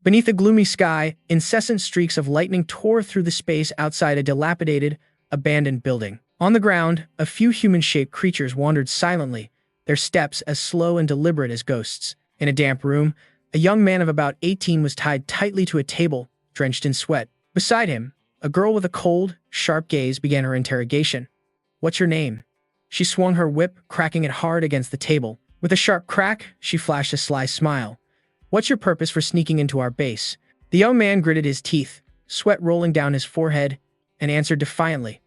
Beneath a gloomy sky, incessant streaks of lightning tore through the space outside a dilapidated, abandoned building. On the ground, a few human-shaped creatures wandered silently, their steps as slow and deliberate as ghosts. In a damp room, a young man of about 18 was tied tightly to a table, drenched in sweat. Beside him, a girl with a cold, sharp gaze began her interrogation. "What's your name?" She swung her whip, cracking it hard against the table. With a sharp crack, she flashed a sly smile. "What's your purpose for sneaking into our base?" The young man gritted his teeth, sweat rolling down his forehead, and answered defiantly.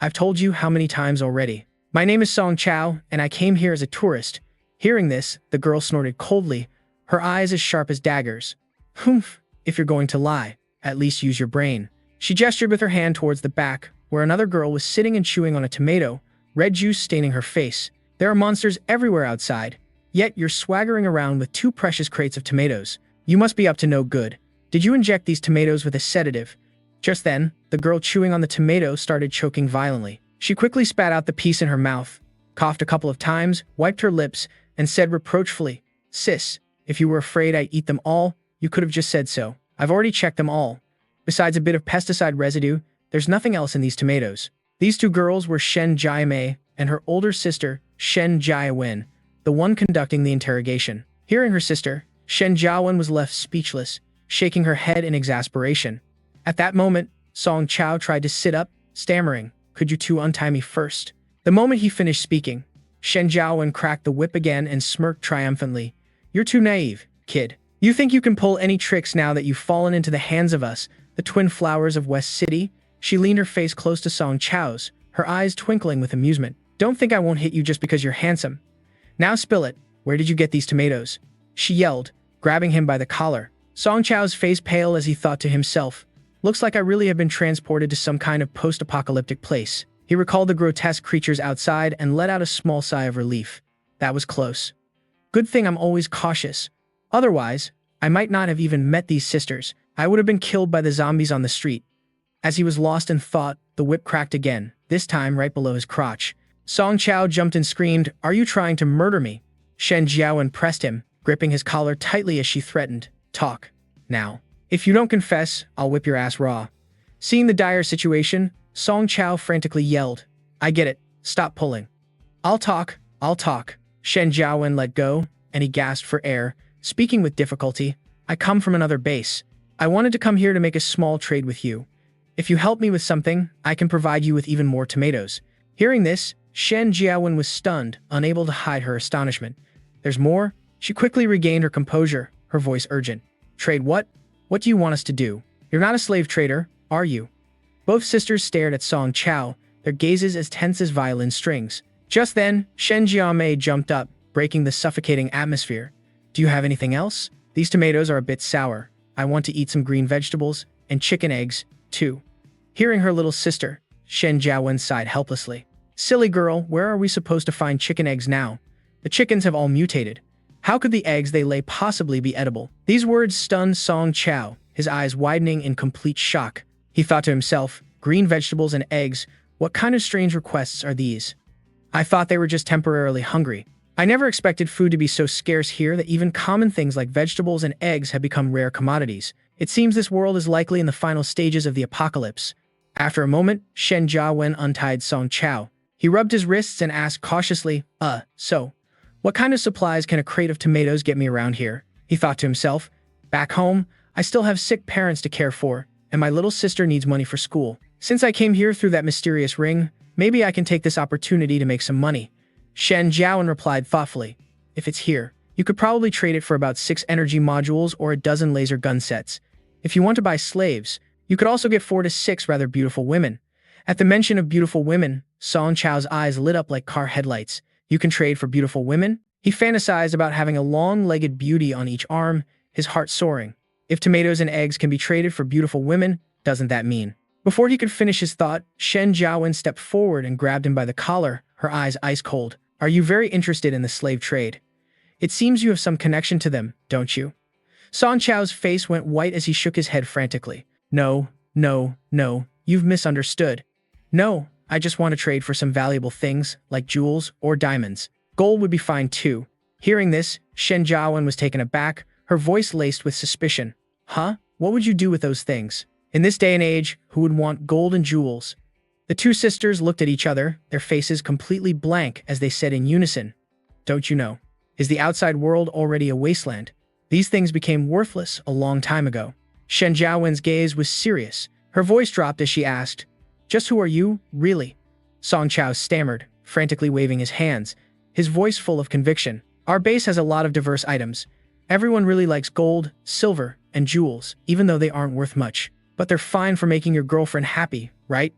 "I've told you how many times already. My name is Chao, and I came here as a tourist." Hearing this, the girl snorted coldly, her eyes as sharp as daggers. "Humph, if you're going to lie, at least use your brain." She gestured with her hand towards the back, where another girl was sitting and chewing on a tomato, red juice staining her face. "There are monsters everywhere outside, yet you're swaggering around with 2 precious crates of tomatoes. You must be up to no good. Did you inject these tomatoes with a sedative?" Just then, the girl chewing on the tomato started choking violently. She quickly spat out the piece in her mouth, coughed a couple of times, wiped her lips, and said reproachfully, "Sis, if you were afraid I'd eat them all, you could have just said so. I've already checked them all. Besides a bit of pesticide residue, there's nothing else in these tomatoes." These 2 girls were Shen Jiamei and her older sister, Shen Jiawen, the one conducting the interrogation. Hearing her sister, Shen Jiawen was left speechless, shaking her head in exasperation. At that moment, Chao tried to sit up, stammering, "Could you 2 untie me first?" The moment he finished speaking, Shen Jiawen cracked the whip again and smirked triumphantly. "You're too naive, kid. You think you can pull any tricks now that you've fallen into the hands of us, the twin flowers of West City?" She leaned her face close to Chao's, her eyes twinkling with amusement. "Don't think I won't hit you just because you're handsome. Now spill it. Where did you get these tomatoes?" she yelled, grabbing him by the collar. Chao's face pale as he thought to himself, "Looks like I really have been transported to some kind of post-apocalyptic place." He recalled the grotesque creatures outside and let out a small sigh of relief. That was close. Good thing I'm always cautious. Otherwise, I might not have even met these sisters. I would have been killed by the zombies on the street. As he was lost in thought, the whip cracked again, this time right below his crotch. Chao jumped and screamed, "Are you trying to murder me?" Shen Jiawen pressed him, gripping his collar tightly as she threatened, "Talk. Now. If you don't confess, I'll whip your ass raw." Seeing the dire situation, Chao frantically yelled, "I get it. Stop pulling." I'll talk. Shen Jiawen let go, and he gasped for air, speaking with difficulty. "I come from another base. I wanted to come here to make a small trade with you. If you help me with something, I can provide you with even more tomatoes." Hearing this, Shen Jiawen was stunned, unable to hide her astonishment. "There's more?" She quickly regained her composure, her voice urgent. "Trade what? What do you want us to do? You're not a slave trader, are you?" Both sisters stared at Chao, their gazes as tense as violin strings. Just then, Shen Jiamei jumped up, breaking the suffocating atmosphere. "Do you have anything else? These tomatoes are a bit sour. I want to eat some green vegetables, and chicken eggs, too." Hearing her little sister, Shen Jiawen sighed helplessly. "Silly girl, where are we supposed to find chicken eggs now? The chickens have all mutated. How could the eggs they lay possibly be edible?" These words stunned Chao, his eyes widening in complete shock. He thought to himself, green vegetables and eggs, what kind of strange requests are these? I thought they were just temporarily hungry. I never expected food to be so scarce here that even common things like vegetables and eggs have become rare commodities. It seems this world is likely in the final stages of the apocalypse. After a moment, Shen Jiawen untied Chao. He rubbed his wrists and asked cautiously, So, what kind of supplies can a crate of tomatoes get me around here?" He thought to himself, "Back home, I still have sick parents to care for, and my little sister needs money for school. Since I came here through that mysterious ring, maybe I can take this opportunity to make some money." Shen Jiawen replied thoughtfully, "If it's here, you could probably trade it for about 6 energy modules or a dozen laser gun sets. If you want to buy slaves, you could also get 4 to 6 rather beautiful women." At the mention of beautiful women, Chao's eyes lit up like car headlights. "You can trade for beautiful women?" He fantasized about having a long-legged beauty on each arm, his heart soaring. If tomatoes and eggs can be traded for beautiful women, doesn't that mean? Before he could finish his thought, Shen Jiawen stepped forward and grabbed him by the collar, her eyes ice cold. "Are you very interested in the slave trade? It seems you have some connection to them, don't you?" Chao's face went white as he shook his head frantically. No, you've misunderstood. No, I just want to trade for some valuable things, like jewels or diamonds. Gold would be fine too." Hearing this, Shen Jiawen was taken aback, her voice laced with suspicion. Huh? What would you do with those things? In this day and age, who would want gold and jewels? The two sisters looked at each other, their faces completely blank as they said in unison, "Don't you know? Is the outside world already a wasteland? These things became worthless a long time ago." Shen Jiawen's gaze was serious. Her voice dropped as she asked, "Just who are you, really?" Song Chao stammered, frantically waving his hands, his voice full of conviction. "Our base has a lot of diverse items. Everyone really likes gold, silver, and jewels, even though they aren't worth much. But they're fine for making your girlfriend happy, right?"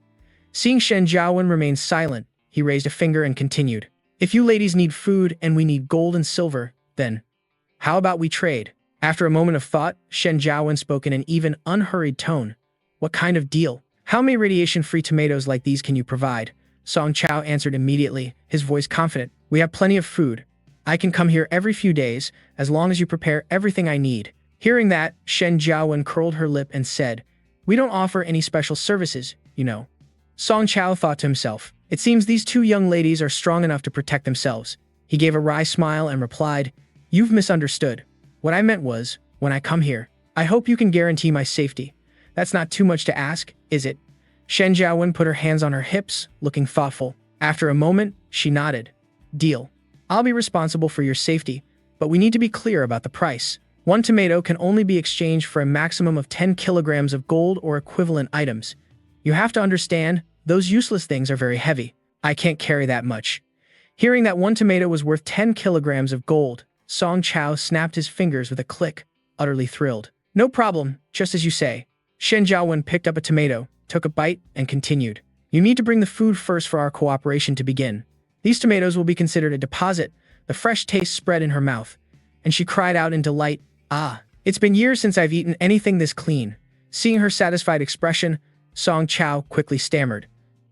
Seeing Shen Jiawen remain silent, he raised a finger and continued, "If you ladies need food and we need gold and silver, then how about we trade?" After a moment of thought, Shen Jiawen spoke in an even, unhurried tone. "What kind of deal? How many radiation-free tomatoes like these can you provide?" Song Chao answered immediately, his voice confident. "We have plenty of food. I can come here every few days, as long as you prepare everything I need." Hearing that, Shen Jiawen curled her lip and said, "We don't offer any special services, you know." Song Chao thought to himself, "It seems these two young ladies are strong enough to protect themselves." He gave a wry smile and replied, "You've misunderstood. What I meant was, when I come here, I hope you can guarantee my safety. That's not too much to ask, is it?" Shen Jiawen put her hands on her hips, looking thoughtful. After a moment, she nodded. "Deal. I'll be responsible for your safety, but we need to be clear about the price. One tomato can only be exchanged for a maximum of 10 kilograms of gold or equivalent items. You have to understand, those useless things are very heavy. I can't carry that much." Hearing that one tomato was worth 10 kilograms of gold, Song Chao snapped his fingers with a click, utterly thrilled. "No problem, just as you say." Shen Jiawen picked up a tomato, took a bite, and continued. "You need to bring the food first for our cooperation to begin. These tomatoes will be considered a deposit." The fresh taste spread in her mouth, and she cried out in delight, "Ah, it's been years since I've eaten anything this clean." Seeing her satisfied expression, Song Chao quickly stammered,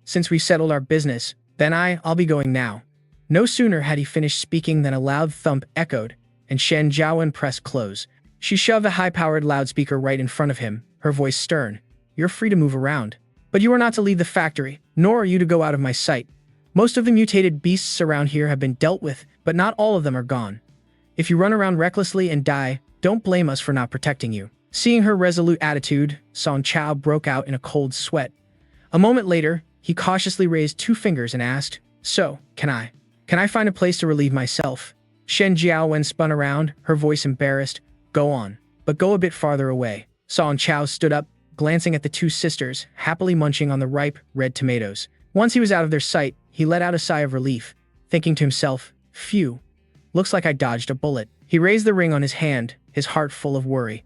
"Since we've settled our business, then I'll be going now." No sooner had he finished speaking than a loud thump echoed, and Shen Jiawen pressed close. She shoved a high-powered loudspeaker right in front of him, her voice stern. "You're free to move around. But you are not to leave the factory, nor are you to go out of my sight. Most of the mutated beasts around here have been dealt with, but not all of them are gone. If you run around recklessly and die, don't blame us for not protecting you." Seeing her resolute attitude, Song Chao broke out in a cold sweat. A moment later, he cautiously raised two fingers and asked, "So, can I find a place to relieve myself?" Shen Jiawen spun around, her voice embarrassed. "Go on, but go a bit farther away." Song Chao stood up, glancing at the two sisters, happily munching on the ripe, red tomatoes. Once he was out of their sight, he let out a sigh of relief, thinking to himself, "Phew, looks like I dodged a bullet." He raised the ring on his hand, his heart full of worry.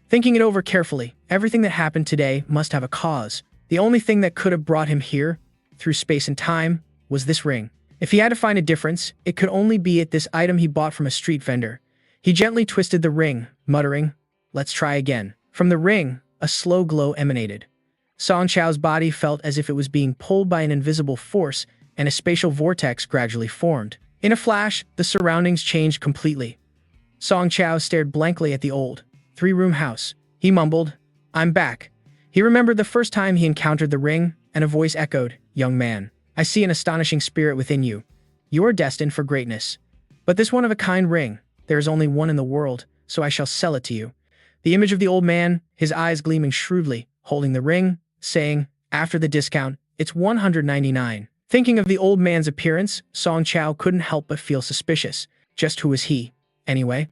Thinking it over carefully, everything that happened today must have a cause. The only thing that could have brought him here, through space and time, was this ring. If he had to find a difference, it could only be at this item he bought from a street vendor. He gently twisted the ring, muttering, "Let's try again." From the ring, a slow glow emanated. Song Chao's body felt as if it was being pulled by an invisible force, and a spatial vortex gradually formed. In a flash, the surroundings changed completely. Song Chao stared blankly at the old, three-room house. He mumbled, "I'm back." He remembered the first time he encountered the ring, and a voice echoed, "Young man, I see an astonishing spirit within you. You are destined for greatness. But this one-of-a-kind ring, there is only one in the world, so I shall sell it to you." The image of the old man, his eyes gleaming shrewdly, holding the ring, saying, "After the discount, it's 199. Thinking of the old man's appearance, Song Chao couldn't help but feel suspicious. Just who was he, anyway?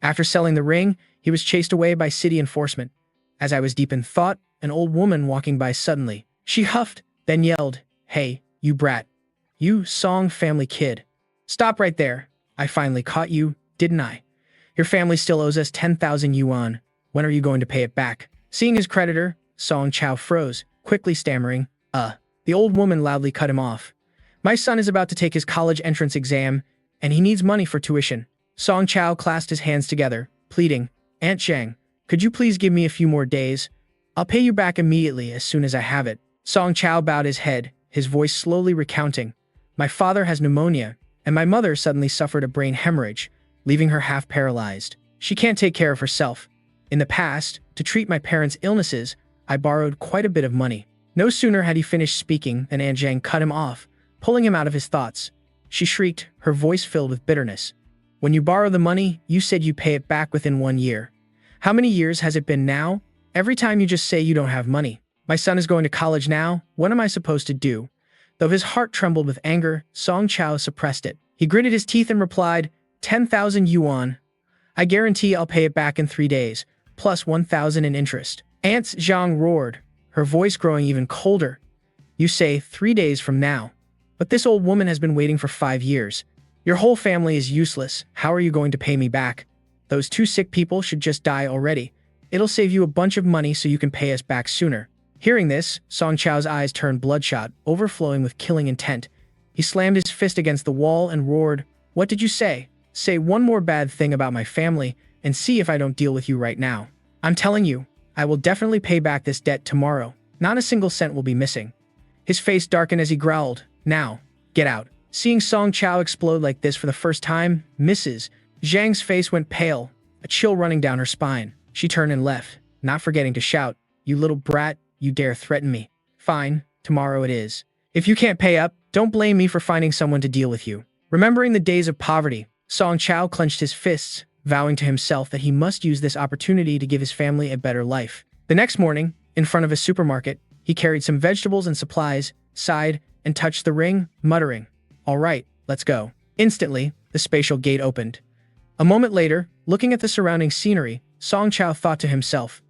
After selling the ring, he was chased away by city enforcement. As I was deep in thought, an old woman walking by suddenly. She huffed, then yelled, "Hey, you brat. You Song family kid. Stop right there. I finally caught you, didn't I? Your family still owes us 10,000 yuan. When are you going to pay it back?" Seeing his creditor, Song Chao froze, quickly stammering, The old woman loudly cut him off. "My son is about to take his college entrance exam, and he needs money for tuition." Song Chao clasped his hands together, pleading, "Aunt Zhang, could you please give me a few more days? I'll pay you back immediately as soon as I have it." Song Chao bowed his head, his voice slowly recounting, "My father has pneumonia, and my mother suddenly suffered a brain hemorrhage, leaving her half paralyzed. She can't take care of herself. In the past, to treat my parents' illnesses, I borrowed quite a bit of money." No sooner had he finished speaking than Aunt Zhang cut him off, pulling him out of his thoughts. She shrieked, her voice filled with bitterness. "When you borrow the money, you said you pay it back within 1 year. How many years has it been now? Every time you just say you don't have money. My son is going to college now. What am I supposed to do? Though his heart trembled with anger, Song Chao suppressed it. He gritted his teeth and replied, 10,000 yuan. I guarantee I'll pay it back in 3 days, plus 1,000 in interest. Aunt Zhang roared, her voice growing even colder. You say 3 days from now. But this old woman has been waiting for 5 years. Your whole family is useless. How are you going to pay me back? Those 2 sick people should just die already. It'll save you a bunch of money so you can pay us back sooner. Hearing this, Song Chao's eyes turned bloodshot, overflowing with killing intent. He slammed his fist against the wall and roared, What did you say? Say one more bad thing about my family and see if I don't deal with you right now. I'm telling you, I will definitely pay back this debt tomorrow. Not a single cent will be missing. His face darkened as he growled, Now, get out. Seeing Song Chao explode like this for the first time, Mrs. Zhang's face went pale, a chill running down her spine. She turned and left, not forgetting to shout, You little brat, you dare threaten me. Fine, tomorrow it is. If you can't pay up, don't blame me for finding someone to deal with you. Remembering the days of poverty, Song Chao clenched his fists, vowing to himself that he must use this opportunity to give his family a better life. The next morning, in front of a supermarket, he carried some vegetables and supplies, sighed, and touched the ring, muttering, All right, let's go. Instantly, the spatial gate opened. A moment later, looking at the surrounding scenery, Song Chao thought to himself,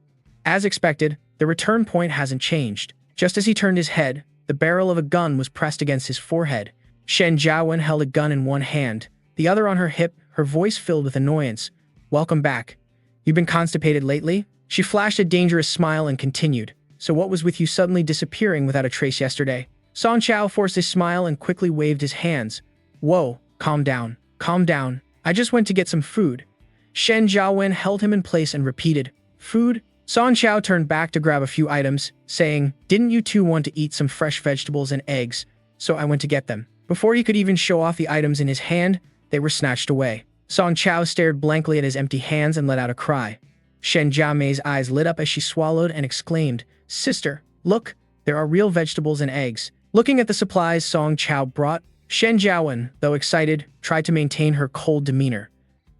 As expected, the return point hasn't changed. Just as he turned his head, the barrel of a gun was pressed against his forehead. Shen Jiawen held a gun in one hand, the other on her hip, her voice filled with annoyance. Welcome back. You've been constipated lately? She flashed a dangerous smile and continued. So what was with you suddenly disappearing without a trace yesterday? Song Chao forced a smile and quickly waved his hands. Whoa, calm down. Calm down. I just went to get some food. Shen Jiawen held him in place and repeated, Food? Song Chao turned back to grab a few items, saying, Didn't you two want to eat some fresh vegetables and eggs? So I went to get them. Before he could even show off the items in his hand, they were snatched away. Song Chao stared blankly at his empty hands and let out a cry. Shen Jiamei's eyes lit up as she swallowed and exclaimed, Sister, look, there are real vegetables and eggs. Looking at the supplies Song Chao brought, Shen Jiawen, though excited, tried to maintain her cold demeanor.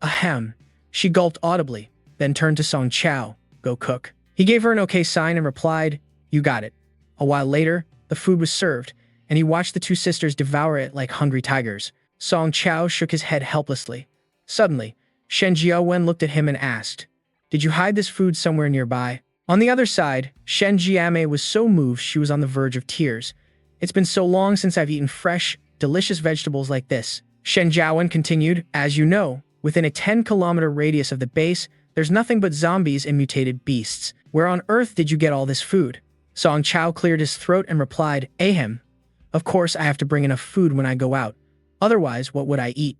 Ahem. She gulped audibly, then turned to Song Chao. Go cook. He gave her an okay sign and replied, You got it. A while later, the food was served, and he watched the two sisters devour it like hungry tigers. Song Chao shook his head helplessly. Suddenly, Shen Jiawen looked at him and asked, Did you hide this food somewhere nearby? On the other side, Shen Jiamei was so moved she was on the verge of tears. It's been so long since I've eaten fresh, delicious vegetables like this. Shen Jiawen continued, As you know, within a 10-kilometer radius of the base, there's nothing but zombies and mutated beasts. Where on earth did you get all this food? Song Chao cleared his throat and replied, Ahem. Of course I have to bring enough food when I go out. Otherwise, what would I eat?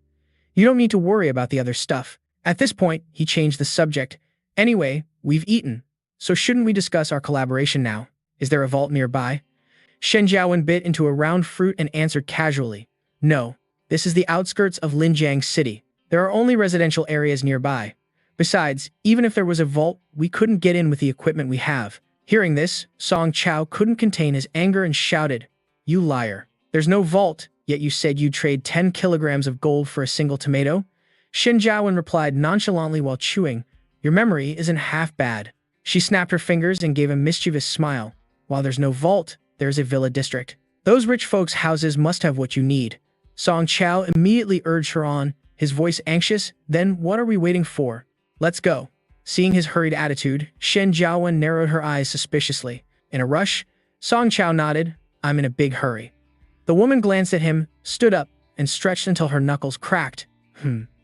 You don't need to worry about the other stuff. At this point, he changed the subject. Anyway, we've eaten. So shouldn't we discuss our collaboration now? Is there a vault nearby? Shen Jiawen bit into a round fruit and answered casually. No, this is the outskirts of Linjiang City. There are only residential areas nearby. Besides, even if there was a vault, we couldn't get in with the equipment we have. Hearing this, Song Chao couldn't contain his anger and shouted, You liar. There's no vault, yet you said you'd trade 10 kilograms of gold for a single tomato? Shen Jiawen replied nonchalantly while chewing, Your memory isn't half bad. She snapped her fingers and gave a mischievous smile. While there's no vault, there's a villa district. Those rich folks' houses must have what you need. Song Chao immediately urged her on, his voice anxious. Then what are we waiting for? Let's go. Seeing his hurried attitude, Shen Jiawen narrowed her eyes suspiciously. In a rush, Song Chao nodded, I'm in a big hurry. The woman glanced at him, stood up, and stretched until her knuckles cracked.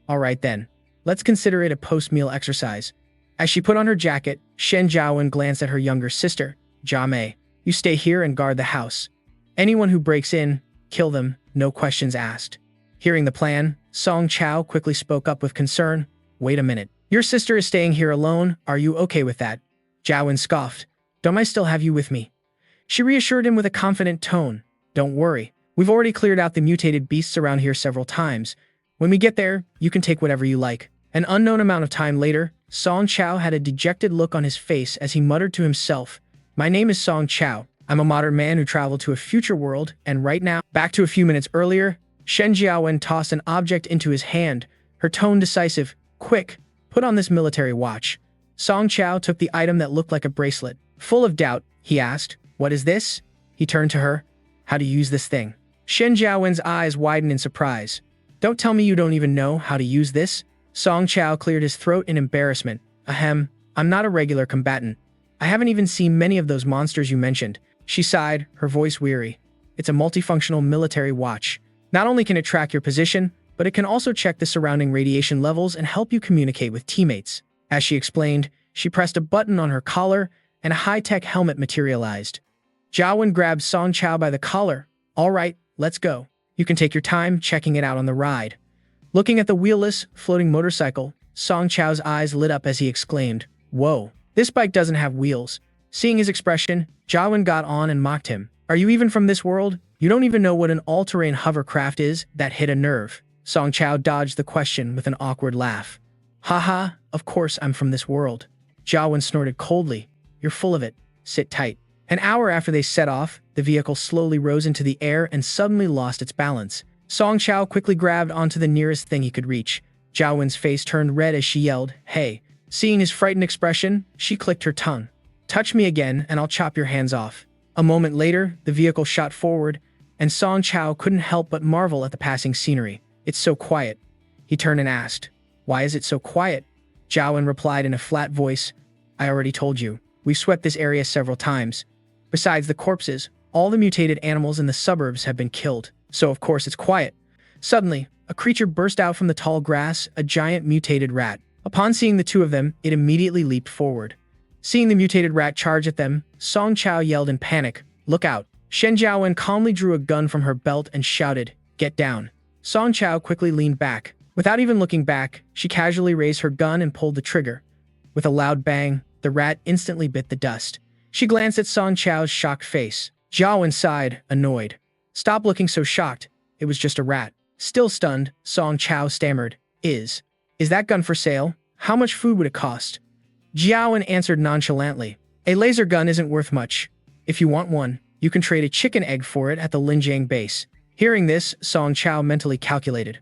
All right then. Let's consider it a post-meal exercise. As she put on her jacket, Shen Jiawen glanced at her younger sister, Jiamei. You stay here and guard the house. Anyone who breaks in, kill them, no questions asked. Hearing the plan, Song Chao quickly spoke up with concern. Wait a minute. Your sister is staying here alone. Are you okay with that? Jiawen scoffed. Don't I still have you with me? She reassured him with a confident tone. Don't worry. We've already cleared out the mutated beasts around here several times. When we get there, you can take whatever you like. An unknown amount of time later, Song Chao had a dejected look on his face as he muttered to himself, My name is Song Chao. I'm a modern man who traveled to a future world, and right now, back to a few minutes earlier, Shen Jiawen tossed an object into his hand, her tone decisive. Quick, put on this military watch. Song Chao took the item that looked like a bracelet. Full of doubt, he asked, "What is this?" He turned to her. "How to use this thing?" Shen Jiawen's eyes widened in surprise. "Don't tell me you don't even know how to use this?" Song Chao cleared his throat in embarrassment. "Ahem, I'm not a regular combatant. I haven't even seen many of those monsters you mentioned." She sighed, her voice weary. "It's a multifunctional military watch. Not only can it track your position, but it can also check the surrounding radiation levels and help you communicate with teammates." As she explained, she pressed a button on her collar and a high-tech helmet materialized. Jiawen grabbed Song Chao by the collar. "All right, let's go. You can take your time checking it out on the ride." Looking at the wheelless, floating motorcycle, Song Chao's eyes lit up as he exclaimed, "Whoa, this bike doesn't have wheels." Seeing his expression, Jiawen got on and mocked him. "Are you even from this world? You don't even know what an all-terrain hovercraft is?" That hit a nerve. Song Chao dodged the question with an awkward laugh. "Haha, of course I'm from this world." Jiawen snorted coldly. "You're full of it. Sit tight." An hour after they set off, the vehicle slowly rose into the air and suddenly lost its balance. Song Chao quickly grabbed onto the nearest thing he could reach. Jiawen's face turned red as she yelled, "Hey!" Seeing his frightened expression, she clicked her tongue. "Touch me again and I'll chop your hands off." A moment later, the vehicle shot forward, and Song Chao couldn't help but marvel at the passing scenery. "It's so quiet." He turned and asked, "Why is it so quiet?" Jiawen replied in a flat voice, "I already told you. We've swept this area several times. Besides the corpses, all the mutated animals in the suburbs have been killed, so of course it's quiet." Suddenly, a creature burst out from the tall grass, a giant mutated rat. Upon seeing the two of them, it immediately leaped forward. Seeing the mutated rat charge at them, Song Chao yelled in panic, "Look out!" Shen Jiawen calmly drew a gun from her belt and shouted, "Get down." Song Chao quickly leaned back. Without even looking back, she casually raised her gun and pulled the trigger. With a loud bang, the rat instantly bit the dust. She glanced at Song Chao's shocked face. Jiawen sighed, annoyed. "Stop looking so shocked. It was just a rat." Still stunned, Song Chao stammered, Is that gun for sale? How much food would it cost?" Jiawen answered nonchalantly, "A laser gun isn't worth much. If you want one, you can trade a chicken egg for it at the Linjiang base." Hearing this, Song Chao mentally calculated.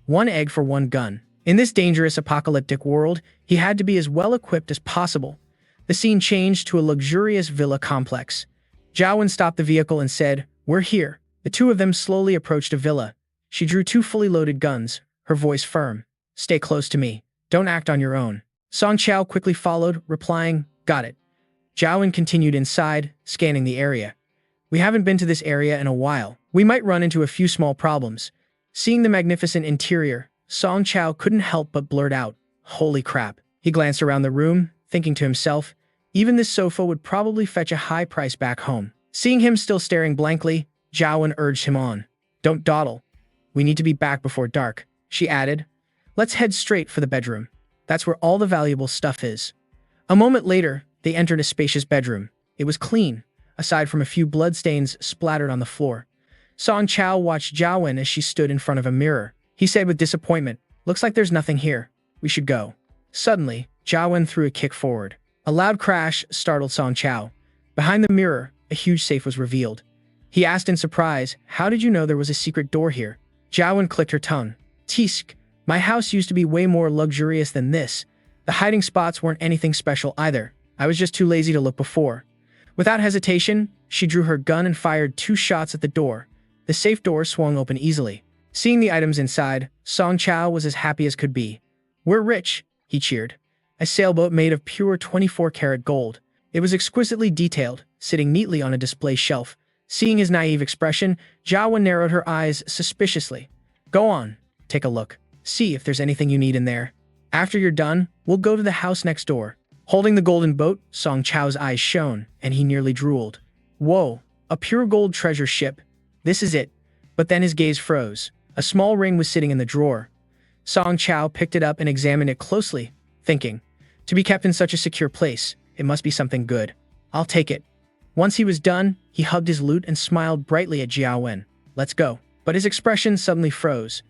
1 egg for 1 gun. In this dangerous apocalyptic world, he had to be as well equipped as possible. The scene changed to a luxurious villa complex. Jiawen stopped the vehicle and said, "We're here." The two of them slowly approached a villa. She drew 2 fully loaded guns, her voice firm. "Stay close to me. Don't act on your own." Song Chao quickly followed, replying, "Got it." Jiawen continued inside, scanning the area. "We haven't been to this area in a while. We might run into a few small problems." Seeing the magnificent interior, Song Chao couldn't help but blurt out, "Holy crap." He glanced around the room, thinking to himself, even this sofa would probably fetch a high price back home. Seeing him still staring blankly, Jiawen urged him on. "Don't dawdle. We need to be back before dark," she added. "Let's head straight for the bedroom. That's where all the valuable stuff is." A moment later, they entered a spacious bedroom. It was clean, aside from a few bloodstains splattered on the floor. Song Chao watched Jiawen as she stood in front of a mirror. He said with disappointment, "Looks like there's nothing here. We should go." Suddenly, Jiawen threw a kick forward. A loud crash startled Song Chao. Behind the mirror, a huge safe was revealed. He asked in surprise, "How did you know there was a secret door here?" Jiawen clicked her tongue. "Tisk, my house used to be way more luxurious than this. The hiding spots weren't anything special either. I was just too lazy to look before." Without hesitation, she drew her gun and fired 2 shots at the door. The safe door swung open easily. Seeing the items inside, Song Chao was as happy as could be. "We're rich," he cheered. A sailboat made of pure 24-karat gold. It was exquisitely detailed, sitting neatly on a display shelf. Seeing his naive expression, Jiawen narrowed her eyes suspiciously. "Go on, take a look. See if there's anything you need in there. After you're done, we'll go to the house next door." Holding the golden boat, Song Chao's eyes shone, and he nearly drooled. "Whoa, a pure gold treasure ship. This is it." But then his gaze froze. A small ring was sitting in the drawer. Song Chao picked it up and examined it closely, thinking, to be kept in such a secure place, it must be something good. "I'll take it." Once he was done, he hugged his loot and smiled brightly at Jiawen. "Let's go." But his expression suddenly froze.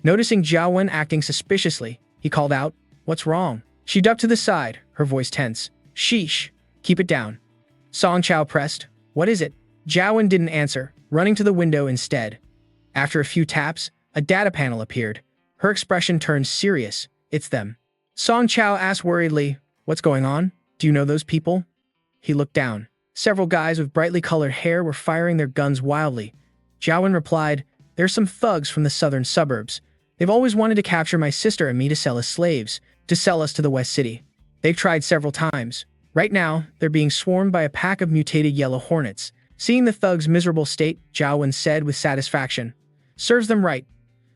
Noticing Jiawen acting suspiciously, he called out, "What's wrong?" She ducked to the side, her voice tense. "Sheesh, keep it down." Song Chao pressed, "What is it?" Jiawen didn't answer, running to the window instead. After a few taps, a data panel appeared. Her expression turned serious. "It's them." Song Chao asked worriedly, What's going on? Do you know those people? He looked down. Several guys with brightly colored hair were firing their guns wildly. Jiawen replied, "They're some thugs from the southern suburbs. They've always wanted to capture my sister and me to sell as slaves, to sell us to the West City. They've tried several times. Right now, they're being swarmed by a pack of mutated yellow hornets." Seeing the thugs' miserable state, Jiawen said with satisfaction, "Serves them right."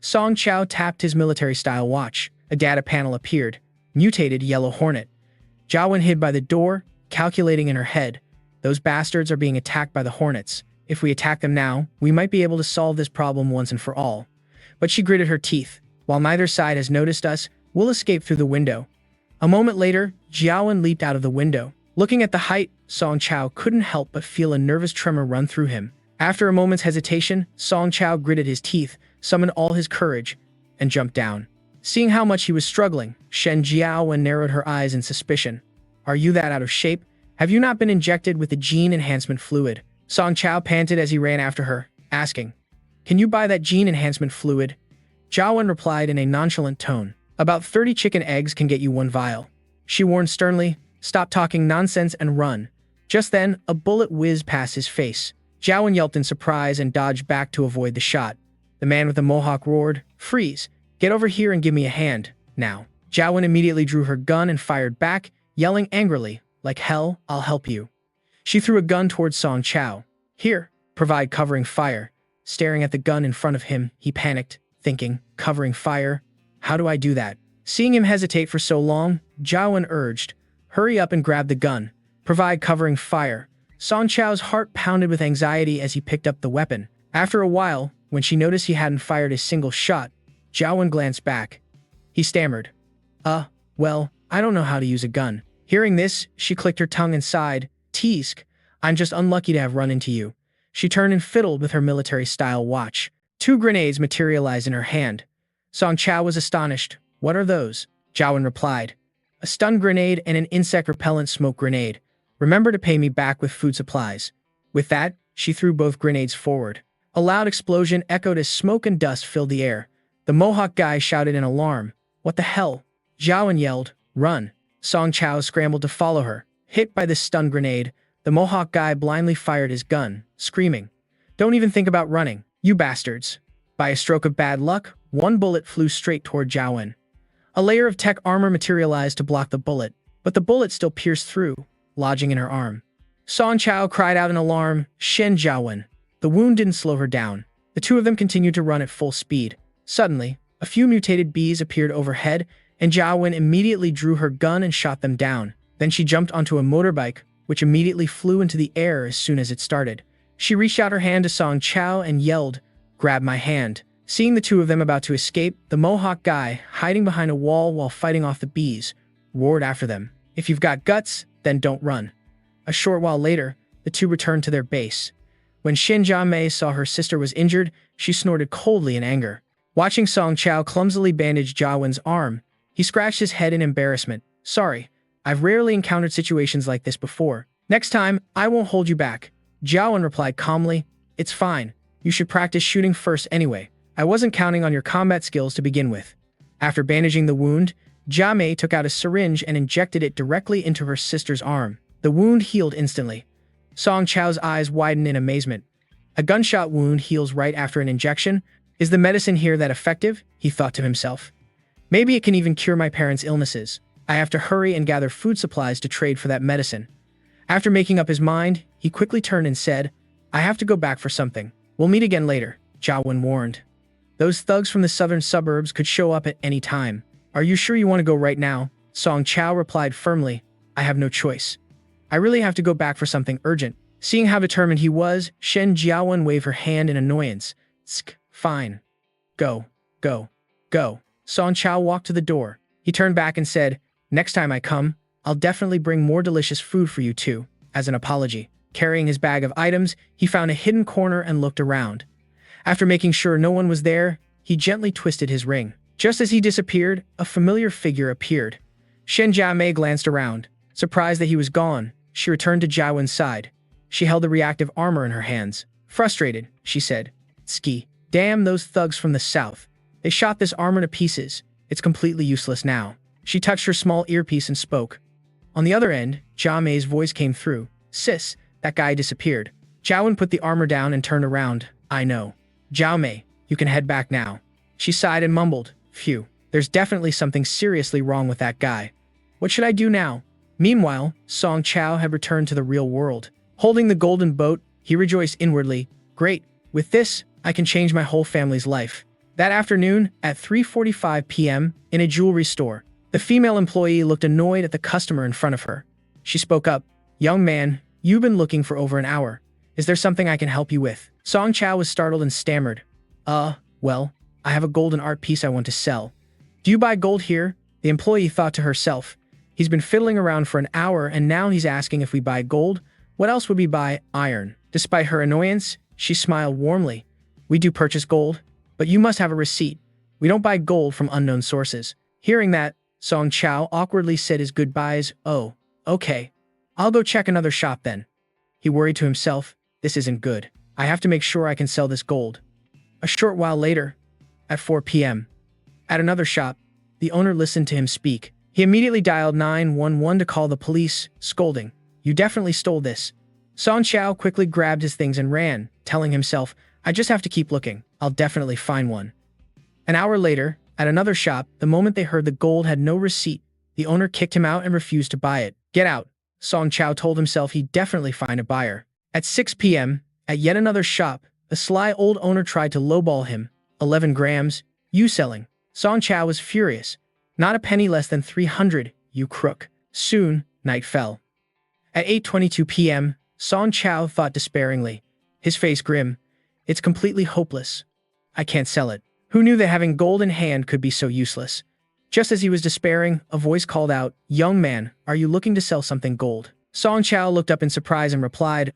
Song Chao tapped his military-style watch. A data panel appeared. Mutated yellow hornet. Jiawen hid by the door, calculating in her head. Those bastards are being attacked by the hornets. If we attack them now, we might be able to solve this problem once and for all. But she gritted her teeth. While neither side has noticed us, we'll escape through the window. A moment later, Jiawen leaped out of the window. Looking at the height, Song Chao couldn't help but feel a nervous tremor run through him. After a moment's hesitation, Song Chao gritted his teeth, summoned all his courage, and jumped down. Seeing how much he was struggling, Shen Jiawen narrowed her eyes in suspicion. "Are you that out of shape? Have you not been injected with the gene enhancement fluid?" Song Chao panted as he ran after her, asking, "Can you buy that gene enhancement fluid?" Jiawen replied in a nonchalant tone, "About 30 chicken eggs can get you 1 vial." She warned sternly, "Stop talking nonsense and run." Just then, a bullet whizzed past his face. Jiawen yelped in surprise and dodged back to avoid the shot. The man with the mohawk roared, "Freeze! Get over here and give me a hand, now." Jiawen immediately drew her gun and fired back, yelling angrily, "Like hell, I'll help you." She threw a gun towards Song Chao. "Here, provide covering fire." Staring at the gun in front of him, he panicked, thinking, "Covering fire? How do I do that?" Seeing him hesitate for so long, Jiawen urged, "Hurry up and grab the gun. Provide covering fire." Song Chao's heart pounded with anxiety as he picked up the weapon. After a while, when she noticed he hadn't fired a single shot, Jiawen glanced back. He stammered, Well, I don't know how to use a gun." Hearing this, she clicked her tongue and sighed, "Teask, I'm just unlucky to have run into you." She turned and fiddled with her military-style watch. 2 grenades materialized in her hand. Song Chao was astonished. "What are those?" Jiawen replied, "A stun grenade and an insect-repellent smoke grenade. Remember to pay me back with food supplies." With that, she threw both grenades forward. A loud explosion echoed as smoke and dust filled the air. The Mohawk guy shouted in alarm. "What the hell?" Jiawen yelled, "Run." Song Chao scrambled to follow her. Hit by the stun grenade, the Mohawk guy blindly fired his gun, screaming, "Don't even think about running, you bastards." By a stroke of bad luck, 1 bullet flew straight toward Jiawen. A layer of tech armor materialized to block the bullet, but the bullet still pierced through, lodging in her arm. Song Chao cried out in alarm, "Shen Jiawen." The wound didn't slow her down. The 2 of them continued to run at full speed. Suddenly, a few mutated bees appeared overhead, and Jiawen immediately drew her gun and shot them down. Then she jumped onto a motorbike, which immediately flew into the air as soon as it started. She reached out her hand to Song Chao and yelled, "Grab my hand." Seeing the 2 of them about to escape, the Mohawk guy, hiding behind a wall while fighting off the bees, roared after them, "If you've got guts, then don't run." A short while later, the 2 returned to their base. When Shen Jiamei saw her sister was injured, she snorted coldly in anger. Watching Song Chao clumsily bandage Jiawen's arm, he scratched his head in embarrassment. "Sorry, I've rarely encountered situations like this before. Next time, I won't hold you back." Jiawen replied calmly, "It's fine. You should practice shooting first anyway. I wasn't counting on your combat skills to begin with." After bandaging the wound, Jiamei took out a syringe and injected it directly into her sister's arm. The wound healed instantly. Song Chao's eyes widened in amazement. A gunshot wound heals right after an injection? Is the medicine here that effective? He thought to himself. Maybe it can even cure my parents' illnesses. I have to hurry and gather food supplies to trade for that medicine. After making up his mind, he quickly turned and said, "I have to go back for something. We'll meet again later," Jiawen warned. Those thugs from the southern suburbs could show up at any time. "Are you sure you want to go right now?" Song Chao replied firmly, "I have no choice. I really have to go back for something urgent." Seeing how determined he was, Shen Jiawen waved her hand in annoyance. "Fine. Go, go, go." Song Chao walked to the door. He turned back and said, "Next time I come, I'll definitely bring more delicious food for you too." As an apology, carrying his bag of items, he found a hidden corner and looked around. After making sure no one was there, he gently twisted his ring. Just as he disappeared, a familiar figure appeared. Shen Jiamei glanced around. Surprised that he was gone, she returned to Jiawen's side. She held the reactive armor in her hands. Frustrated, she said, Damn those thugs from the south. They shot this armor to pieces. It's completely useless now." She touched her small earpiece and spoke. On the other end, Jia Mei's voice came through. Sis, that guy disappeared. Jiawen put the armor down and turned around. I know. Jia Mei, you can head back now. She sighed and mumbled. Phew, there's definitely something seriously wrong with that guy. What should I do now? Meanwhile, Song Chao had returned to the real world. Holding the golden boat, he rejoiced inwardly. Great, with this, I can change my whole family's life. That afternoon, at 3:45 p.m., in a jewelry store, the female employee looked annoyed at the customer in front of her. She spoke up. Young man, you've been looking for over an hour. Is there something I can help you with? Song Chao was startled and stammered. Well, I have a golden art piece I want to sell. Do you buy gold here? The employee thought to herself. He's been fiddling around for an hour and now he's asking if we buy gold. What else would we buy? Iron. Despite her annoyance, she smiled warmly. We do purchase gold, but you must have a receipt. We don't buy gold from unknown sources. Hearing that, Song Chao awkwardly said his goodbyes. Oh, okay. I'll go check another shop then. He worried to himself. This isn't good. I have to make sure I can sell this gold. A short while later, at 4 p.m., at another shop, the owner listened to him speak. He immediately dialed 911 to call the police, scolding. You definitely stole this. Song Chao quickly grabbed his things and ran, telling himself, I just have to keep looking. I'll definitely find one. An hour later, at another shop, the moment they heard the gold had no receipt, the owner kicked him out and refused to buy it. Get out. Song Chao told himself he'd definitely find a buyer. At 6 p.m., at yet another shop, the sly old owner tried to lowball him. 11 grams. You selling. Song Chao was furious. Not a penny less than 300, you crook. Soon, night fell. At 8:22 p.m., Song Chao thought despairingly, his face grim. It's completely hopeless. I can't sell it. Who knew that having gold in hand could be so useless? Just as he was despairing, a voice called out, Young man, are you looking to sell something gold? Song Chao looked up in surprise and replied,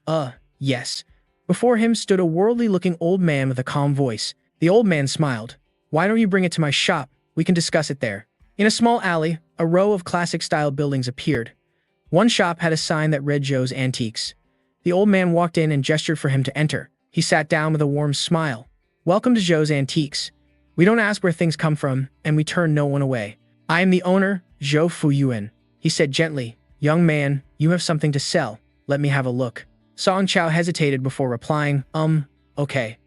yes. Before him stood a worldly-looking old man with a calm voice. The old man smiled. Why don't you bring it to my shop? We can discuss it there. In a small alley, a row of classic-style buildings appeared. One shop had a sign that read Joe's Antiques. The old man walked in and gestured for him to enter. He sat down with a warm smile. Welcome to Joe's Antiques. We don't ask where things come from, and we turn no one away. I am the owner, Zhou Fuyuan. He said gently, Young man, you have something to sell. Let me have a look. Song Chao hesitated before replying, okay.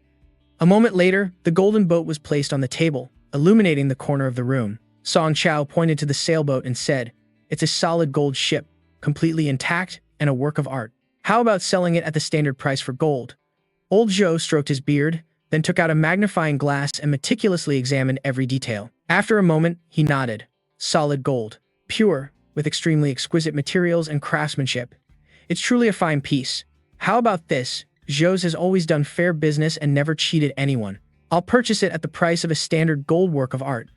A moment later, the golden boat was placed on the table, illuminating the corner of the room. Song Chao pointed to the sailboat and said, It's a solid gold ship, completely intact and a work of art. How about selling it at the standard price for gold? Old Zhou stroked his beard, then took out a magnifying glass and meticulously examined every detail. After a moment, he nodded. Solid gold. Pure, with extremely exquisite materials and craftsmanship. It's truly a fine piece. How about this? Zhou's has always done fair business and never cheated anyone. I'll purchase it at the price of a standard gold work of art.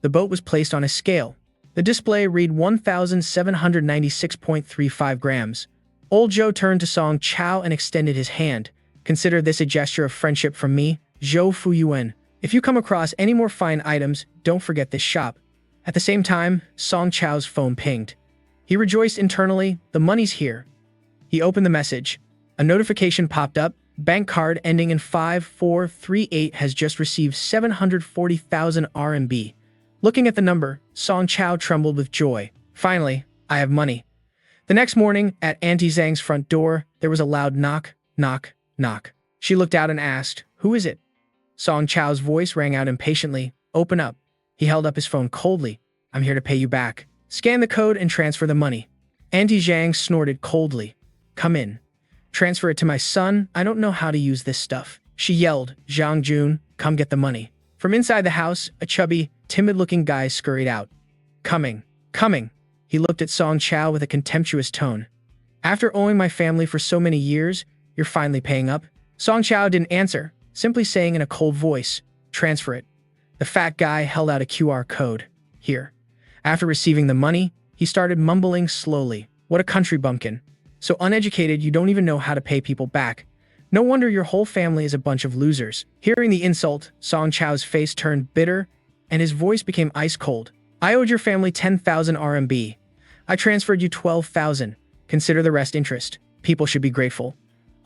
The boat was placed on a scale. The display read 1,796.35 grams. Old Zhou turned to Song Chao and extended his hand. Consider this a gesture of friendship from me, Zhou Fuyuan. If you come across any more fine items, don't forget this shop. At the same time, Song Chao's phone pinged. He rejoiced internally, the money's here. He opened the message. A notification popped up. Bank card ending in 5438 has just received 740,000 RMB. Looking at the number, Song Chao trembled with joy. Finally, I have money. The next morning, at Auntie Zhang's front door, there was a loud knock, knock, knock. She looked out and asked, Who is it? Song Chao's voice rang out impatiently. Open up. He held up his phone coldly. I'm here to pay you back. Scan the code and transfer the money. Auntie Zhang snorted coldly. Come in. Transfer it to my son. I don't know how to use this stuff. She yelled, Zhang Jun, come get the money. From inside the house, a chubby, timid-looking guy scurried out. Coming. He looked at Song Chao with a contemptuous tone. After owing my family for so many years, you're finally paying up? Song Chao didn't answer, simply saying in a cold voice, transfer it. The fat guy held out a QR code. Here. After receiving the money, he started mumbling slowly. What a country bumpkin. So uneducated you don't even know how to pay people back. No wonder your whole family is a bunch of losers. Hearing the insult, Song Chao's face turned bitter, and his voice became ice cold. I owed your family 10,000 RMB. I transferred you 12,000. Consider the rest interest. People should be grateful.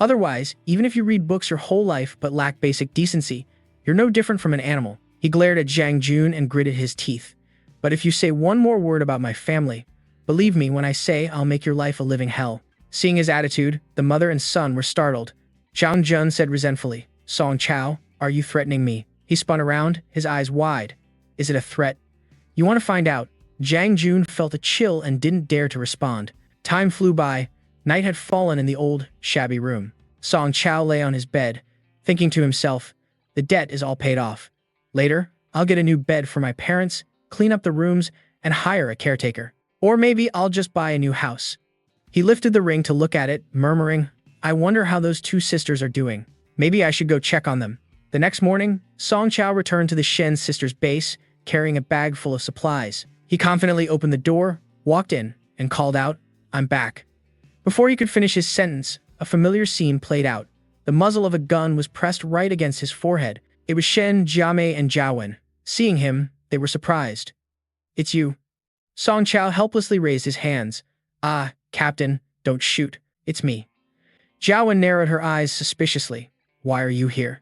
Otherwise, even if you read books your whole life but lack basic decency, you're no different from an animal. He glared at Zhang Jun and gritted his teeth. But if you say one more word about my family, Believe me when I say I'll make your life a living hell." Seeing his attitude, the mother and son were startled. Zhang Jun said resentfully, "Song Chao, are you threatening me?" He spun around, his eyes wide. "Is it a threat? You want to find out?" Zhang Jun felt a chill and didn't dare to respond. Time flew by. Night had fallen in the old, shabby room. Song Chao lay on his bed, thinking to himself, the debt is all paid off. Later, I'll get a new bed for my parents, clean up the rooms, and hire a caretaker. Or maybe I'll just buy a new house. He lifted the ring to look at it, murmuring, "I wonder how those two sisters are doing. Maybe I should go check on them." The next morning, Song Chao returned to the Shen sisters' base, carrying a bag full of supplies. He confidently opened the door, walked in, and called out, "I'm back." Before he could finish his sentence, a familiar scene played out. The muzzle of a gun was pressed right against his forehead. It was Shen, Jiamei, and Jiawen. Seeing him, they were surprised. "It's you." Song Chao helplessly raised his hands. "Ah, Captain, don't shoot. It's me." Jiawen narrowed her eyes suspiciously. "Why are you here?"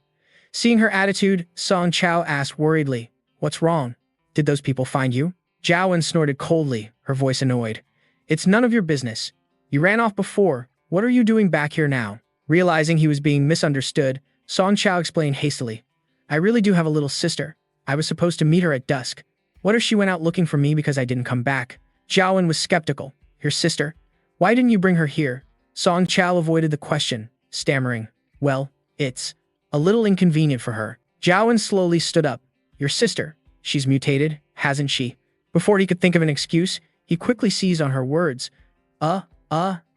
Seeing her attitude, Song Chao asked worriedly, "What's wrong? Did those people find you?" Jiawen snorted coldly, her voice annoyed. "It's none of your business. You ran off before. What are you doing back here now?" Realizing he was being misunderstood, Song Chao explained hastily, "I really do have a little sister. I was supposed to meet her at dusk. What if she went out looking for me because I didn't come back?" Jiawen was skeptical. "Your sister? Why didn't you bring her here?" Song Chao avoided the question, stammering, "Well, it's a little inconvenient for her." Jiawen slowly stood up. "Your sister? She's mutated, hasn't she?" Before he could think of an excuse, he quickly seized on her words.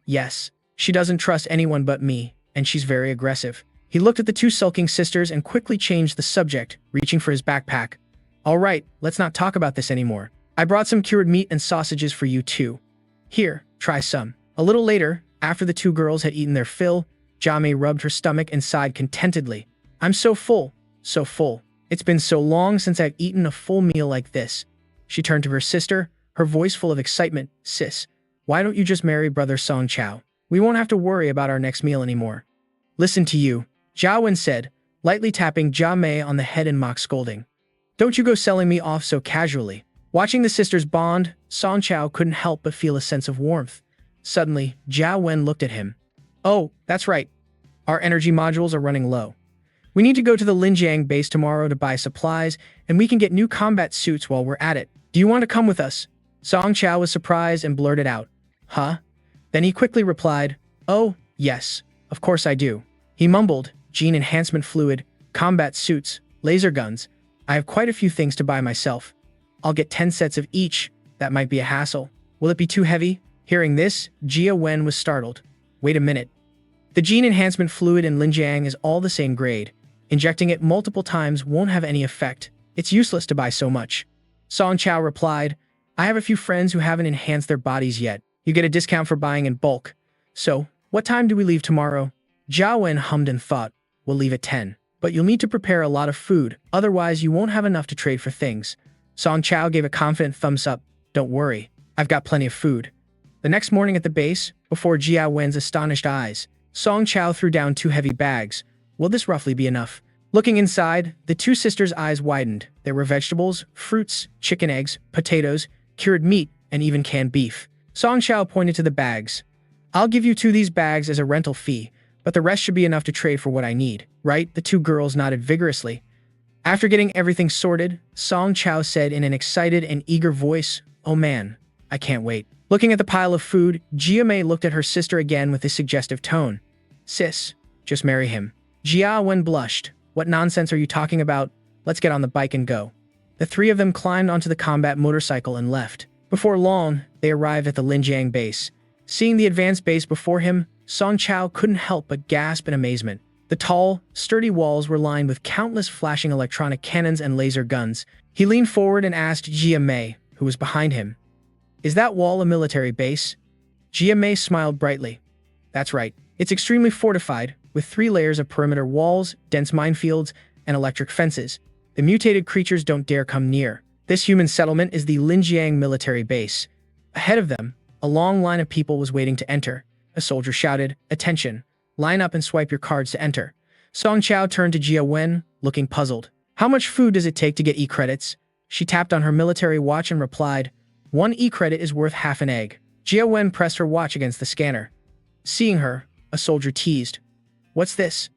Yes. She doesn't trust anyone but me, and she's very aggressive." He looked at the two sulking sisters and quickly changed the subject, reaching for his backpack. "All right, let's not talk about this anymore. I brought some cured meat and sausages for you too. Here, try some." A little later, after the two girls had eaten their fill, Jiamei rubbed her stomach and sighed contentedly. "I'm so full, so full. It's been so long since I've eaten a full meal like this." She turned to her sister, her voice full of excitement. "Sis, why don't you just marry brother Song Chao? We won't have to worry about our next meal anymore." "Listen to you," Jiawen said, lightly tapping Jiamei on the head in mock scolding. "Don't you go selling me off so casually." Watching the sisters bond, Song Chao couldn't help but feel a sense of warmth. Suddenly, Jiawen looked at him. "Oh, that's right. Our energy modules are running low. We need to go to the Linjiang base tomorrow to buy supplies, and we can get new combat suits while we're at it. Do you want to come with us?" Song Chao was surprised and blurted out, "Huh?" Then he quickly replied, "Oh, yes, of course I do." He mumbled, "Gene enhancement fluid, combat suits, laser guns. I have quite a few things to buy myself. I'll get 10 sets of each. That might be a hassle. Will it be too heavy?" Hearing this, Jia Wen was startled. "Wait a minute. The gene enhancement fluid in Linjiang is all the same grade. Injecting it multiple times won't have any effect. It's useless to buy so much." Song Chao replied, "I have a few friends who haven't enhanced their bodies yet. You get a discount for buying in bulk. So, what time do we leave tomorrow?" Jia Wen hummed and thought, "We'll leave at 10. But you'll need to prepare a lot of food, otherwise you won't have enough to trade for things." Song Chao gave a confident thumbs up. "Don't worry, I've got plenty of food." The next morning at the base, before Jia Wen's astonished eyes, Song Chao threw down 2 heavy bags. "Will this roughly be enough?" Looking inside, the two sisters' eyes widened. There were vegetables, fruits, chicken eggs, potatoes, cured meat, and even canned beef. Song Chao pointed to the bags. "I'll give you 2 of these bags as a rental fee, but the rest should be enough to trade for what I need, right?" The two girls nodded vigorously. After getting everything sorted, Song Chao said in an excited and eager voice, "Oh man, I can't wait." Looking at the pile of food, Jia Mei looked at her sister again with a suggestive tone. "Sis, just marry him." Jia Wen blushed. "What nonsense are you talking about? Let's get on the bike and go." The 3 of them climbed onto the combat motorcycle and left. Before long, they arrived at the Linjiang base. Seeing the advanced base before him, Song Chao couldn't help but gasp in amazement. The tall, sturdy walls were lined with countless flashing electronic cannons and laser guns. He leaned forward and asked Jia Mei, who was behind him, "Is that wall a military base?" Jia Mei smiled brightly. "That's right. It's extremely fortified, with 3 layers of perimeter walls, dense minefields, and electric fences. The mutated creatures don't dare come near. This human settlement is the Linjiang military base." Ahead of them, a long line of people was waiting to enter. A soldier shouted, "Attention! Line up and swipe your cards to enter." Song Chao turned to Jia Wen, looking puzzled. "How much food does it take to get E-credits?" She tapped on her military watch and replied, 1 e-credit is worth half an egg. Jia Wen pressed her watch against the scanner. Seeing her, a soldier teased. What's this?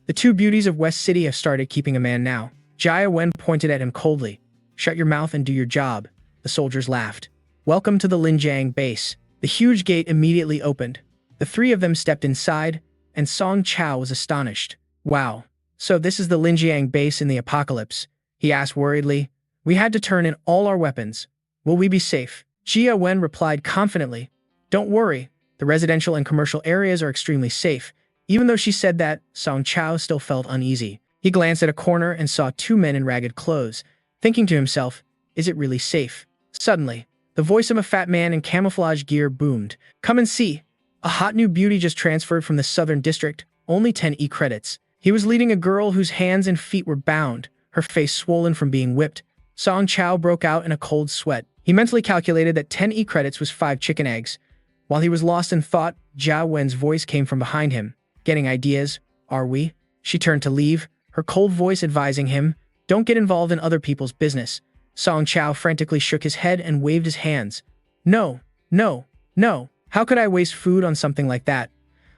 The two beauties of West City have started keeping a man now. Jia Wen pointed at him coldly. Shut your mouth and do your job. The soldiers laughed. Welcome to the Linjiang base. The huge gate immediately opened. The three of them stepped inside, and Song Chao was astonished. Wow. So this is the Linjiang base in the apocalypse? He asked worriedly. We had to turn in all our weapons. Will we be safe? Jia Wen replied confidently. Don't worry. The residential and commercial areas are extremely safe. Even though she said that, Song Chao still felt uneasy. He glanced at a corner and saw two men in ragged clothes, thinking to himself, is it really safe? Suddenly, the voice of a fat man in camouflage gear boomed. Come and see. A hot new beauty just transferred from the southern district, only 10 e-credits. He was leading a girl whose hands and feet were bound, her face swollen from being whipped. Song Chao broke out in a cold sweat. He mentally calculated that 10 e-credits was 5 chicken eggs. While he was lost in thought, Jia Wen's voice came from behind him. Getting ideas? Are we? She turned to leave, her cold voice advising him, don't get involved in other people's business. Song Chao frantically shook his head and waved his hands. No, no, no. How could I waste food on something like that?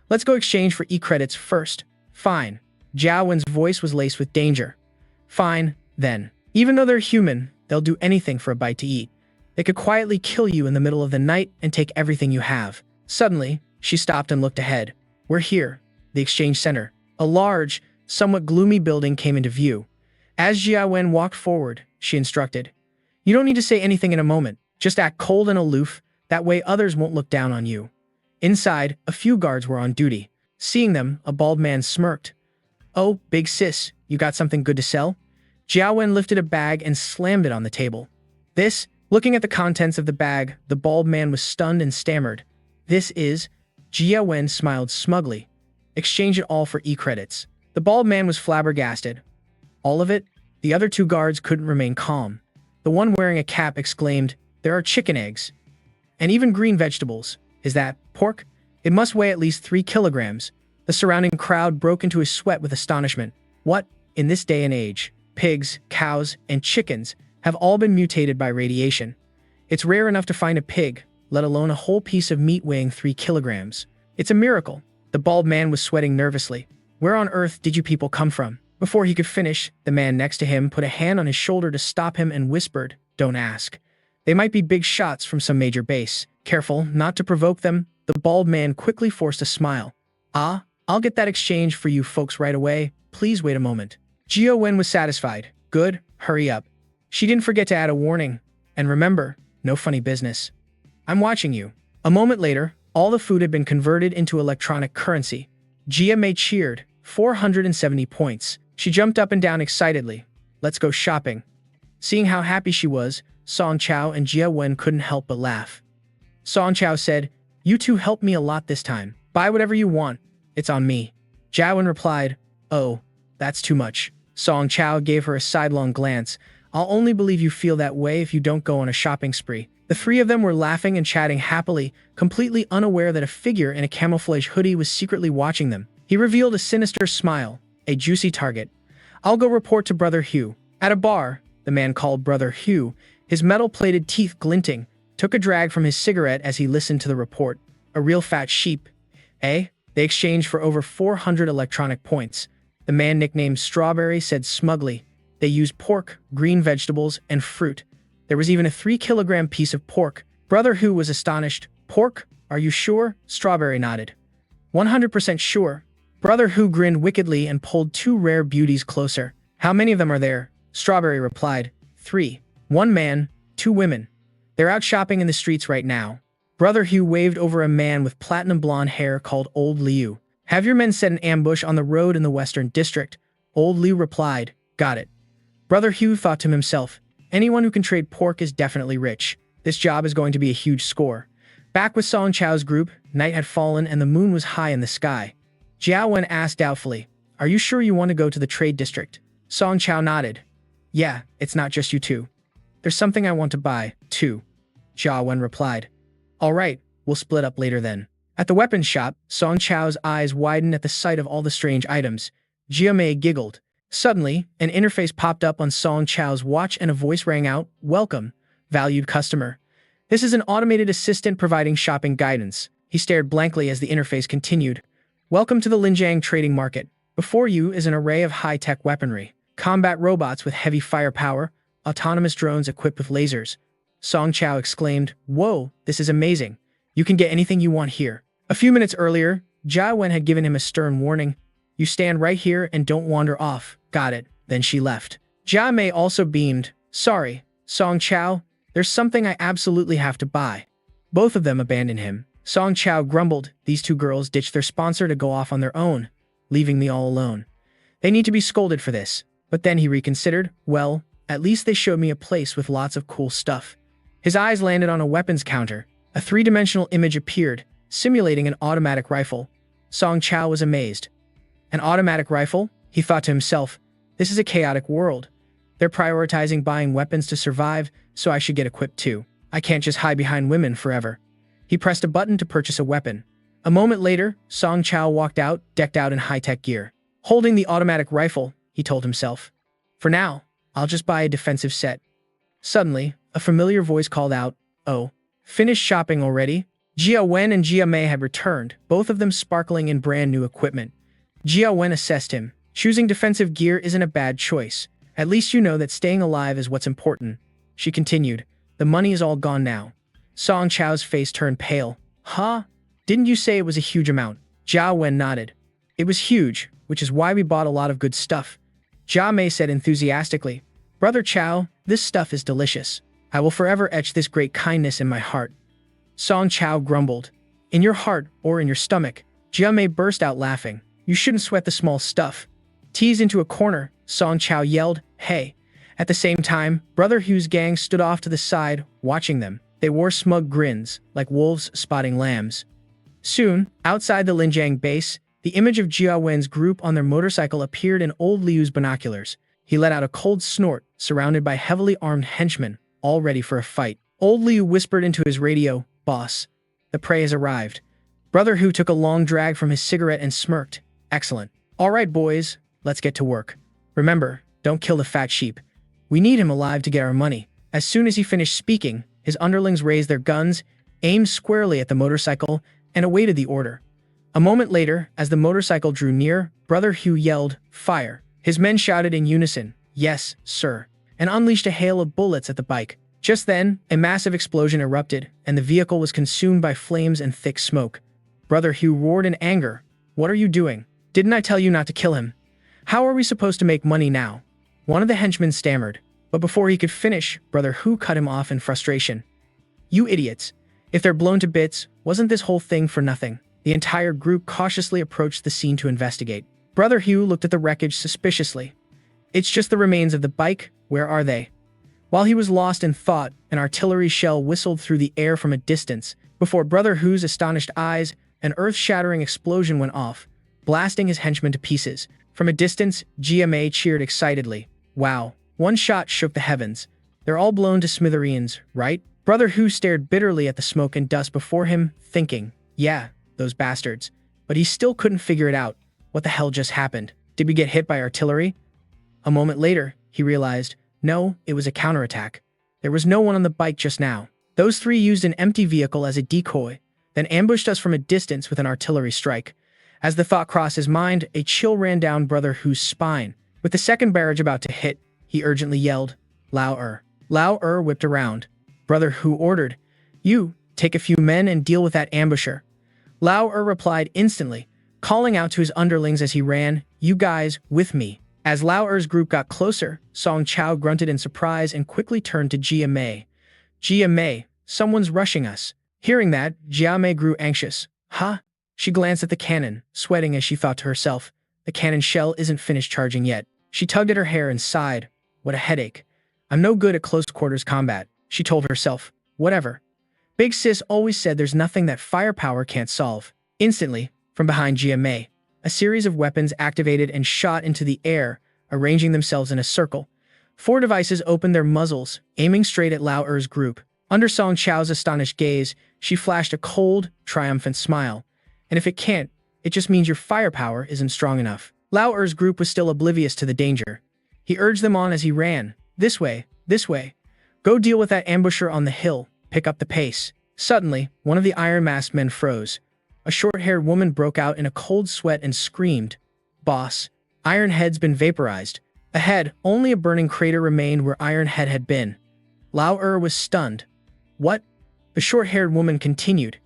Let's go exchange for e-credits first. Fine. Jia Wen's voice was laced with danger. Fine, then. Even though they're human, they'll do anything for a bite to eat. They could quietly kill you in the middle of the night and take everything you have. Suddenly, she stopped and looked ahead. We're here. The exchange center. A large, somewhat gloomy building came into view. As Jia Wen walked forward, she instructed, you don't need to say anything in a moment. Just act cold and aloof, that way others won't look down on you. Inside, a few guards were on duty. Seeing them, a bald man smirked. Oh, big sis, you got something good to sell? Jia Wen lifted a bag and slammed it on the table. This, looking at the contents of the bag, the bald man was stunned and stammered. This is... Jia Wen smiled smugly. Exchange it all for e-credits. The bald man was flabbergasted. All of it? The other two guards couldn't remain calm. The one wearing a cap exclaimed, there are chicken eggs. And even green vegetables. Is that pork? It must weigh at least 3 kilograms. The surrounding crowd broke into a sweat with astonishment. What? In this day and age, pigs, cows, and chickens have all been mutated by radiation. It's rare enough to find a pig, let alone a whole piece of meat weighing 3 kilograms. It's a miracle. The bald man was sweating nervously. Where on earth did you people come from? Before he could finish, the man next to him put a hand on his shoulder to stop him and whispered, don't ask. They might be big shots from some major base. Careful not to provoke them. The bald man quickly forced a smile. Ah, I'll get that exchange for you folks right away. Please wait a moment. Jia Wen was satisfied. Good, hurry up. She didn't forget to add a warning. And remember, no funny business. I'm watching you. A moment later, all the food had been converted into electronic currency. Jia Mei cheered. 470 points. She jumped up and down excitedly. Let's go shopping. Seeing how happy she was, Song Chao and Jia Wen couldn't help but laugh. Song Chao said, you two helped me a lot this time. Buy whatever you want. It's on me. Jia Wen replied, oh, that's too much. Song Chao gave her a sidelong glance. I'll only believe you feel that way if you don't go on a shopping spree. The three of them were laughing and chatting happily, completely unaware that a figure in a camouflage hoodie was secretly watching them. He revealed a sinister smile, a juicy target. I'll go report to Brother Hugh. At a bar, the man called Brother Hugh, his metal-plated teeth glinting, took a drag from his cigarette as he listened to the report. A real fat sheep. Eh? They exchanged for over 400 electronic points. The man nicknamed Strawberry said smugly, they used pork, green vegetables, and fruit. There was even a 3-kilogram piece of pork. Brother Hugh was astonished. Pork? Are you sure? Strawberry nodded. 100% sure. Brother Hugh grinned wickedly and pulled 2 rare beauties closer. How many of them are there? Strawberry replied. 3. 1 man, 2 women. They're out shopping in the streets right now. Brother Hugh waved over a man with platinum blonde hair called Old Liu. Have your men set an ambush on the road in the Western District. Old Liu replied. Got it. Brother Hugh thought to himself, anyone who can trade pork is definitely rich. This job is going to be a huge score. Back with Song Chao's group, night had fallen and the moon was high in the sky. Jia Wen asked doubtfully, are you sure you want to go to the trade district? Song Chao nodded. Yeah, it's not just you two. There's something I want to buy, too. Jia Wen replied. All right, we'll split up later then. At the weapons shop, Song Chao's eyes widened at the sight of all the strange items. Jia Mei giggled. Suddenly, an interface popped up on Song Chao's watch and a voice rang out, welcome, valued customer. This is an automated assistant providing shopping guidance. He stared blankly as the interface continued. Welcome to the Linjiang trading market. Before you is an array of high-tech weaponry, combat robots with heavy firepower, autonomous drones equipped with lasers. Song Chao exclaimed, "Whoa, this is amazing. You can get anything you want here." A few minutes earlier, Jia Wen had given him a stern warning. "You stand right here and don't wander off." "Got it." Then she left. Jia Mei also beamed. "Sorry, Song Chao, there's something I absolutely have to buy." Both of them abandoned him. Song Chao grumbled. These two girls ditched their sponsor to go off on their own, leaving me all alone. They need to be scolded for this. But then he reconsidered. Well, at least they showed me a place with lots of cool stuff. His eyes landed on a weapons counter. A three-dimensional image appeared, simulating an automatic rifle. Song Chao was amazed. An automatic rifle? He thought to himself. This is a chaotic world. They're prioritizing buying weapons to survive, so I should get equipped too. I can't just hide behind women forever. He pressed a button to purchase a weapon. A moment later, Song Chao walked out, decked out in high-tech gear. Holding the automatic rifle, he told himself, "For now, I'll just buy a defensive set." Suddenly, a familiar voice called out, "Oh, finished shopping already?" Jia Wen and Jia Mei had returned, both of them sparkling in brand-new equipment. Jia Wen assessed him. "Choosing defensive gear isn't a bad choice. At least you know that staying alive is what's important." She continued, "The money is all gone now." Song Chao's face turned pale. "Huh? Didn't you say it was a huge amount?" Jia Wen nodded. "It was huge, which is why we bought a lot of good stuff." Jia Mei said enthusiastically, "Brother Chao, this stuff is delicious. I will forever etch this great kindness in my heart." Song Chao grumbled. "In your heart or in your stomach?" Jia Mei burst out laughing. "You shouldn't sweat the small stuff." Teased into a corner, Song Chao yelled, "Hey!" At the same time, Brother Hu's gang stood off to the side, watching them. They wore smug grins, like wolves spotting lambs. Soon, outside the Linjiang base, the image of Jia Wen's group on their motorcycle appeared in old Liu's binoculars. He let out a cold snort, surrounded by heavily armed henchmen, all ready for a fight. Old Liu whispered into his radio, "Boss, the prey has arrived." Brother Hu took a long drag from his cigarette and smirked. "Excellent. All right, boys, let's get to work. Remember, don't kill the fat sheep. We need him alive to get our money." As soon as he finished speaking, his underlings raised their guns, aimed squarely at the motorcycle, and awaited the order. A moment later, as the motorcycle drew near, Brother Hu yelled, "Fire." His men shouted in unison, "Yes, sir," and unleashed a hail of bullets at the bike. Just then, a massive explosion erupted, and the vehicle was consumed by flames and thick smoke. Brother Hu roared in anger. "What are you doing? Didn't I tell you not to kill him? How are we supposed to make money now?" One of the henchmen stammered, but before he could finish, Brother Hu cut him off in frustration. "You idiots. If they're blown to bits, wasn't this whole thing for nothing?" The entire group cautiously approached the scene to investigate. Brother Hu looked at the wreckage suspiciously. "It's just the remains of the bike. Where are they?" While he was lost in thought, an artillery shell whistled through the air from a distance. Before Brother Hu's astonished eyes, an earth-shattering explosion went off, blasting his henchmen to pieces. From a distance, Jia Mei cheered excitedly. "Wow, one shot shook the heavens. They're all blown to smithereens, right?" Brother Hu stared bitterly at the smoke and dust before him, thinking, "Yeah, those bastards." But he still couldn't figure it out. What the hell just happened? Did we get hit by artillery? A moment later, he realized, no, it was a counterattack. There was no one on the bike just now. Those three used an empty vehicle as a decoy, then ambushed us from a distance with an artillery strike. As the thought crossed his mind, a chill ran down Brother Hu's spine. With the second barrage about to hit, he urgently yelled, "Lao Er." Lao Er whipped around. Brother Hu ordered, "You, take a few men and deal with that ambusher." Lao Er replied instantly, calling out to his underlings as he ran, "You guys, with me." As Lao Er's group got closer, Song Chao grunted in surprise and quickly turned to Jia Mei. "Jia Mei, someone's rushing us." Hearing that, Jia Mei grew anxious. "Huh?" She glanced at the cannon, sweating as she thought to herself, "The cannon shell isn't finished charging yet." She tugged at her hair and sighed. "What a headache. I'm no good at close-quarters combat," she told herself. "Whatever. Big Sis always said there's nothing that firepower can't solve." Instantly, from behind Jia Mei, a series of weapons activated and shot into the air, arranging themselves in a circle. 4 devices opened their muzzles, aiming straight at Lao Er's group. Under Song Chao's astonished gaze, she flashed a cold, triumphant smile. "And if it can't, it just means your firepower isn't strong enough." Lao Er's group was still oblivious to the danger. He urged them on as he ran. This way. Go deal with that ambusher on the hill." pick up the pace. Suddenly, one of the iron-masked men froze. A short-haired woman broke out in a cold sweat and screamed, "Boss, Ironhead's been vaporized." Ahead, only a burning crater remained where Ironhead had been. Lao was stunned. "What?" The short-haired woman continued.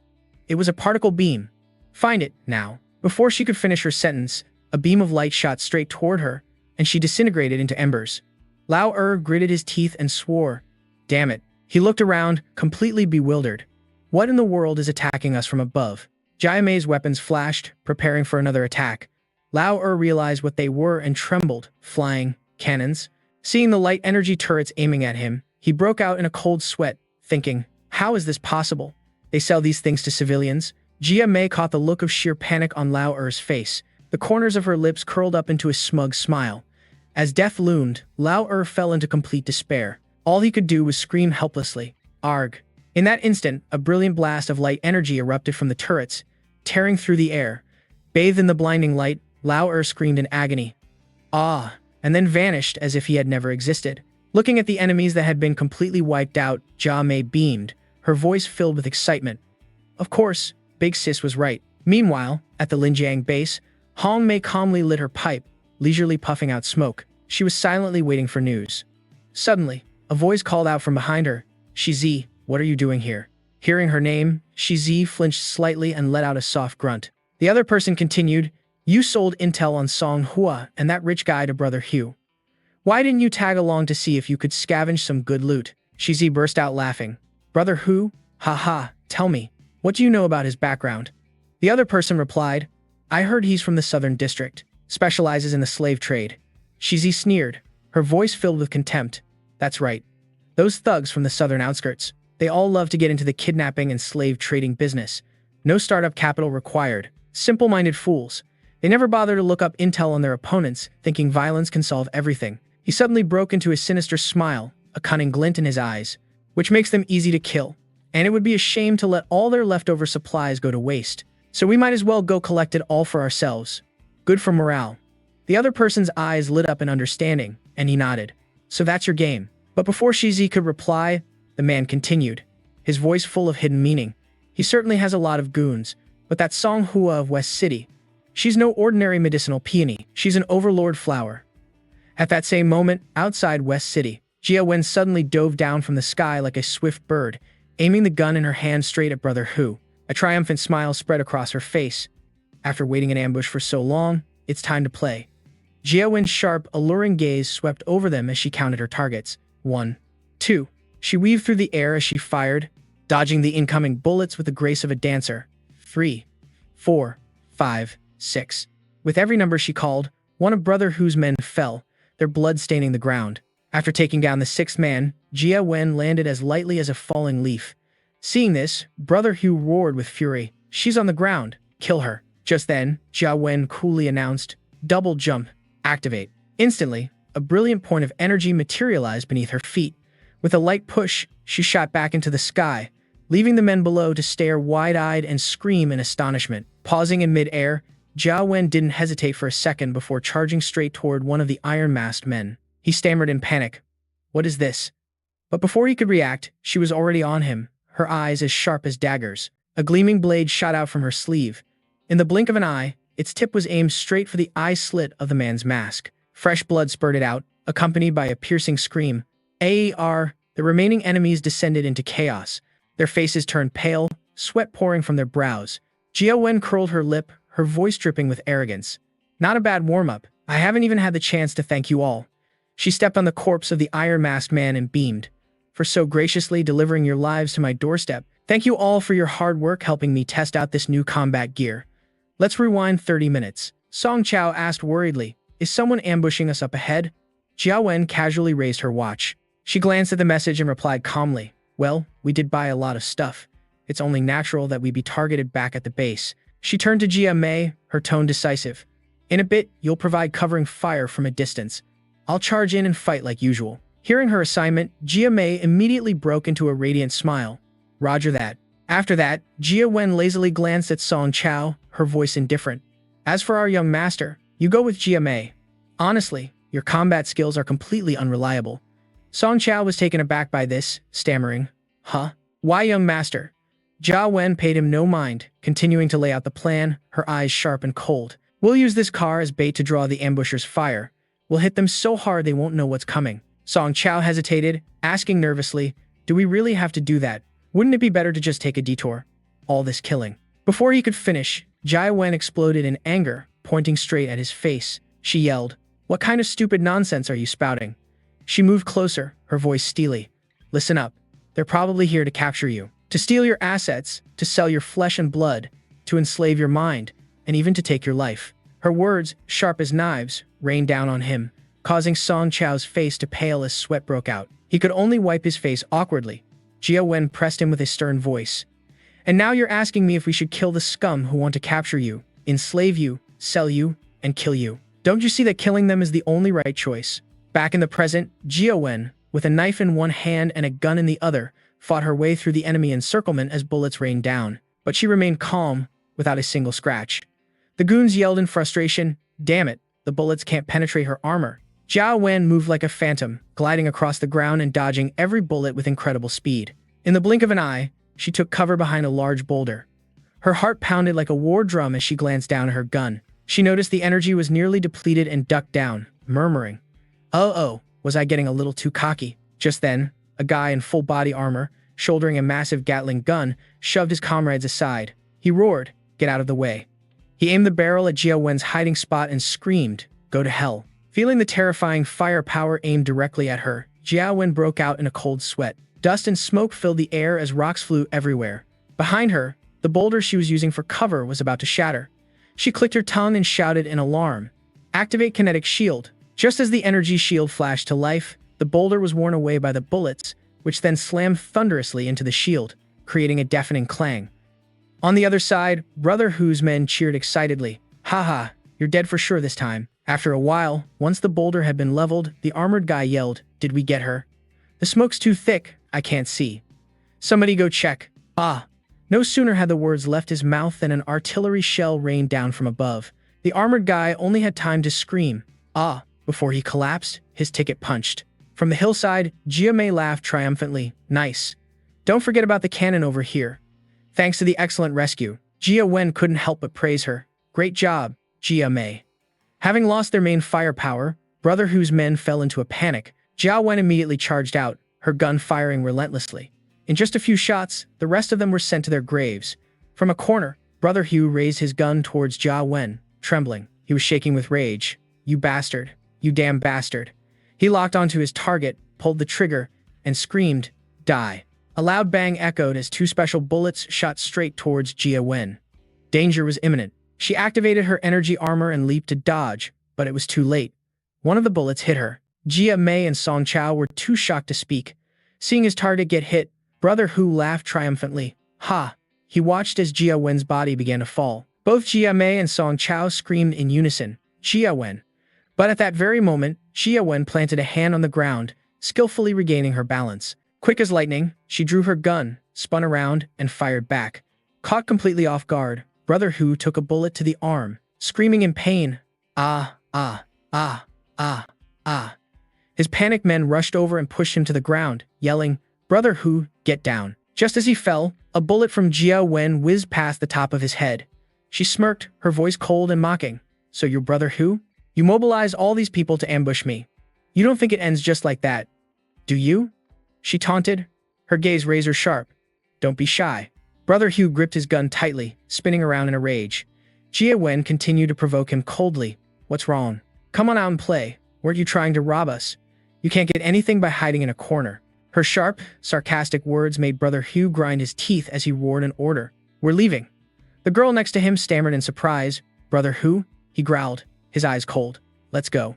"It was a particle beam. Find it, now." Before she could finish her sentence, a beam of light shot straight toward her, and she disintegrated into embers. Lao gritted his teeth and swore, "Damn it." He looked around, completely bewildered. What in the world is attacking us from above? Jiamei's weapons flashed, preparing for another attack. Lao realized what they were and trembled. Flying cannons. Seeing the light energy turrets aiming at him, he broke out in a cold sweat, thinking, how is this possible? They sell these things to civilians? Jia Mei caught the look of sheer panic on Lao Er's face. The corners of her lips curled up into a smug smile. As death loomed, Lao fell into complete despair. All he could do was scream helplessly, "Arg." In that instant, a brilliant blast of light energy erupted from the turrets, tearing through the air. Bathed in the blinding light, Lao screamed in agony, "Ah," and then vanished as if he had never existed. Looking at the enemies that had been completely wiped out, Jia Mei beamed, her voice filled with excitement. Of course, Big Sis was right. Meanwhile, at the Linjiang base, Hong Mei calmly lit her pipe, leisurely puffing out smoke. She was silently waiting for news. Suddenly, a voice called out from behind her, "Shizi, what are you doing here?" Hearing her name, Shizi flinched slightly and let out a soft grunt. The other person continued, "You sold intel on Song Hua and that rich guy to Brother Hugh. Why didn't you tag along to see if you could scavenge some good loot?" Shizi burst out laughing. "Brother Hu? Ha, tell me, what do you know about his background?" The other person replied, "I heard he's from the Southern District, specializes in the slave trade." Shizi sneered, her voice filled with contempt. "That's right. Those thugs from the southern outskirts. They all love to get into the kidnapping and slave trading business. No startup capital required. Simple-minded fools. They never bother to look up intel on their opponents, thinking violence can solve everything." He suddenly broke into a sinister smile, a cunning glint in his eyes, "which makes them easy to kill. And it would be a shame to let all their leftover supplies go to waste. So we might as well go collect it all for ourselves. Good for morale." The other person's eyes lit up in understanding, and he nodded. "So that's your game." But before Shizi could reply, the man continued, his voice full of hidden meaning. "He certainly has a lot of goons, but that Song Hua of West City, she's no ordinary medicinal peony. She's an overlord flower." At that same moment, outside West City, Jia Wen suddenly dove down from the sky like a swift bird, aiming the gun in her hand straight at Brother Hu. A triumphant smile spread across her face. After waiting in ambush for so long, it's time to play. Jia Wen's sharp, alluring gaze swept over them as she counted her targets. 1, 2. She weaved through the air as she fired, dodging the incoming bullets with the grace of a dancer. 3, 4, 5, 6. With every number she called, one of Brother Hu's men fell, their blood staining the ground. After taking down the sixth man, Jia Wen landed as lightly as a falling leaf. Seeing this, Brother Hu roared with fury. "She's on the ground. Kill her." Just then, Jia Wen coolly announced, "Double jump. Activate." Instantly, a brilliant point of energy materialized beneath her feet. With a light push, she shot back into the sky, leaving the men below to stare wide-eyed and scream in astonishment. Pausing in mid-air, Jia Wen didn't hesitate for a second before charging straight toward one of the iron-masked men. He stammered in panic, "What is this?" But before he could react, she was already on him, her eyes as sharp as daggers. A gleaming blade shot out from her sleeve. In the blink of an eye, its tip was aimed straight for the eye slit of the man's mask. Fresh blood spurted out, accompanied by a piercing scream. AER, the remaining enemies descended into chaos. Their faces turned pale, sweat pouring from their brows. Jia Wen curled her lip, her voice dripping with arrogance. "Not a bad warm-up. I haven't even had the chance to thank you all." She stepped on the corpse of the iron-masked man and beamed. "For so graciously delivering your lives to my doorstep. Thank you all for your hard work helping me test out this new combat gear. Let's rewind 30 minutes. Song Chao asked worriedly, "Is someone ambushing us up ahead?" Jia Wen casually raised her watch. She glanced at the message and replied calmly, "Well, we did buy a lot of stuff. It's only natural that we be targeted back at the base." She turned to Jia Mei, her tone decisive. "In a bit, you'll provide covering fire from a distance. I'll charge in and fight like usual." Hearing her assignment, Jia Mei immediately broke into a radiant smile. "Roger that." After that, Jia Wen lazily glanced at Song Chao, her voice indifferent. "As for our young master, you go with Jia Mei. Honestly, your combat skills are completely unreliable." Song Chao was taken aback by this, stammering, "Huh? Why, young master? Jia Wen paid him no mind, continuing to lay out the plan, her eyes sharp and cold. We'll use this car as bait to draw the ambushers' fire. We'll hit them so hard they won't know what's coming. Song Chao hesitated, asking nervously, do we really have to do that? Wouldn't it be better to just take a detour? All this killing. Before he could finish, Jia Wen exploded in anger, pointing straight at his face. She yelled, what kind of stupid nonsense are you spouting? She moved closer, her voice steely. Listen up. They're probably here to capture you, to steal your assets, to sell your flesh and blood, to enslave your mind, and even to take your life. Her words, sharp as knives, rained down on him, causing Song Chao's face to pale as sweat broke out. He could only wipe his face awkwardly. Jia Wen pressed him with a stern voice. And now you're asking me if we should kill the scum who want to capture you, enslave you, sell you, and kill you. Don't you see that killing them is the only right choice? Back in the present, Jia Wen, with a knife in one hand and a gun in the other, fought her way through the enemy encirclement as bullets rained down. But she remained calm, without a single scratch. The goons yelled in frustration, damn it, the bullets can't penetrate her armor. Jia Wen moved like a phantom, gliding across the ground and dodging every bullet with incredible speed. In the blink of an eye, she took cover behind a large boulder. Her heart pounded like a war drum as she glanced down at her gun. She noticed the energy was nearly depleted and ducked down, murmuring, "Oh, was I getting a little too cocky?" Just then, a guy in full body armor, shouldering a massive Gatling gun, shoved his comrades aside. He roared, "Get out of the way." He aimed the barrel at Jia Wen's hiding spot and screamed, "Go to hell." Feeling the terrifying firepower aimed directly at her, Jia Wen broke out in a cold sweat. Dust and smoke filled the air as rocks flew everywhere. Behind her, the boulder she was using for cover was about to shatter. She clicked her tongue and shouted in alarm, "Activate kinetic shield." Just as the energy shield flashed to life, the boulder was worn away by the bullets, which then slammed thunderously into the shield, creating a deafening clang. On the other side, Brother Hu's men cheered excitedly. "Haha, you're dead for sure this time." After a while, once the boulder had been leveled, the armored guy yelled, "Did we get her?" "The smoke's too thick, I can't see." "Somebody go check." "Ah." No sooner had the words left his mouth than an artillery shell rained down from above. The armored guy only had time to scream, "Ah," before he collapsed, his ticket punched. From the hillside, Jia Mei laughed triumphantly. "Nice. Don't forget about the cannon over here." Thanks to the excellent rescue, Jia Wen couldn't help but praise her. "Great job, Jia Mei." Having lost their main firepower, Brother Hu's men fell into a panic. Jia Wen immediately charged out, her gun firing relentlessly. In just a few shots, the rest of them were sent to their graves. From a corner, Brother Hu raised his gun towards Jia Wen, trembling. He was shaking with rage. "You bastard. You damn bastard." He locked onto his target, pulled the trigger, and screamed, "Die." A loud bang echoed as two special bullets shot straight towards Jia Wen. Danger was imminent. She activated her energy armor and leaped to dodge, but it was too late. One of the bullets hit her. Jia Mei and Song Chao were too shocked to speak. Seeing his target get hit, Brother Hu laughed triumphantly. "Ha!" He watched as Jia Wen's body began to fall. Both Jia Mei and Song Chao screamed in unison, "Jia Wen." But at that very moment, Jia Wen planted a hand on the ground, skillfully regaining her balance. Quick as lightning, she drew her gun, spun around, and fired back. Caught completely off guard, Brother Hu took a bullet to the arm, screaming in pain, "Ah, ah, ah, ah, ah." His panicked men rushed over and pushed him to the ground, yelling, "Brother Hu, get down." Just as he fell, a bullet from Jia Wen whizzed past the top of his head. She smirked, her voice cold and mocking. "So you're Brother Hu? You mobilize all these people to ambush me. You don't think it ends just like that, do you?" She taunted, her gaze razor sharp. "Don't be shy." Brother Hu gripped his gun tightly, spinning around in a rage. Jia Wen continued to provoke him coldly. "What's wrong? Come on out and play. Weren't you trying to rob us? You can't get anything by hiding in a corner." Her sharp, sarcastic words made Brother Hu grind his teeth as he roared an order. "We're leaving." The girl next to him stammered in surprise. "Brother Hu?" he growled, his eyes cold. "Let's go.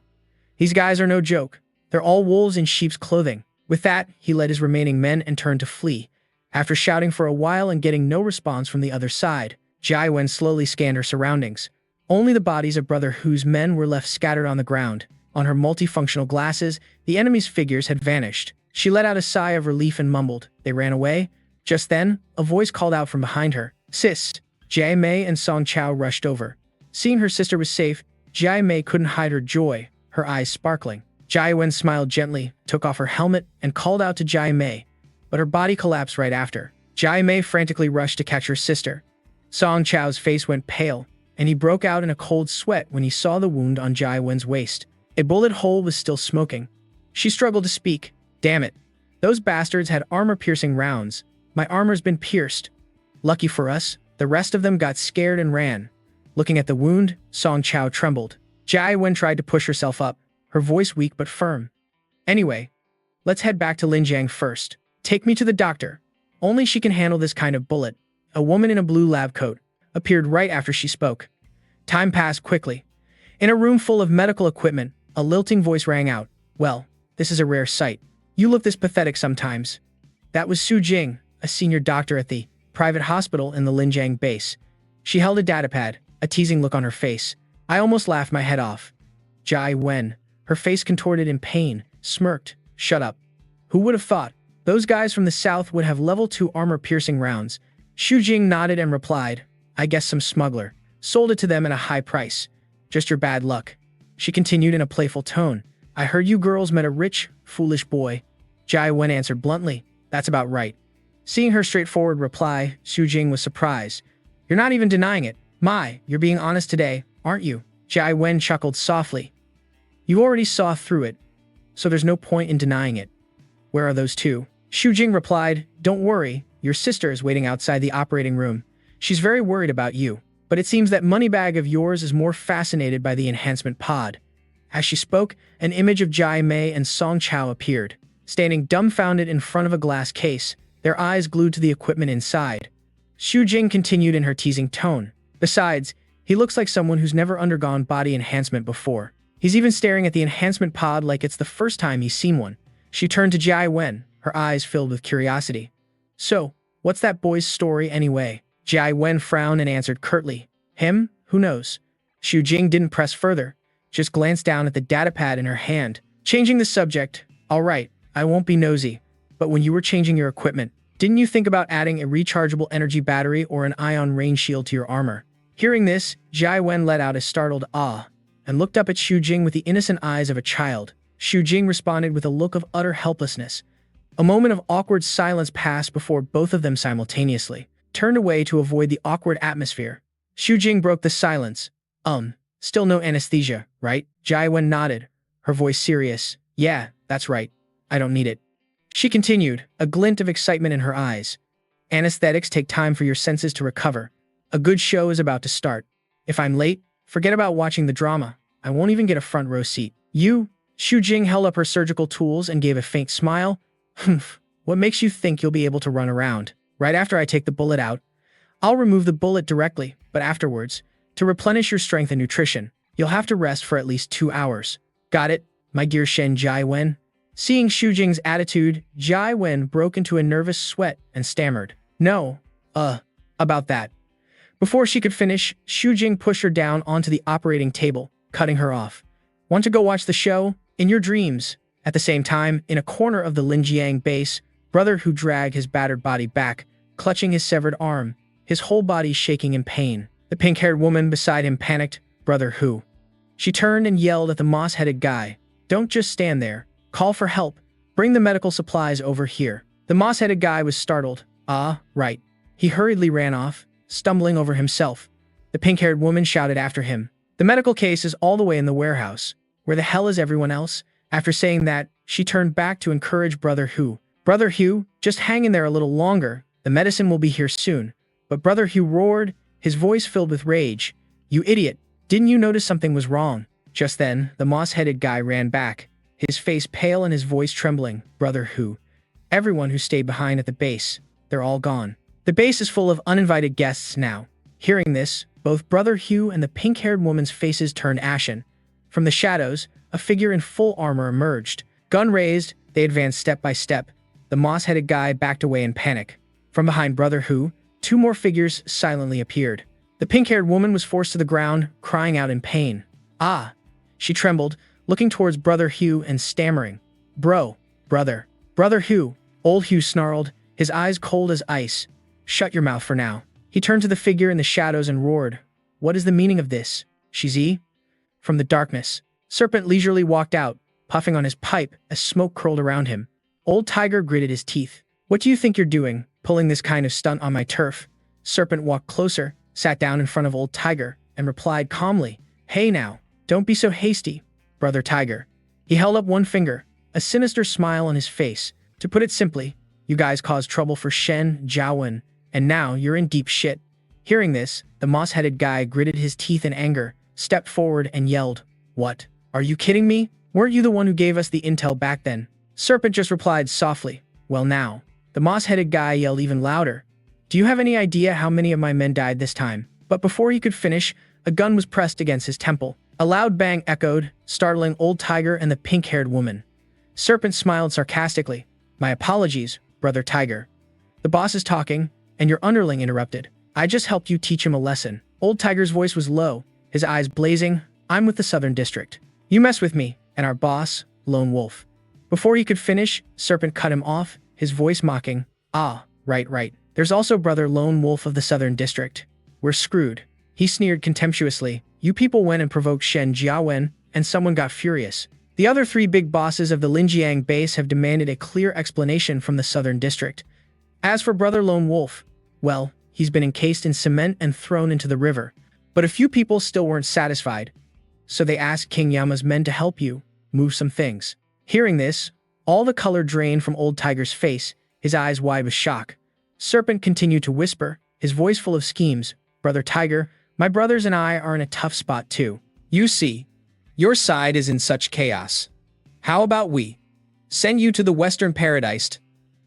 These guys are no joke. They're all wolves in sheep's clothing." With that, he led his remaining men and turned to flee. After shouting for a while and getting no response from the other side, Jia Wen slowly scanned her surroundings. Only the bodies of Brother Hu's men were left scattered on the ground. On her multifunctional glasses, the enemy's figures had vanished. She let out a sigh of relief and mumbled, "They ran away?" Just then, a voice called out from behind her, "Sis!" Jia Mei and Song Chao rushed over. Seeing her sister was safe, Jia Mei couldn't hide her joy, her eyes sparkling. Jia Wen smiled gently, took off her helmet, and called out to Jia Mei, but her body collapsed right after. Jai Mei frantically rushed to catch her sister. Song Chao's face went pale, and he broke out in a cold sweat when he saw the wound on Jai Wen's waist. A bullet hole was still smoking. She struggled to speak. Damn it. Those bastards had armor-piercing rounds. My armor's been pierced. Lucky for us, the rest of them got scared and ran. Looking at the wound, Song Chao trembled. Jai Wen tried to push herself up, her voice weak but firm. Anyway, let's head back to Linjiang first. Take me to the doctor. Only she can handle this kind of bullet. A woman in a blue lab coat appeared right after she spoke. Time passed quickly. In a room full of medical equipment, a lilting voice rang out. Well, this is a rare sight. You look this pathetic sometimes. That was Su Jing, a senior doctor at the private hospital in the Linjiang base. She held a datapad, a teasing look on her face. I almost laughed my head off. Jai Wen, her face contorted in pain, smirked. Shut up. Who would have thought? Those guys from the south would have level 2 armor-piercing rounds. Xu Jing nodded and replied, I guess some smuggler sold it to them at a high price. Just your bad luck. She continued in a playful tone. I heard you girls met a rich, foolish boy. Jai Wen answered bluntly, that's about right. Seeing her straightforward reply, Xu Jing was surprised. You're not even denying it. My, you're being honest today, aren't you? Jai Wen chuckled softly. You already saw through it, so there's no point in denying it. Where are those two? Xu Jing replied, don't worry, your sister is waiting outside the operating room. She's very worried about you, but it seems that moneybag of yours is more fascinated by the enhancement pod. As she spoke, an image of Jai Mei and Song Chao appeared, standing dumbfounded in front of a glass case, their eyes glued to the equipment inside. Xu Jing continued in her teasing tone. Besides, he looks like someone who's never undergone body enhancement before. He's even staring at the enhancement pod like it's the first time he's seen one. She turned to Jai Wen, her eyes filled with curiosity. So, what's that boy's story anyway? Jai Wen frowned and answered curtly. Him? Who knows? Xu Jing didn't press further, just glanced down at the datapad in her hand. Changing the subject. All right, I won't be nosy, but when you were changing your equipment, didn't you think about adding a rechargeable energy battery or an ion rain shield to your armor? Hearing this, Jai Wen let out a startled ah, and looked up at Xu Jing with the innocent eyes of a child. Xu Jing responded with a look of utter helplessness. A moment of awkward silence passed before both of them simultaneously turned away to avoid the awkward atmosphere. Xu Jing broke the silence. Still no anesthesia, right? Jai Wen nodded, her voice serious. Yeah, that's right. I don't need it. She continued, a glint of excitement in her eyes. Anesthetics take time for your senses to recover. A good show is about to start. If I'm late, forget about watching the drama. I won't even get a front row seat. You? Xu Jing held up her surgical tools and gave a faint smile. Humph. What makes you think you'll be able to run around? Right after I take the bullet out, I'll remove the bullet directly, but afterwards, to replenish your strength and nutrition, you'll have to rest for at least 2 hours. Got it, my dear Shen Jai Wen? Seeing Xu Jing's attitude, Jai Wen broke into a nervous sweat and stammered. No, about that. Before she could finish, Xu Jing pushed her down onto the operating table, cutting her off. Want to go watch the show? In your dreams. At the same time, in a corner of the Linjiang base, Brother Hu dragged his battered body back, clutching his severed arm, his whole body shaking in pain. The pink-haired woman beside him panicked. Brother Hu. She turned and yelled at the moss-headed guy. Don't just stand there. Call for help. Bring the medical supplies over here. The moss-headed guy was startled. Ah, right. He hurriedly ran off, stumbling over himself. The pink-haired woman shouted after him. The medical case is all the way in the warehouse. Where the hell is everyone else? After saying that, she turned back to encourage Brother Hu. Brother Hu, just hang in there a little longer. The medicine will be here soon. But Brother Hu roared, his voice filled with rage. You idiot. Didn't you notice something was wrong? Just then, the moss-headed guy ran back, his face pale and his voice trembling. Brother Hu. Everyone who stayed behind at the base, they're all gone. The base is full of uninvited guests now. Hearing this, both Brother Hu and the pink-haired woman's faces turned ashen. From the shadows, a figure in full armor emerged. Gun raised, they advanced step by step. The moss-headed guy backed away in panic. From behind Brother Hu, 2 more figures silently appeared. The pink-haired woman was forced to the ground, crying out in pain. Ah! She trembled, looking towards Brother Hu and stammering. Brother. Brother Hu. Old Hu snarled, his eyes cold as ice. Shut your mouth for now. He turned to the figure in the shadows and roared. What is the meaning of this? Shizi? From the darkness, Serpent leisurely walked out, puffing on his pipe as smoke curled around him. Old Tiger gritted his teeth. What do you think you're doing, pulling this kind of stunt on my turf. Serpent walked closer, sat down in front of old Tiger, and replied calmly, "Hey now, don't be so hasty, brother Tiger." He held up one finger, a sinister smile on his face. "To put it simply, you guys caused trouble for Shen Jiawen, and now you're in deep shit." Hearing this, the moss-headed guy gritted his teeth in anger, stepped forward and yelled, "What? Are you kidding me? Weren't you the one who gave us the intel back then?" Serpent just replied softly, "Well now." The moss-headed guy yelled even louder, "Do you have any idea how many of my men died this time?" But before he could finish, a gun was pressed against his temple. A loud bang echoed, startling old Tiger and the pink-haired woman. Serpent smiled sarcastically. "My apologies, brother Tiger. The boss is talking, and your underling interrupted. I just helped you teach him a lesson." Old Tiger's voice was low, his eyes blazing. "I'm with the Southern District. You mess with me, and our boss, Lone Wolf." Before he could finish, Serpent cut him off, his voice mocking. "Ah, right. There's also brother Lone Wolf of the Southern District. We're screwed." He sneered contemptuously. "You people went and provoked Shen Jiawen, and someone got furious. The other three big bosses of the Linjiang base have demanded a clear explanation from the Southern District. As for brother Lone Wolf, well, he's been encased in cement and thrown into the river. But a few people still weren't satisfied, so they asked King Yama's men to help you move some things." Hearing this, all the color drained from old Tiger's face, his eyes wide with shock. Serpent continued to whisper, his voice full of schemes. "Brother Tiger, my brothers and I are in a tough spot too. You see, your side is in such chaos. How about we send you to the Western Paradise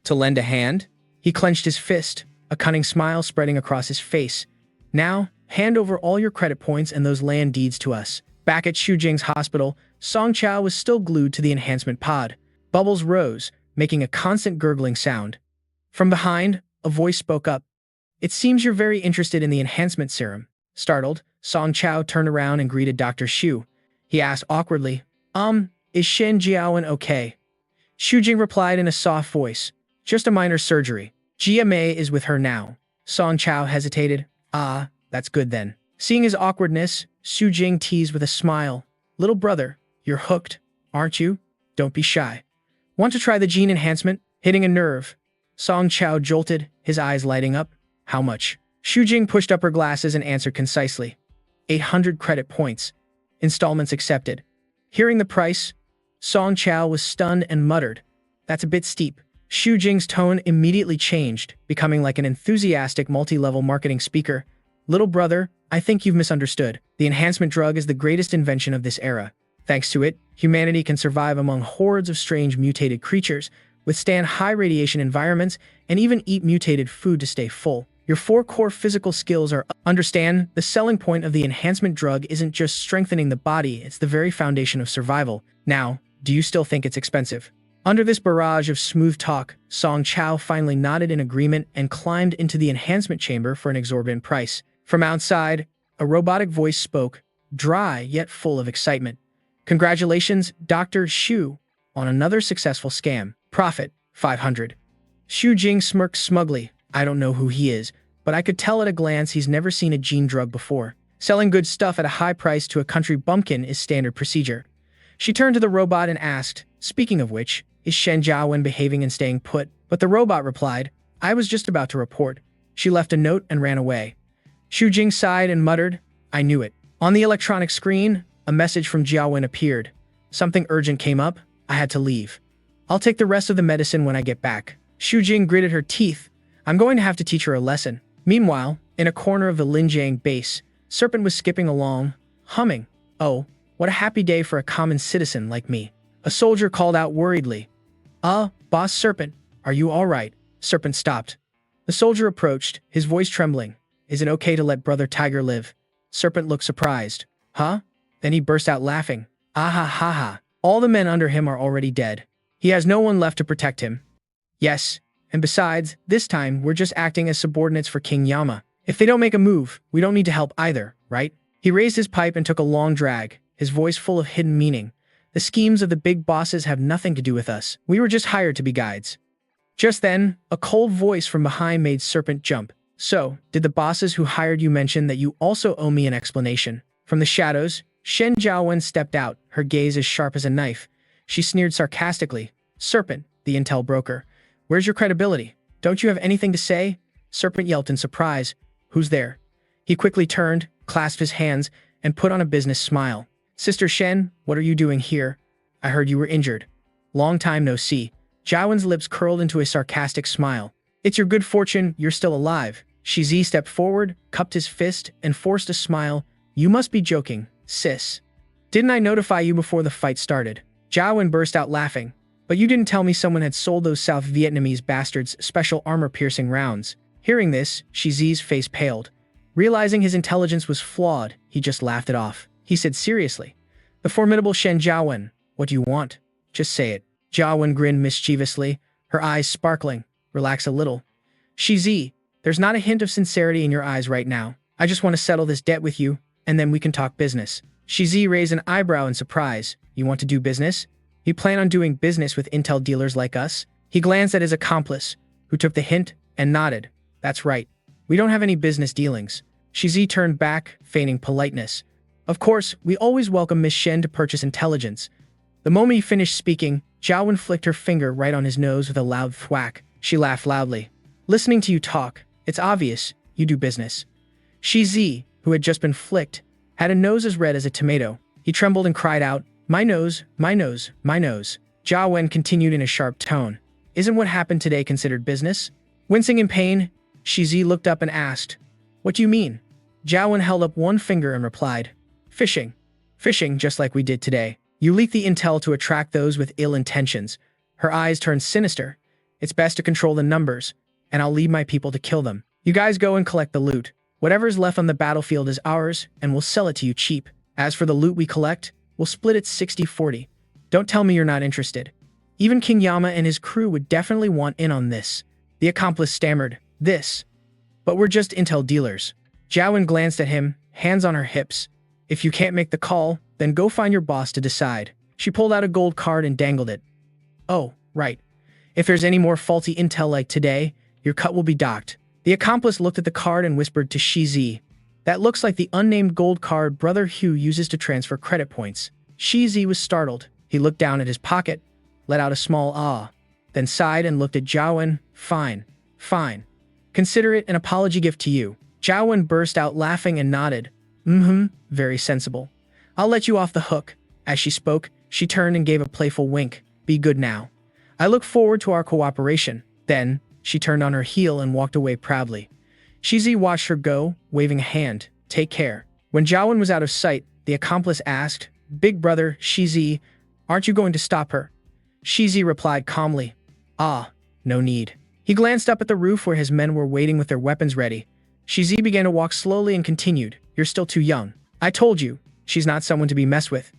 to lend a hand?" He clenched his fist, a cunning smile spreading across his face. "Now, hand over all your credit points and those land deeds to us." Back at Shujing's hospital, Song Chao was still glued to the enhancement pod. Bubbles rose, making a constant gurgling sound. From behind, a voice spoke up. "It seems you're very interested in the enhancement serum." Startled, Song Chao turned around and greeted Dr. Xu. He asked awkwardly, Is Shen Jiawen okay?" Shujing replied in a soft voice, "Just a minor surgery. GMA is with her now." Song Chao hesitated. "Ah, that's good then." Seeing his awkwardness, Shujing teased with a smile. "Little brother, you're hooked, aren't you? Don't be shy. Want to try the gene enhancement?" Hitting a nerve, Song Chao jolted, his eyes lighting up. "How much?" Shujing pushed up her glasses and answered concisely. 800 credit points. Installments accepted. Hearing the price, Song Chao was stunned and muttered, "That's a bit steep." Shujing's tone immediately changed, becoming like an enthusiastic multi-level marketing speaker. "Little brother, I think you've misunderstood. The enhancement drug is the greatest invention of this era. Thanks to it, humanity can survive among hordes of strange mutated creatures, withstand high radiation environments, and even eat mutated food to stay full. Your 4 core physical skills are understand. The selling point of the enhancement drug isn't just strengthening the body, it's the very foundation of survival. Now, do you still think it's expensive?" Under this barrage of smooth talk, Song Chao finally nodded in agreement and climbed into the enhancement chamber for an exorbitant price. From outside, a robotic voice spoke, dry yet full of excitement. "Congratulations, Dr. Xu, on another successful scam. Profit, 500. Xu Jing smirked smugly. "I don't know who he is, but I could tell at a glance he's never seen a gene drug before. Selling good stuff at a high price to a country bumpkin is standard procedure." She turned to the robot and asked, "Speaking of which, is Shen Jiawen behaving and staying put?" But the robot replied, "I was just about to report." She left a note and ran away. Xu Jing sighed and muttered, "I knew it." On the electronic screen, a message from Jiawen appeared. "Something urgent came up. I had to leave. I'll take the rest of the medicine when I get back." Xu Jing gritted her teeth. "I'm going to have to teach her a lesson." Meanwhile, in a corner of the Linjiang base, Serpent was skipping along, humming. "Oh, what a happy day for a common citizen like me." A soldier called out worriedly. Boss Serpent, are you all right?" Serpent stopped. The soldier approached, his voice trembling. "Is it okay to let Brother Tiger live?" Serpent looked surprised. "Huh?" Then he burst out laughing. "Ah ha ha ha. All the men under him are already dead. He has no one left to protect him." "Yes, and besides, this time we're just acting as subordinates for King Yama. If they don't make a move, we don't need to help either, right?" He raised his pipe and took a long drag, his voice full of hidden meaning. "The schemes of the big bosses have nothing to do with us. We were just hired to be guides." Just then, a cold voice from behind made Serpent jump. "So, did the bosses who hired you mention that you also owe me an explanation?" From the shadows, Shen Jiawen stepped out, her gaze as sharp as a knife. She sneered sarcastically. "Serpent, the intel broker. Where's your credibility? Don't you have anything to say? Serpent yelped in surprise. Who's there? He quickly turned, clasped his hands, and put on a business smile. Sister Shen, what are you doing here? I heard you were injured. Long time no see. Jiawen's lips curled into a sarcastic smile. It's your good fortune you're still alive. Shizi stepped forward, cupped his fist, and forced a smile. You must be joking, sis. Didn't I notify you before the fight started? Jiawen burst out laughing. But you didn't tell me someone had sold those South Vietnamese bastards special armor-piercing rounds. Hearing this, Shizi's face paled. Realizing his intelligence was flawed, he just laughed it off. He said seriously, the formidable Shen Jiawen, what do you want? Just say it. Jiawen grinned mischievously, her eyes sparkling. Relax a little. Shizi, there's not a hint of sincerity in your eyes right now. I just want to settle this debt with you, and then we can talk business. Shizi raised an eyebrow in surprise. You want to do business? You plan on doing business with intel dealers like us? He glanced at his accomplice, who took the hint and nodded. That's right. We don't have any business dealings. Shizi turned back, feigning politeness. Of course, we always welcome Miss Shen to purchase intelligence. The moment he finished speaking, Jiawen flicked her finger right on his nose with a loud thwack. She laughed loudly. Listening to you talk, it's obvious you do business. Shizi, who had just been flicked, had a nose as red as a tomato. He trembled and cried out, my nose, my nose, my nose. Jiawen continued in a sharp tone. Isn't what happened today considered business? Wincing in pain, Shizi looked up and asked, what do you mean? Jiawen held up one finger and replied, fishing. Fishing just like we did today. You leak the intel to attract those with ill intentions. Her eyes turned sinister. It's best to control the numbers, and I'll leave my people to kill them. You guys go and collect the loot. Whatever's left on the battlefield is ours, and we'll sell it to you cheap. As for the loot we collect, we'll split it 60-40. Don't tell me you're not interested. Even King Yama and his crew would definitely want in on this. The accomplice stammered, this. But we're just intel dealers. Jiawen glanced at him, hands on her hips. If you can't make the call, then go find your boss to decide. She pulled out a gold card and dangled it. Oh, right. If there's any more faulty intel like today, your cut will be docked. The accomplice looked at the card and whispered to Shizi. That looks like the unnamed gold card Brother Hugh uses to transfer credit points. Shizi was startled. He looked down at his pocket, let out a small ah, then sighed and looked at Jiawen. Fine, fine. Consider it an apology gift to you. Jiawen burst out laughing and nodded. Very sensible. I'll let you off the hook. As she spoke, she turned and gave a playful wink. Be good now. I look forward to our cooperation. Then, she turned on her heel and walked away proudly. Shizi watched her go, waving a hand. Take care. When Jiawen was out of sight, the accomplice asked, Big brother, Shizi, aren't you going to stop her? Shizi replied calmly, Ah, no need. He glanced up at the roof where his men were waiting with their weapons ready. Shizi began to walk slowly and continued, You're still too young. I told you, she's not someone to be messed with.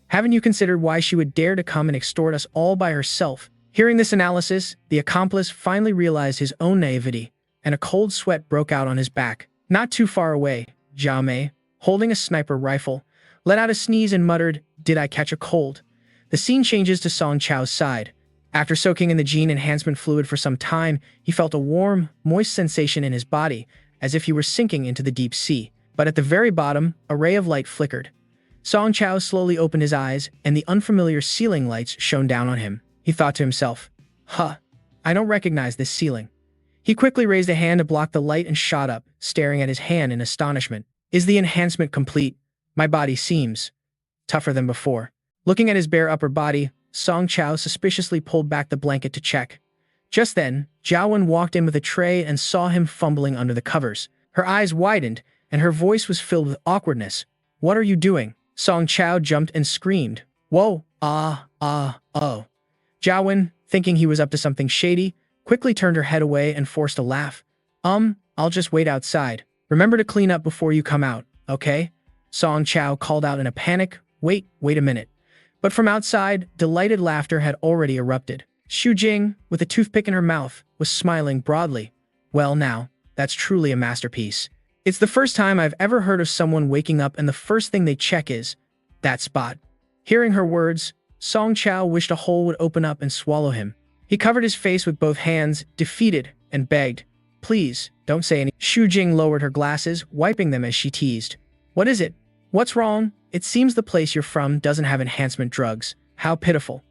Haven't you considered why she would dare to come and extort us all by herself? Hearing this analysis, the accomplice finally realized his own naivety, and a cold sweat broke out on his back. Not too far away, Jia Mei, holding a sniper rifle, let out a sneeze and muttered, Did I catch a cold? The scene changes to Song Chao's side. After soaking in the gene enhancement fluid for some time, he felt a warm, moist sensation in his body, as if he were sinking into the deep sea. But at the very bottom, a ray of light flickered. Song Chao slowly opened his eyes, and the unfamiliar ceiling lights shone down on him. He thought to himself, I don't recognize this ceiling. He quickly raised a hand to block the light and shot up, staring at his hand in astonishment. Is the enhancement complete? My body seems tougher than before. Looking at his bare upper body, Song Chao suspiciously pulled back the blanket to check. Just then, Jiawen walked in with a tray and saw him fumbling under the covers. Her eyes widened, and her voice was filled with awkwardness. What are you doing? Song Chao jumped and screamed. Whoa, oh. Jiawen, thinking he was up to something shady, quickly turned her head away and forced a laugh. I'll just wait outside. Remember to clean up before you come out, okay? Song Chao called out in a panic. Wait a minute. But from outside, delighted laughter had already erupted. Xu Jing, with a toothpick in her mouth, was smiling broadly. Well now, that's truly a masterpiece. It's the first time I've ever heard of someone waking up and the first thing they check is that spot. Hearing her words, Song Chao wished a hole would open up and swallow him. He covered his face with both hands, defeated, and begged, Please, don't say anything. Xu Jing lowered her glasses, wiping them as she teased. What is it? What's wrong? It seems the place you're from doesn't have enhancement drugs. How pitiful.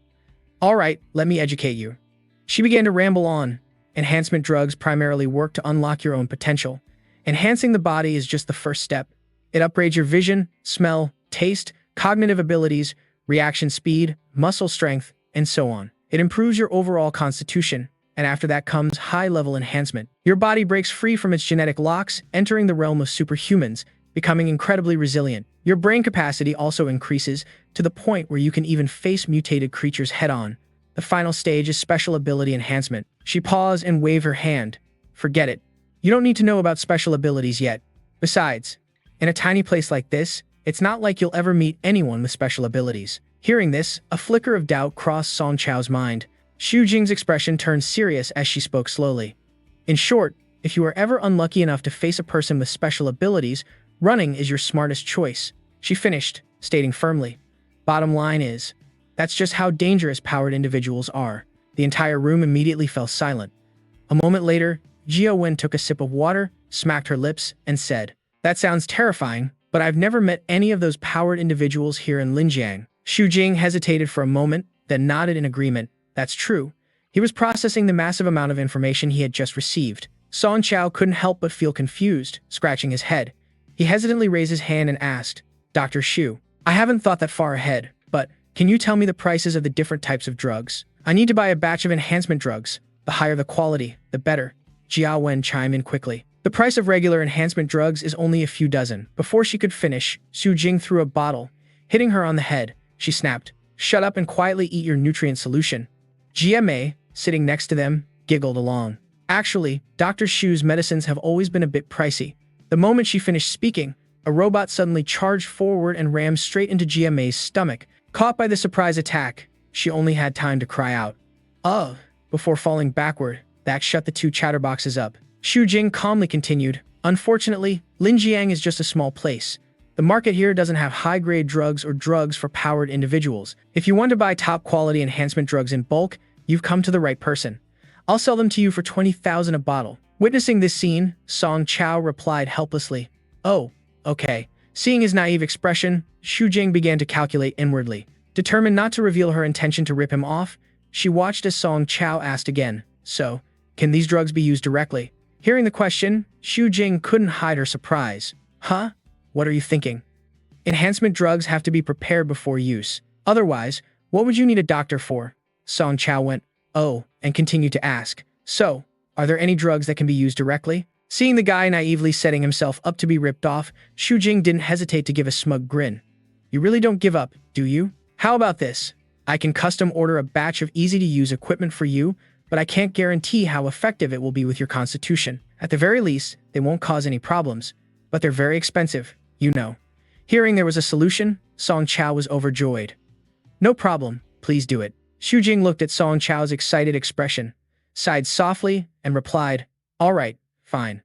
All right, let me educate you. She began to ramble on. enhancement drugs primarily work to unlock your own potential. Enhancing the body is just the first step. It upgrades your vision, smell, taste, cognitive abilities, reaction speed, muscle strength, and so on. It improves your overall constitution, and after that comes high-level enhancement. Your body breaks free from its genetic locks, entering the realm of superhumans, becoming incredibly resilient. Your brain capacity also increases to the point where you can even face mutated creatures head-on. The final stage is special ability enhancement. She paused and waved her hand. Forget it. You don't need to know about special abilities yet. Besides, in a tiny place like this, it's not like you'll ever meet anyone with special abilities. Hearing this, a flicker of doubt crossed Song Chao's mind. Xu Jing's expression turned serious as she spoke slowly. In short, if you are ever unlucky enough to face a person with special abilities, running is your smartest choice. She finished, stating firmly. Bottom line is, that's just how dangerous powered individuals are. The entire room immediately fell silent. A moment later, Jia Wen took a sip of water, smacked her lips, and said, "That sounds terrifying, but I've never met any of those powered individuals here in Linjiang." Xu Jing hesitated for a moment, then nodded in agreement. That's true. He was processing the massive amount of information he had just received. Song Chao couldn't help but feel confused, scratching his head. He hesitantly raised his hand and asked, "Dr. Xu, I haven't thought that far ahead, but can you tell me the prices of the different types of drugs? I need to buy a batch of enhancement drugs. The higher the quality, the better." Jia Wen chimed in quickly. The price of regular enhancement drugs is only a few dozen. Before she could finish, Xu Jing threw a bottle. Hitting her on the head, she snapped, "Shut up and quietly eat your nutrient solution." Jia Mei, sitting next to them, giggled along. Actually, Dr. Xu's medicines have always been a bit pricey. The moment she finished speaking, a robot suddenly charged forward and rammed straight into Jia Mei's stomach. Caught by the surprise attack, she only had time to cry out, "Ugh," before falling backward. That shut the two chatterboxes up. Xu Jing calmly continued, "Unfortunately, Linjiang is just a small place. The market here doesn't have high-grade drugs or drugs for powered individuals. If you want to buy top-quality enhancement drugs in bulk, you've come to the right person. I'll sell them to you for 20,000 a bottle." Witnessing this scene, Song Chao replied helplessly, "Oh, okay." Seeing his naive expression, Xu Jing began to calculate inwardly. Determined not to reveal her intention to rip him off, she watched as Song Chao asked again, "So, can these drugs be used directly?" Hearing the question, Xu Jing couldn't hide her surprise. "Huh? What are you thinking? Enhancement drugs have to be prepared before use. Otherwise, what would you need a doctor for?" Song Chao went, "Oh," and continued to ask, "So, are there any drugs that can be used directly?" Seeing the guy naively setting himself up to be ripped off, Xu Jing didn't hesitate to give a smug grin. "You really don't give up, do you? How about this? I can custom order a batch of easy-to-use equipment for you, but I can't guarantee how effective it will be with your constitution. At the very least, they won't cause any problems, but they're very expensive, you know." Hearing there was a solution, Song Chao was overjoyed. "No problem, please do it." Xu Jing looked at Song Chao's excited expression, sighed softly, and replied, "All right, fine.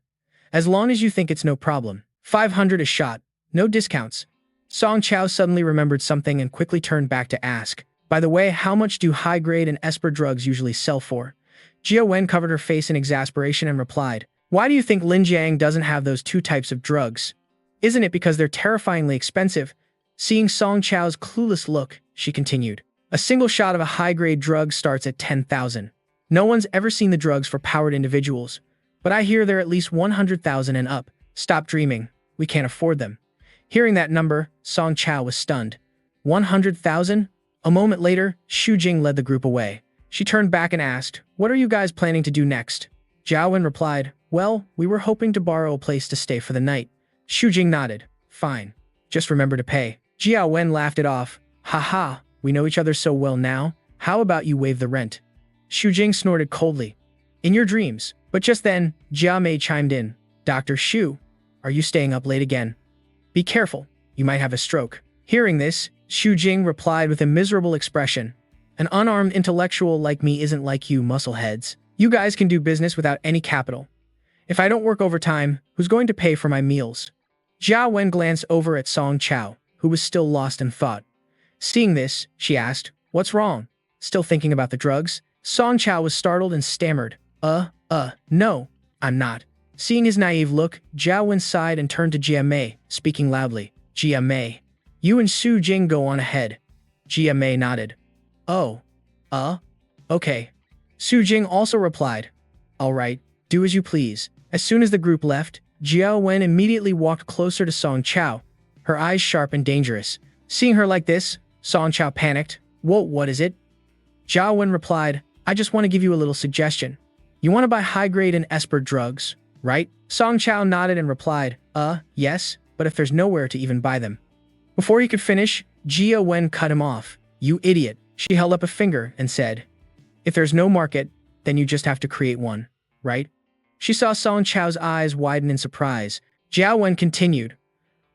As long as you think it's no problem. 500 a shot, no discounts." Song Chao suddenly remembered something and quickly turned back to ask, "By the way, how much do high-grade and esper drugs usually sell for?" Jia Wen covered her face in exasperation and replied, "Why do you think Linjiang doesn't have those two types of drugs? Isn't it because they're terrifyingly expensive?" Seeing Song Chao's clueless look, she continued, "A single shot of a high-grade drug starts at 10,000. No one's ever seen the drugs for powered individuals, but I hear they're at least 100,000 and up. Stop dreaming. We can't afford them." Hearing that number, Song Chao was stunned. 100,000? A moment later, Xu Jing led the group away. She turned back and asked, "What are you guys planning to do next?" Jiao Wen replied, "Well, we were hoping to borrow a place to stay for the night." Xu Jing nodded. "Fine. Just remember to pay." Jiao Wen laughed it off. "Haha, we know each other so well now. How about you waive the rent?" Xu Jing snorted coldly. "In your dreams." But just then, Jia Mei chimed in. "Dr. Xu, are you staying up late again? Be careful, you might have a stroke." Hearing this, Xu Jing replied with a miserable expression. "An unarmed intellectual like me isn't like you muscleheads. You guys can do business without any capital. If I don't work overtime, who's going to pay for my meals?" Jia Wen glanced over at Song Chao, who was still lost in thought. Seeing this, she asked, "What's wrong? Still thinking about the drugs?" Song Chao was startled and stammered, No, I'm not." Seeing his naive look, Jia Wen sighed and turned to Jia Mei, speaking loudly. "Jia Mei, you and Xu Jing go on ahead." Jia Mei nodded. "Oh, okay." Xu Jing also replied, All right, do as you please. As soon as the group left, Jiao Wen immediately walked closer to Song Chao, her eyes sharp and dangerous. Seeing her like this, Song Chao panicked. Whoa, what is it? Jiao Wen replied, I just want to give you a little suggestion. You want to buy high-grade and esper drugs, right? Song Chao nodded and replied, yes, but if there's nowhere to even buy them. Before he could finish, Jiao Wen cut him off. You idiot. She held up a finger and said, if there's no market, then you just have to create one, right? She saw Song Chao's eyes widen in surprise. Jiao Wen continued,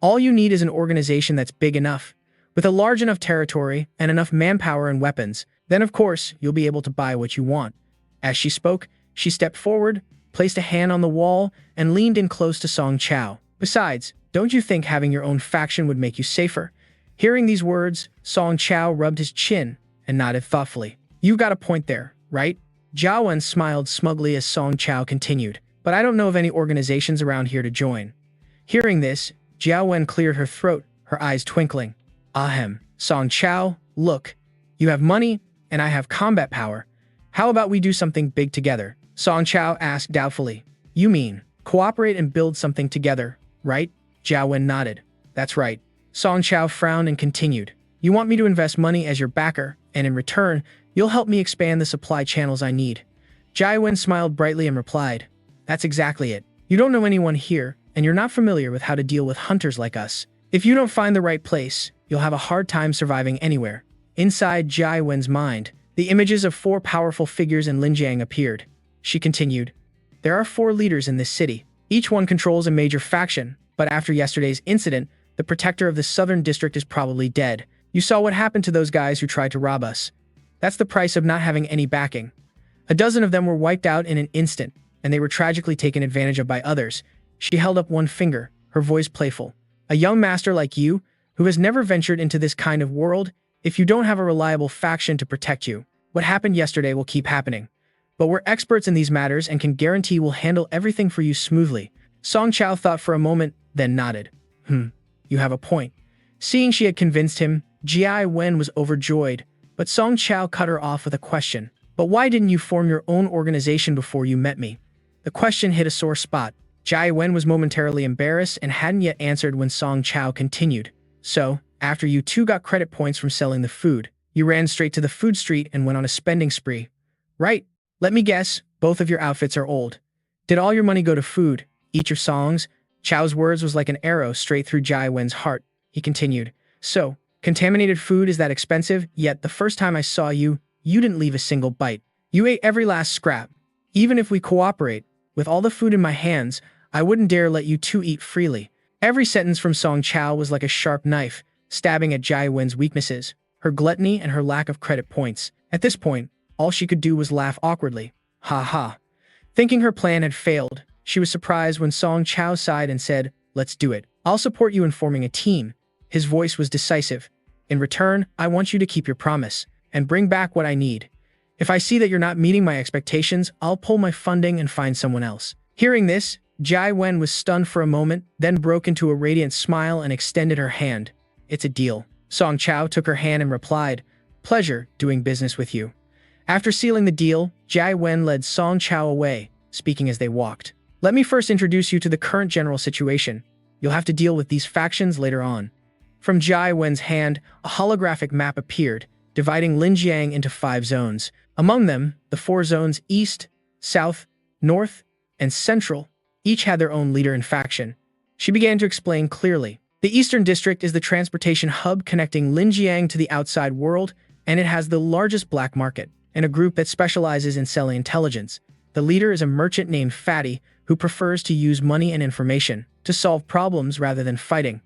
all you need is an organization that's big enough, with a large enough territory and enough manpower and weapons. Then, of course, you'll be able to buy what you want. As she spoke, she stepped forward, placed a hand on the wall, and leaned in close to Song Chao. Besides, don't you think having your own faction would make you safer? Hearing these words, Song Chao rubbed his chin and nodded thoughtfully. You got a point there, right? Jiao Wen smiled smugly as Song Chao continued, but I don't know of any organizations around here to join. Hearing this, Jiao Wen cleared her throat, her eyes twinkling. Ahem, Song Chao, look, you have money, and I have combat power. How about we do something big together? Song Chao asked doubtfully. You mean, cooperate and build something together, right? Jiao Wen nodded. That's right. Song Chao frowned and continued. You want me to invest money as your backer, and in return, you'll help me expand the supply channels I need. Jiao Wen smiled brightly and replied, that's exactly it. You don't know anyone here, and you're not familiar with how to deal with hunters like us. If you don't find the right place, you'll have a hard time surviving anywhere. Inside Jiao Wen's mind, the images of 4 powerful figures in Linjiang appeared. She continued, there are 4 leaders in this city. Each one controls a major faction, but after yesterday's incident, the protector of the southern district is probably dead. You saw what happened to those guys who tried to rob us. That's the price of not having any backing. A dozen of them were wiped out in an instant, and they were tragically taken advantage of by others. She held up one finger, her voice playful. A young master like you, who has never ventured into this kind of world, if you don't have a reliable faction to protect you, what happened yesterday will keep happening. But we're experts in these matters and can guarantee we'll handle everything for you smoothly. Song Chao thought for a moment, then nodded. You have a point. Seeing she had convinced him, Jiao Wen was overjoyed, but Song Chao cut her off with a question. But why didn't you form your own organization before you met me? The question hit a sore spot. Jiao Wen was momentarily embarrassed and hadn't yet answered when Song Chao continued. So, after you 2 got credit points from selling the food, you ran straight to the food street and went on a spending spree. Right? Let me guess, both of your outfits are old. Did all your money go to food, eat your songs? Chao's words was like an arrow straight through Jiao Wen's heart. He continued, so, contaminated food is that expensive, yet the first time I saw you, you didn't leave a single bite. You ate every last scrap. Even if we cooperate, with all the food in my hands, I wouldn't dare let you 2 eat freely. Every sentence from Song Chao was like a sharp knife, stabbing at Jiao Wen's weaknesses, her gluttony and her lack of credit points. At this point, all she could do was laugh awkwardly. Ha ha. Thinking her plan had failed, she was surprised when Song Chao sighed and said, let's do it. I'll support you in forming a team. His voice was decisive. In return, I want you to keep your promise and bring back what I need. If I see that you're not meeting my expectations, I'll pull my funding and find someone else. Hearing this, Jiao Wen was stunned for a moment, then broke into a radiant smile and extended her hand. It's a deal. Song Chao took her hand and replied, pleasure doing business with you. After sealing the deal, Jiao Wen led Song Chao away, speaking as they walked. Let me first introduce you to the current general situation. You'll have to deal with these factions later on. From Jiao Wen's hand, a holographic map appeared, dividing Linjiang into 5 zones. Among them, the 4 zones East, South, North, and Central each had their own leader and faction. She began to explain clearly. The Eastern District is the transportation hub connecting Linjiang to the outside world, and it has the largest black market, and a group that specializes in selling intelligence. The leader is a merchant named Fatty, who prefers to use money and information to solve problems rather than fighting.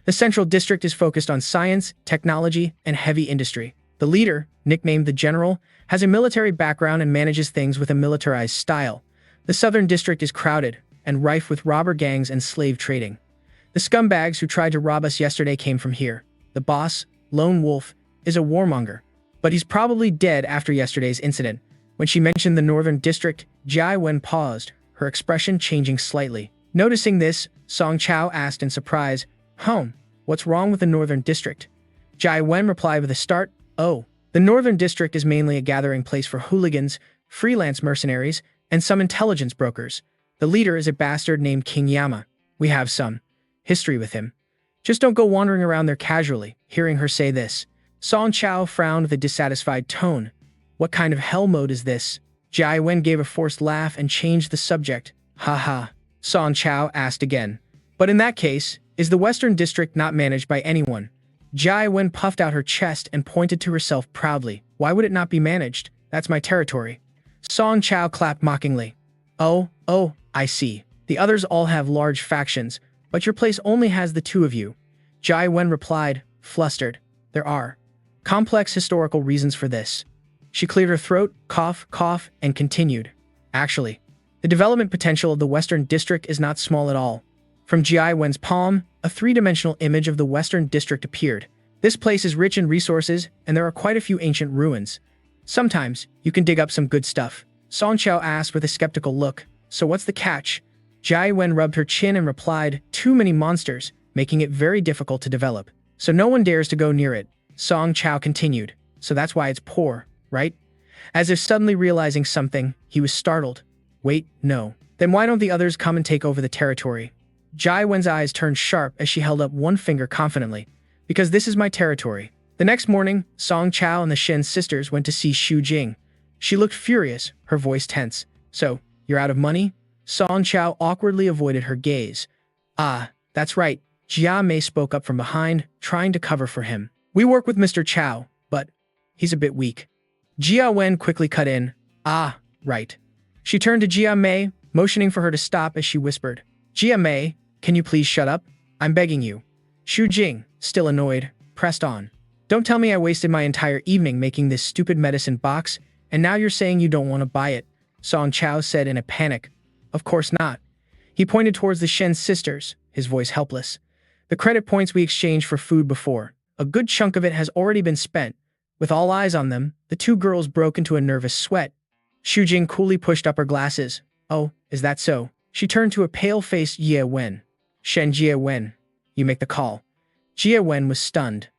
The Central District is focused on science, technology, and heavy industry. The leader, nicknamed the General, has a military background and manages things with a militarized style. The Southern District is crowded and rife with robber gangs and slave trading. The scumbags who tried to rob us yesterday came from here. The boss, Lone Wolf, is a warmonger, but he's probably dead after yesterday's incident. When she mentioned the Northern District, Jiao Wen paused, her expression changing slightly. Noticing this, Song Chao asked in surprise, what's wrong with the Northern District? Jiao Wen replied with a start, the Northern District is mainly a gathering place for hooligans, freelance mercenaries, and some intelligence brokers. The leader is a bastard named King Yama. We have some history with him. Just don't go wandering around there casually." Hearing her say this, Song Chao frowned with a dissatisfied tone. "What kind of hell mode is this?" Jai Wen gave a forced laugh and changed the subject. "Ha ha." Song Chao asked again. "But in that case, is the Western District not managed by anyone?" Jai Wen puffed out her chest and pointed to herself proudly. "Why would it not be managed? That's my territory." Song Chao clapped mockingly. Oh, I see. The others all have large factions, but your place only has the two of you." Jai Wen replied, flustered. "There are complex historical reasons for this." She cleared her throat, cough, and continued. "Actually, the development potential of the Western District is not small at all." From Jai Wen's palm, a three-dimensional image of the Western District appeared. "This place is rich in resources, and there are quite a few ancient ruins. Sometimes, you can dig up some good stuff." Song Chao asked with a skeptical look, "So what's the catch?" Jai Wen rubbed her chin and replied, "Too many monsters, making it very difficult to develop. So no one dares to go near it." Song Chao continued, "So that's why it's poor, right?" As if suddenly realizing something, he was startled. "Wait, no. Then why don't the others come and take over the territory?" Jai Wen's eyes turned sharp as she held up one finger confidently. "Because this is my territory." The next morning, Song Chao and the Shen sisters went to see Xu Jing. She looked furious, her voice tense. "So, you're out of money?" Song Chao awkwardly avoided her gaze. "Ah, that's right." Jia Mei spoke up from behind, trying to cover for him. "We work with Mr. Chao, but he's a bit weak." Jia Wen quickly cut in. "Ah, right." She turned to Jia Mei, motioning for her to stop as she whispered, "Jia Mei, can you please shut up? I'm begging you." Xu Jing, still annoyed, pressed on. "Don't tell me I wasted my entire evening making this stupid medicine box, and now you're saying you don't want to buy it," Song Chao said in a panic. "Of course not." He pointed towards the Shen sisters, his voice helpless. "The credit points we exchanged for food before, a good chunk of it has already been spent." With all eyes on them, the two girls broke into a nervous sweat. Xu Jing coolly pushed up her glasses. "Oh, is that so?" She turned to a pale-faced Jia Wen. "Shen Jia Wen, you make the call." Jia Wen was stunned.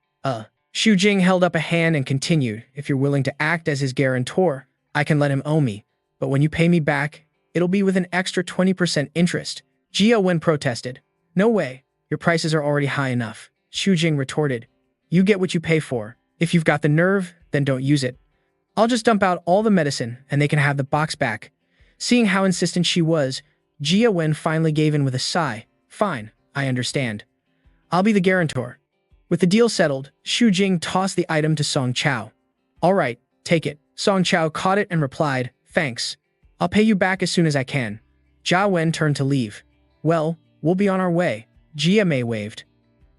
Xu Jing held up a hand and continued, "If you're willing to act as his guarantor, I can let him owe me. But when you pay me back, it'll be with an extra 20% interest." Jia Wen protested. "No way. Your prices are already high enough." Xu Jing retorted. "You get what you pay for. If you've got the nerve, then don't use it. I'll just dump out all the medicine and they can have the box back." Seeing how insistent she was, Jia Wen finally gave in with a sigh. "Fine, I understand. I'll be the guarantor." With the deal settled, Xu Jing tossed the item to Song Chao. "All right, take it." Song Chao caught it and replied, "Thanks. I'll pay you back as soon as I can." Jia Wen turned to leave. "Well, we'll be on our way." Jia Mei waved.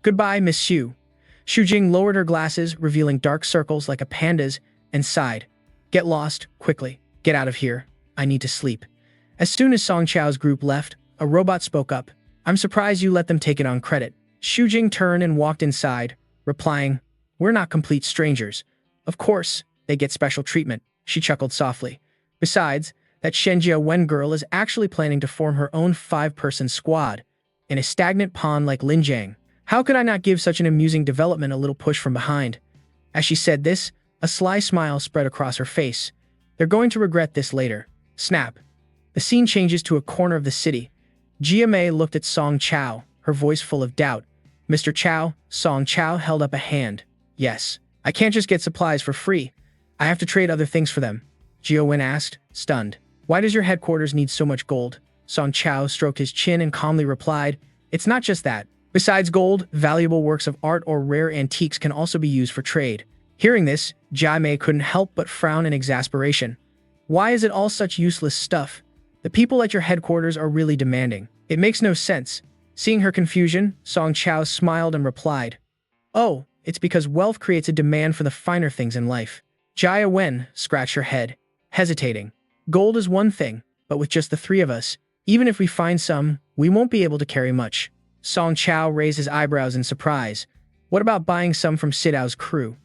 "Goodbye, Miss Xu." Xu Jing lowered her glasses, revealing dark circles like a panda's, and sighed. "Get lost, quickly. Get out of here. I need to sleep." As soon as Song Chao's group left, a robot spoke up. "I'm surprised you let them take it on credit." Xu Jing turned and walked inside, replying, "We're not complete strangers. Of course, they get special treatment." She chuckled softly. "Besides, that Shenjia Wen girl is actually planning to form her own 5-person squad in a stagnant pond like Linjiang. How could I not give such an amusing development a little push from behind?" As she said this, a sly smile spread across her face. "They're going to regret this later." Snap. The scene changes to a corner of the city. Jia Mei looked at Song Chao, her voice full of doubt. "Mr. Chao," Song Chao held up a hand. "Yes. I can't just get supplies for free. I have to trade other things for them." Jia Wen asked, stunned. "Why does your headquarters need so much gold?" Song Chao stroked his chin and calmly replied, "It's not just that. Besides gold, valuable works of art or rare antiques can also be used for trade." Hearing this, Jia Mei couldn't help but frown in exasperation. "Why is it all such useless stuff? The people at your headquarters are really demanding. It makes no sense." Seeing her confusion, Song Chao smiled and replied, "Oh, it's because wealth creates a demand for the finer things in life." Jia Wen scratched her head, hesitating. "Gold is one thing, but with just the three of us, even if we find some, we won't be able to carry much." Song Chao raised his eyebrows in surprise. "What about buying some from Sidao's crew?"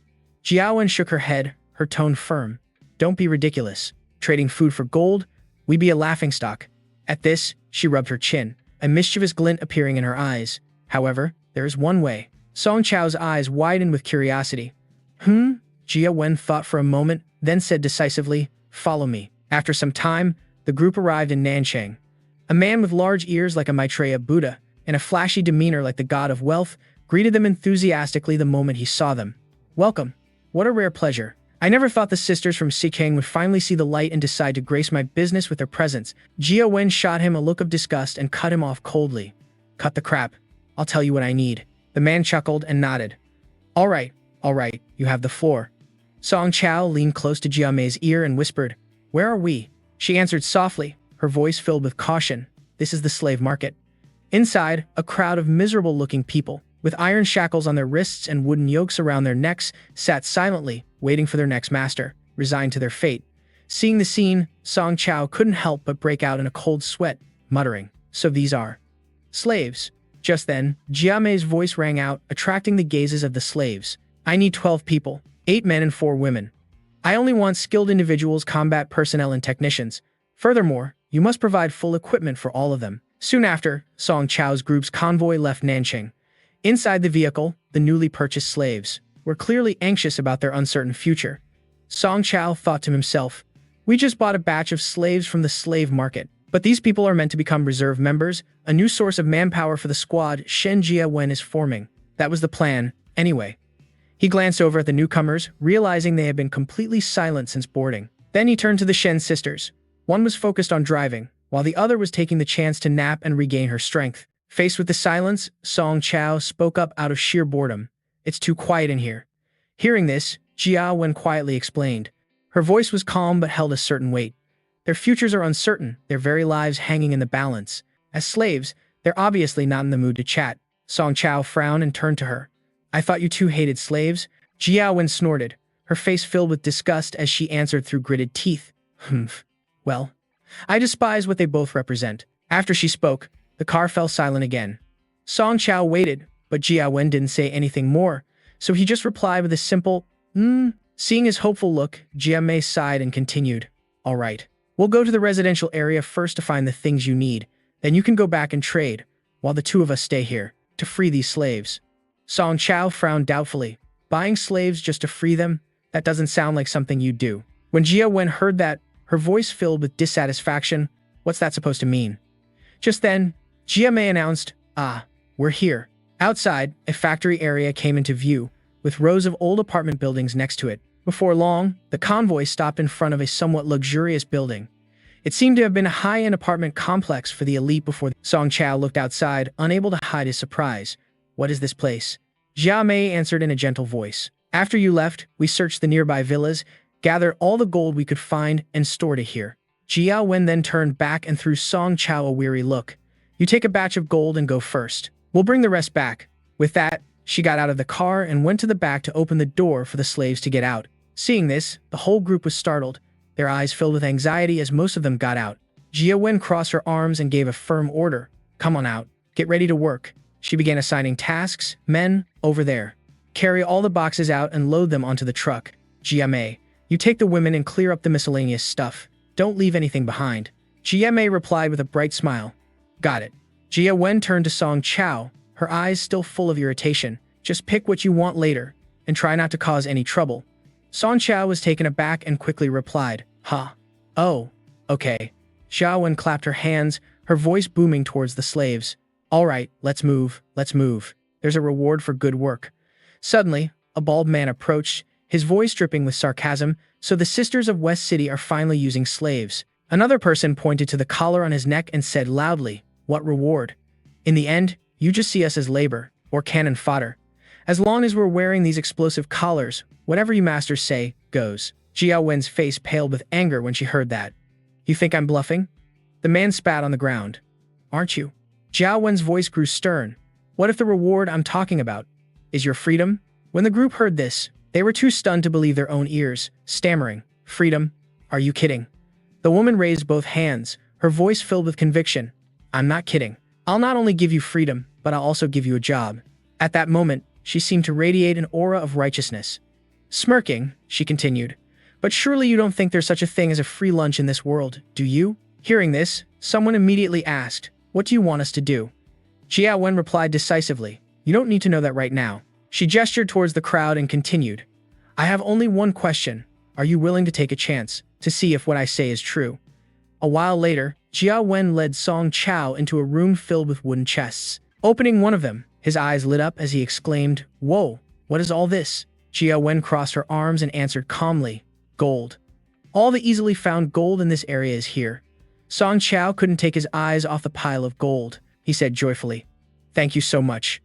Jia Wen shook her head, her tone firm. "Don't be ridiculous. Trading food for gold? We'd be a laughingstock." At this, she rubbed her chin, a mischievous glint appearing in her eyes. "However, there is one way." Song Chao's eyes widened with curiosity. Jia Wen thought for a moment, then said decisively, "Follow me." After some time, the the group arrived in Nanchang. A man with large ears like a Maitreya Buddha and a flashy demeanor like the god of wealth greeted them enthusiastically the moment he saw them. Welcome. What a rare pleasure. I never thought the sisters from Sikang would finally see the light and decide to grace my business with their presence. Jia Wen shot him a look of disgust and cut him off coldly. Cut the crap. I'll tell you what I need. The man chuckled and nodded. All right, you have the floor. Song Chao leaned close to Jia Mei's ear and whispered, Where are we? She answered softly, her voice filled with caution. This is the slave market. Inside, a crowd of miserable-looking people, with iron shackles on their wrists and wooden yokes around their necks, sat silently, waiting for their next master, resigned to their fate. Seeing the scene, Song Chao couldn't help but break out in a cold sweat, muttering, So these are slaves. Just then, Jia Mei's voice rang out, attracting the gazes of the slaves. I need 12 people, 8 men and 4 women. I only want skilled individuals, combat personnel, and technicians. Furthermore, you must provide full equipment for all of them. Soon after, Song Chao's group's convoy left Nanchang. Inside the vehicle, the newly purchased slaves were clearly anxious about their uncertain future. Song Chao thought to himself, We just bought a batch of slaves from the slave market, but these people are meant to become reserve members, a new source of manpower for the squad Shen Jia Wen is forming. That was the plan, anyway. He glanced over at the newcomers, realizing they had been completely silent since boarding. Then he turned to the Shen sisters. One was focused on driving, while the other was taking the chance to nap and regain her strength. Faced with the silence, Song Chao spoke up out of sheer boredom. It's too quiet in here. Hearing this, Jia Wen quietly explained. Her voice was calm but held a certain weight. Their futures are uncertain, their very lives hanging in the balance. As slaves, they're obviously not in the mood to chat. Song Chao frowned and turned to her. I thought you two hated slaves? Jia Wen snorted, her face filled with disgust as she answered through gritted teeth. Humph. Well, I despise what they both represent. After she spoke, the car fell silent again. Song Chao waited, but Jia Wen didn't say anything more, so he just replied with a simple, Seeing his hopeful look, Jia Mei sighed and continued, All right, we'll go to the residential area first to find the things you need, then you can go back and trade, while the two of us stay here, to free these slaves. Song Chao frowned doubtfully. Buying slaves just to free them? That doesn't sound like something you'd do. When Jia Wen heard that, her voice filled with dissatisfaction. What's that supposed to mean? Just then, Jia Mei announced, we're here. Outside, a factory area came into view, with rows of old apartment buildings next to it. Before long, the convoy stopped in front of a somewhat luxurious building. It seemed to have been a high-end apartment complex for the elite before. Song Chao looked outside, unable to hide his surprise. What is this place? Jia Mei answered in a gentle voice. After you left, we searched the nearby villas, gathered all the gold we could find, and stored it here. Jia Wen then turned back and threw Song Chao a weary look. You take a batch of gold and go first. We'll bring the rest back. With that, she got out of the car and went to the back to open the door for the slaves to get out. Seeing this, the whole group was startled, their eyes filled with anxiety as most of them got out. Jia Wen crossed her arms and gave a firm order. Come on out. Get ready to work. She began assigning tasks. Men, over there. Carry all the boxes out and load them onto the truck. Jia Mei, you take the women and clear up the miscellaneous stuff. Don't leave anything behind. Jia Mei replied with a bright smile. Got it. Jia Wen turned to Song Chao, her eyes still full of irritation. Just pick what you want later, and try not to cause any trouble. Song Chao was taken aback and quickly replied, Oh, okay. Jia Wen clapped her hands, her voice booming towards the slaves. All right, let's move. There's a reward for good work. Suddenly, a bald man approached, his voice dripping with sarcasm. So the sisters of West City are finally using slaves. Another person pointed to the collar on his neck and said loudly, What reward? In the end, you just see us as labor, or cannon fodder. As long as we're wearing these explosive collars, whatever you masters say, goes. Jia Wen's face paled with anger when she heard that. You think I'm bluffing? The man spat on the ground. Aren't you? Jia Wen's voice grew stern. What if the reward I'm talking about is your freedom? When the group heard this, they were too stunned to believe their own ears, stammering, Freedom? Are you kidding? The woman raised both hands, her voice filled with conviction. I'm not kidding. I'll not only give you freedom, but I'll also give you a job. At that moment, she seemed to radiate an aura of righteousness. Smirking, she continued, But surely you don't think there's such a thing as a free lunch in this world, do you? Hearing this, someone immediately asked, What do you want us to do? Jia Wen replied decisively, You don't need to know that right now. She gestured towards the crowd and continued, I have only one question. Are you willing to take a chance, to see if what I say is true? A while later, Jia Wen led Song Chao into a room filled with wooden chests. Opening one of them, his eyes lit up as he exclaimed, "Whoa, what is all this?" Jia Wen crossed her arms and answered calmly, "Gold. All the easily found gold in this area is here." Song Chao couldn't take his eyes off the pile of gold. He said joyfully, "Thank you so much."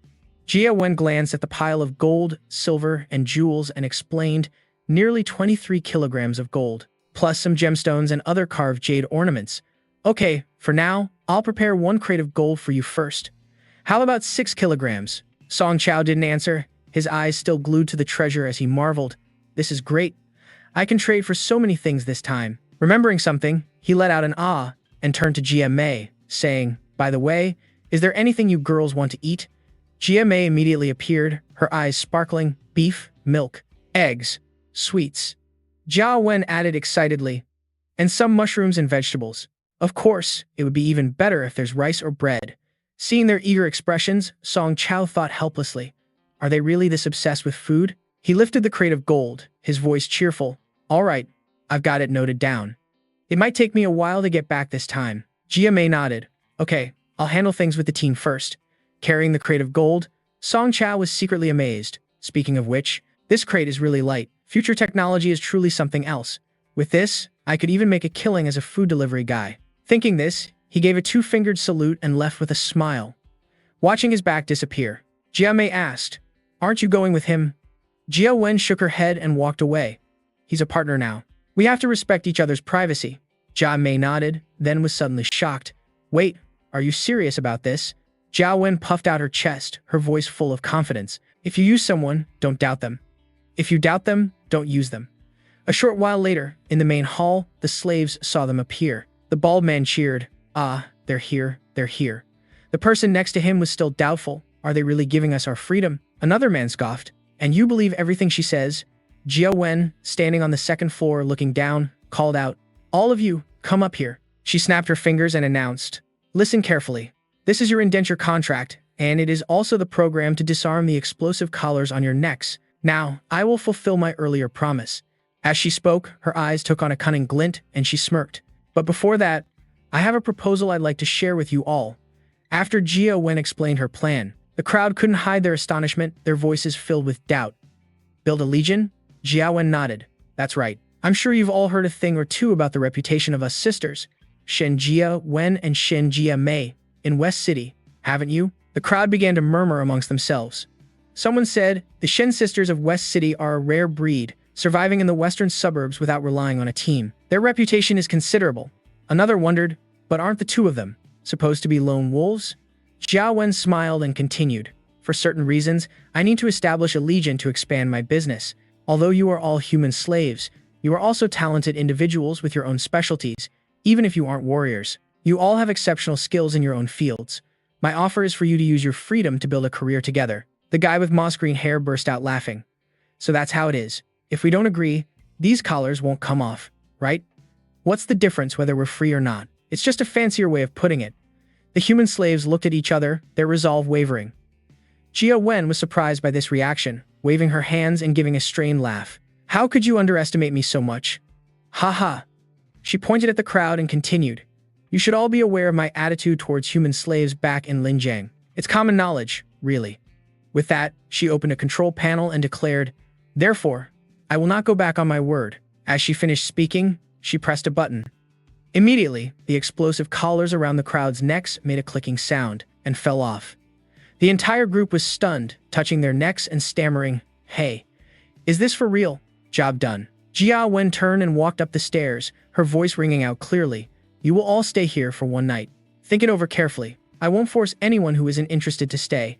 Jia Wen glanced at the pile of gold, silver, and jewels and explained, "Nearly 23 kilograms of gold, plus some gemstones and other carved jade ornaments. Okay, for now, I'll prepare one crate of gold for you first." "How about 6 kilograms? Song Chao didn't answer, his eyes still glued to the treasure as he marveled. "This is great. I can trade for so many things this time." Remembering something, he let out an ah and turned to Jia Mei, saying, "By the way, is there anything you girls want to eat?" Jia Mei immediately appeared, her eyes sparkling. "Beef, milk, eggs, sweets." Jia Wen added excitedly, "And some mushrooms and vegetables. Of course, it would be even better if there's rice or bread." Seeing their eager expressions, Song Chao thought helplessly, "Are they really this obsessed with food?" He lifted the crate of gold, his voice cheerful. "All right, I've got it noted down. It might take me a while to get back this time." Jia Mei nodded. "Okay, I'll handle things with the team first." Carrying the crate of gold, Song Chao was secretly amazed. Speaking of which, this crate is really light. Future technology is truly something else. With this, I could even make a killing as a food delivery guy. Thinking this, he gave a two-fingered salute and left with a smile. Watching his back disappear, Jia Mei asked, "Aren't you going with him?" Jia Wen shook her head and walked away. "He's a partner now. We have to respect each other's privacy." Jia Mei nodded, then was suddenly shocked. "Wait, are you serious about this?" Jia Wen puffed out her chest, her voice full of confidence. "If you use someone, don't doubt them. If you doubt them, don't use them." A short while later, in the main hall, the slaves saw them appear. The bald man cheered, "Ah, they're here, they're here." The person next to him was still doubtful. "Are they really giving us our freedom?" Another man scoffed, "And you believe everything she says?" Jia Wen, standing on the second floor looking down, called out, "All of you, come up here." She snapped her fingers and announced, "Listen carefully. This is your indenture contract, and it is also the program to disarm the explosive collars on your necks. Now, I will fulfill my earlier promise." As she spoke, her eyes took on a cunning glint, and she smirked. "But before that, I have a proposal I'd like to share with you all." After Jia Wen explained her plan, the crowd couldn't hide their astonishment, their voices filled with doubt. "Build a legion?" Jia Wen nodded. "That's right. I'm sure you've all heard a thing or two about the reputation of us sisters, Shen Jia Wen and Shen Jia Mei, in West City, haven't you?" The crowd began to murmur amongst themselves. Someone said, "The Shen sisters of West City are a rare breed, surviving in the western suburbs without relying on a team. Their reputation is considerable." Another wondered, "But aren't the two of them supposed to be lone wolves?" Jia Wen smiled and continued, "For certain reasons, I need to establish a legion to expand my business. Although you are all human slaves, you are also talented individuals with your own specialties, even if you aren't warriors. You all have exceptional skills in your own fields. My offer is for you to use your freedom to build a career together." The guy with moss green hair burst out laughing. "So that's how it is. If we don't agree, these collars won't come off, right? What's the difference whether we're free or not? It's just a fancier way of putting it." The human slaves looked at each other, their resolve wavering. Jia Wen was surprised by this reaction, waving her hands and giving a strained laugh. "How could you underestimate me so much? Ha ha." She pointed at the crowd and continued, "You should all be aware of my attitude towards human slaves back in Linjiang. It's common knowledge, really." With that, she opened a control panel and declared, "Therefore, I will not go back on my word." As she finished speaking, she pressed a button. Immediately, the explosive collars around the crowd's necks made a clicking sound and fell off. The entire group was stunned, touching their necks and stammering, "Hey, is this for real?" Job done. Jia Wen turned and walked up the stairs, her voice ringing out clearly, "You will all stay here for one night. Think it over carefully. I won't force anyone who isn't interested to stay.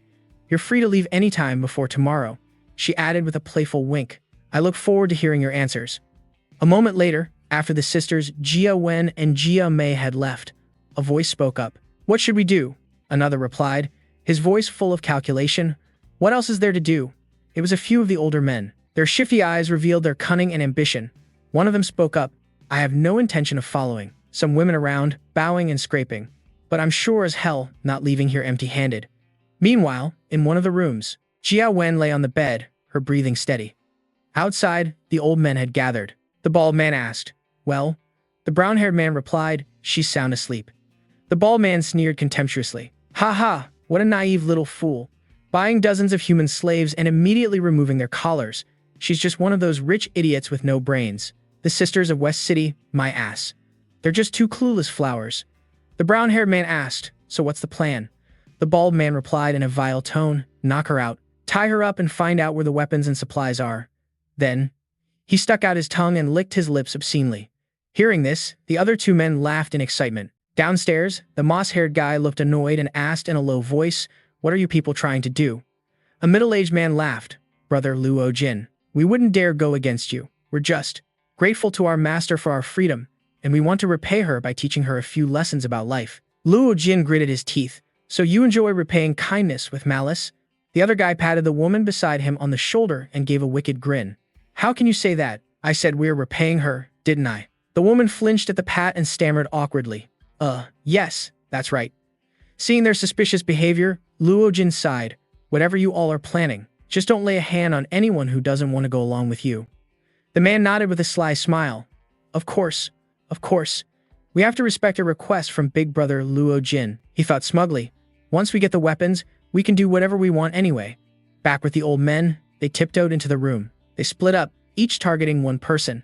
You're free to leave any time before tomorrow." She added with a playful wink, "I look forward to hearing your answers." A moment later, after the sisters Jia Wen and Jia Mei had left, a voice spoke up. "What should we do?" Another replied, his voice full of calculation. "What else is there to do?" It was a few of the older men. Their shifty eyes revealed their cunning and ambition. One of them spoke up, "I have no intention of following." Some women around, bowing and scraping. "But I'm sure as hell not leaving here empty-handed." Meanwhile, in one of the rooms, Jia Wen lay on the bed, her breathing steady. Outside, the old men had gathered. The bald man asked, "Well?" The brown-haired man replied, she's sound asleep. The bald man sneered contemptuously. Ha ha, what a naive little fool. Buying dozens of human slaves and immediately removing their collars. She's just one of those rich idiots with no brains. The sisters of West City, my ass. They're just two clueless flowers. The brown-haired man asked, so what's the plan? The bald man replied in a vile tone, knock her out, tie her up and find out where the weapons and supplies are. Then, he stuck out his tongue and licked his lips obscenely. Hearing this, the other two men laughed in excitement. Downstairs, the moss-haired guy looked annoyed and asked in a low voice, what are you people trying to do? A middle-aged man laughed. Brother Luo Jin, we wouldn't dare go against you. We're just grateful to our master for our freedom, and we want to repay her by teaching her a few lessons about life. Luo Jin gritted his teeth. So you enjoy repaying kindness with malice? The other guy patted the woman beside him on the shoulder and gave a wicked grin. How can you say that? I said we're repaying her, didn't I? The woman flinched at the pat and stammered awkwardly. Yes, that's right. Seeing their suspicious behavior, Luo Jin sighed. Whatever you all are planning, just don't lay a hand on anyone who doesn't want to go along with you. The man nodded with a sly smile. Of course. We have to respect a request from Big Brother Luo Jin, he thought smugly. Once we get the weapons, we can do whatever we want anyway. Back with the old men, they tiptoed into the room. They split up, each targeting one person.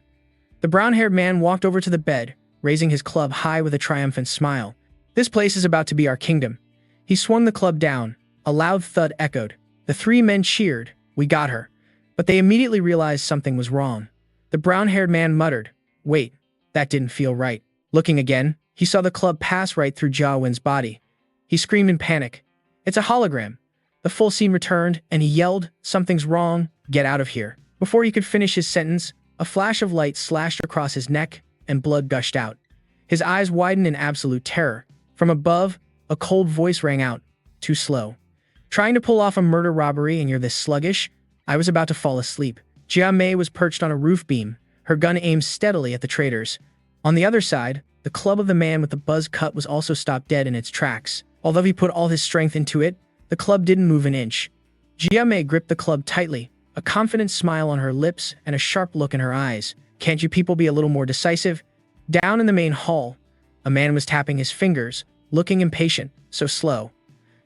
The brown-haired man walked over to the bed, raising his club high with a triumphant smile. This place is about to be our kingdom. He swung the club down. A loud thud echoed. The three men cheered. We got her. But they immediately realized something was wrong. The brown-haired man muttered, wait, that didn't feel right. Looking again, he saw the club pass right through Jia Wen's body. He screamed in panic. It's a hologram. The full scene returned, and he yelled, something's wrong, get out of here. Before he could finish his sentence, a flash of light slashed across his neck, and blood gushed out. His eyes widened in absolute terror. From above, a cold voice rang out, too slow. Trying to pull off a murder robbery and you're this sluggish? I was about to fall asleep. Jia Mei was perched on a roof beam, her gun aimed steadily at the traitors. On the other side, the club of the man with the buzz cut was also stopped dead in its tracks. Although he put all his strength into it, the club didn't move an inch. Jia Mei gripped the club tightly, a confident smile on her lips and a sharp look in her eyes. Can't you people be a little more decisive? Down in the main hall, a man was tapping his fingers, looking impatient, so slow.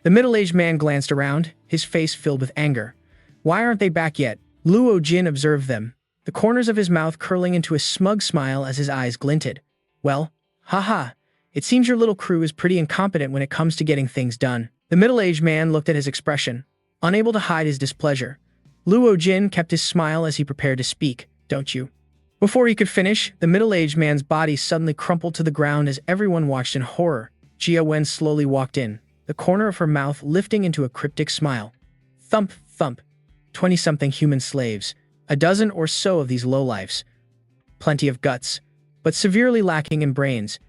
The middle-aged man glanced around, his face filled with anger. Why aren't they back yet? Luo Jin observed them, the corners of his mouth curling into a smug smile as his eyes glinted. Well, haha, it seems your little crew is pretty incompetent when it comes to getting things done. The middle-aged man looked at his expression, unable to hide his displeasure. Luo Jin kept his smile as he prepared to speak, don't you? Before he could finish, the middle-aged man's body suddenly crumpled to the ground as everyone watched in horror. Jia Wen slowly walked in, the corner of her mouth lifting into a cryptic smile. Thump, thump. 20-something human slaves. A dozen or so of these lowlifes. Plenty of guts, but severely lacking in brains.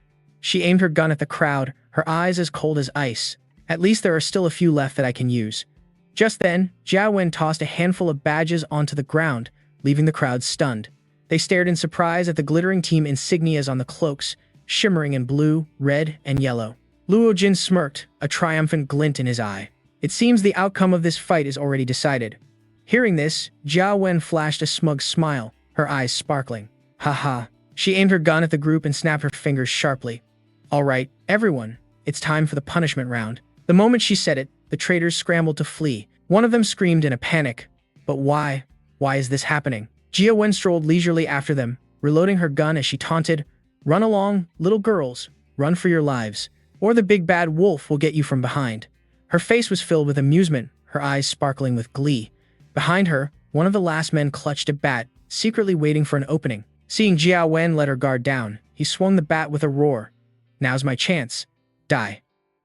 She aimed her gun at the crowd, her eyes as cold as ice. At least there are still a few left that I can use. Just then, Jia Wen tossed a handful of badges onto the ground, leaving the crowd stunned. They stared in surprise at the glittering team insignias on the cloaks, shimmering in blue, red, and yellow. Luo Jin smirked, a triumphant glint in his eye. It seems the outcome of this fight is already decided. Hearing this, Jia Wen flashed a smug smile, her eyes sparkling. Haha. She aimed her gun at the group and snapped her fingers sharply. All right, everyone, it's time for the punishment round. The moment she said it, the traitors scrambled to flee. One of them screamed in a panic. But why? Why is this happening? Jia Wen strolled leisurely after them, reloading her gun as she taunted, run along, little girls, run for your lives, or the big bad wolf will get you from behind. Her face was filled with amusement, her eyes sparkling with glee. Behind her, one of the last men clutched a bat, secretly waiting for an opening. Seeing Jia Wen let her guard down, he swung the bat with a roar. Now's my chance. Die.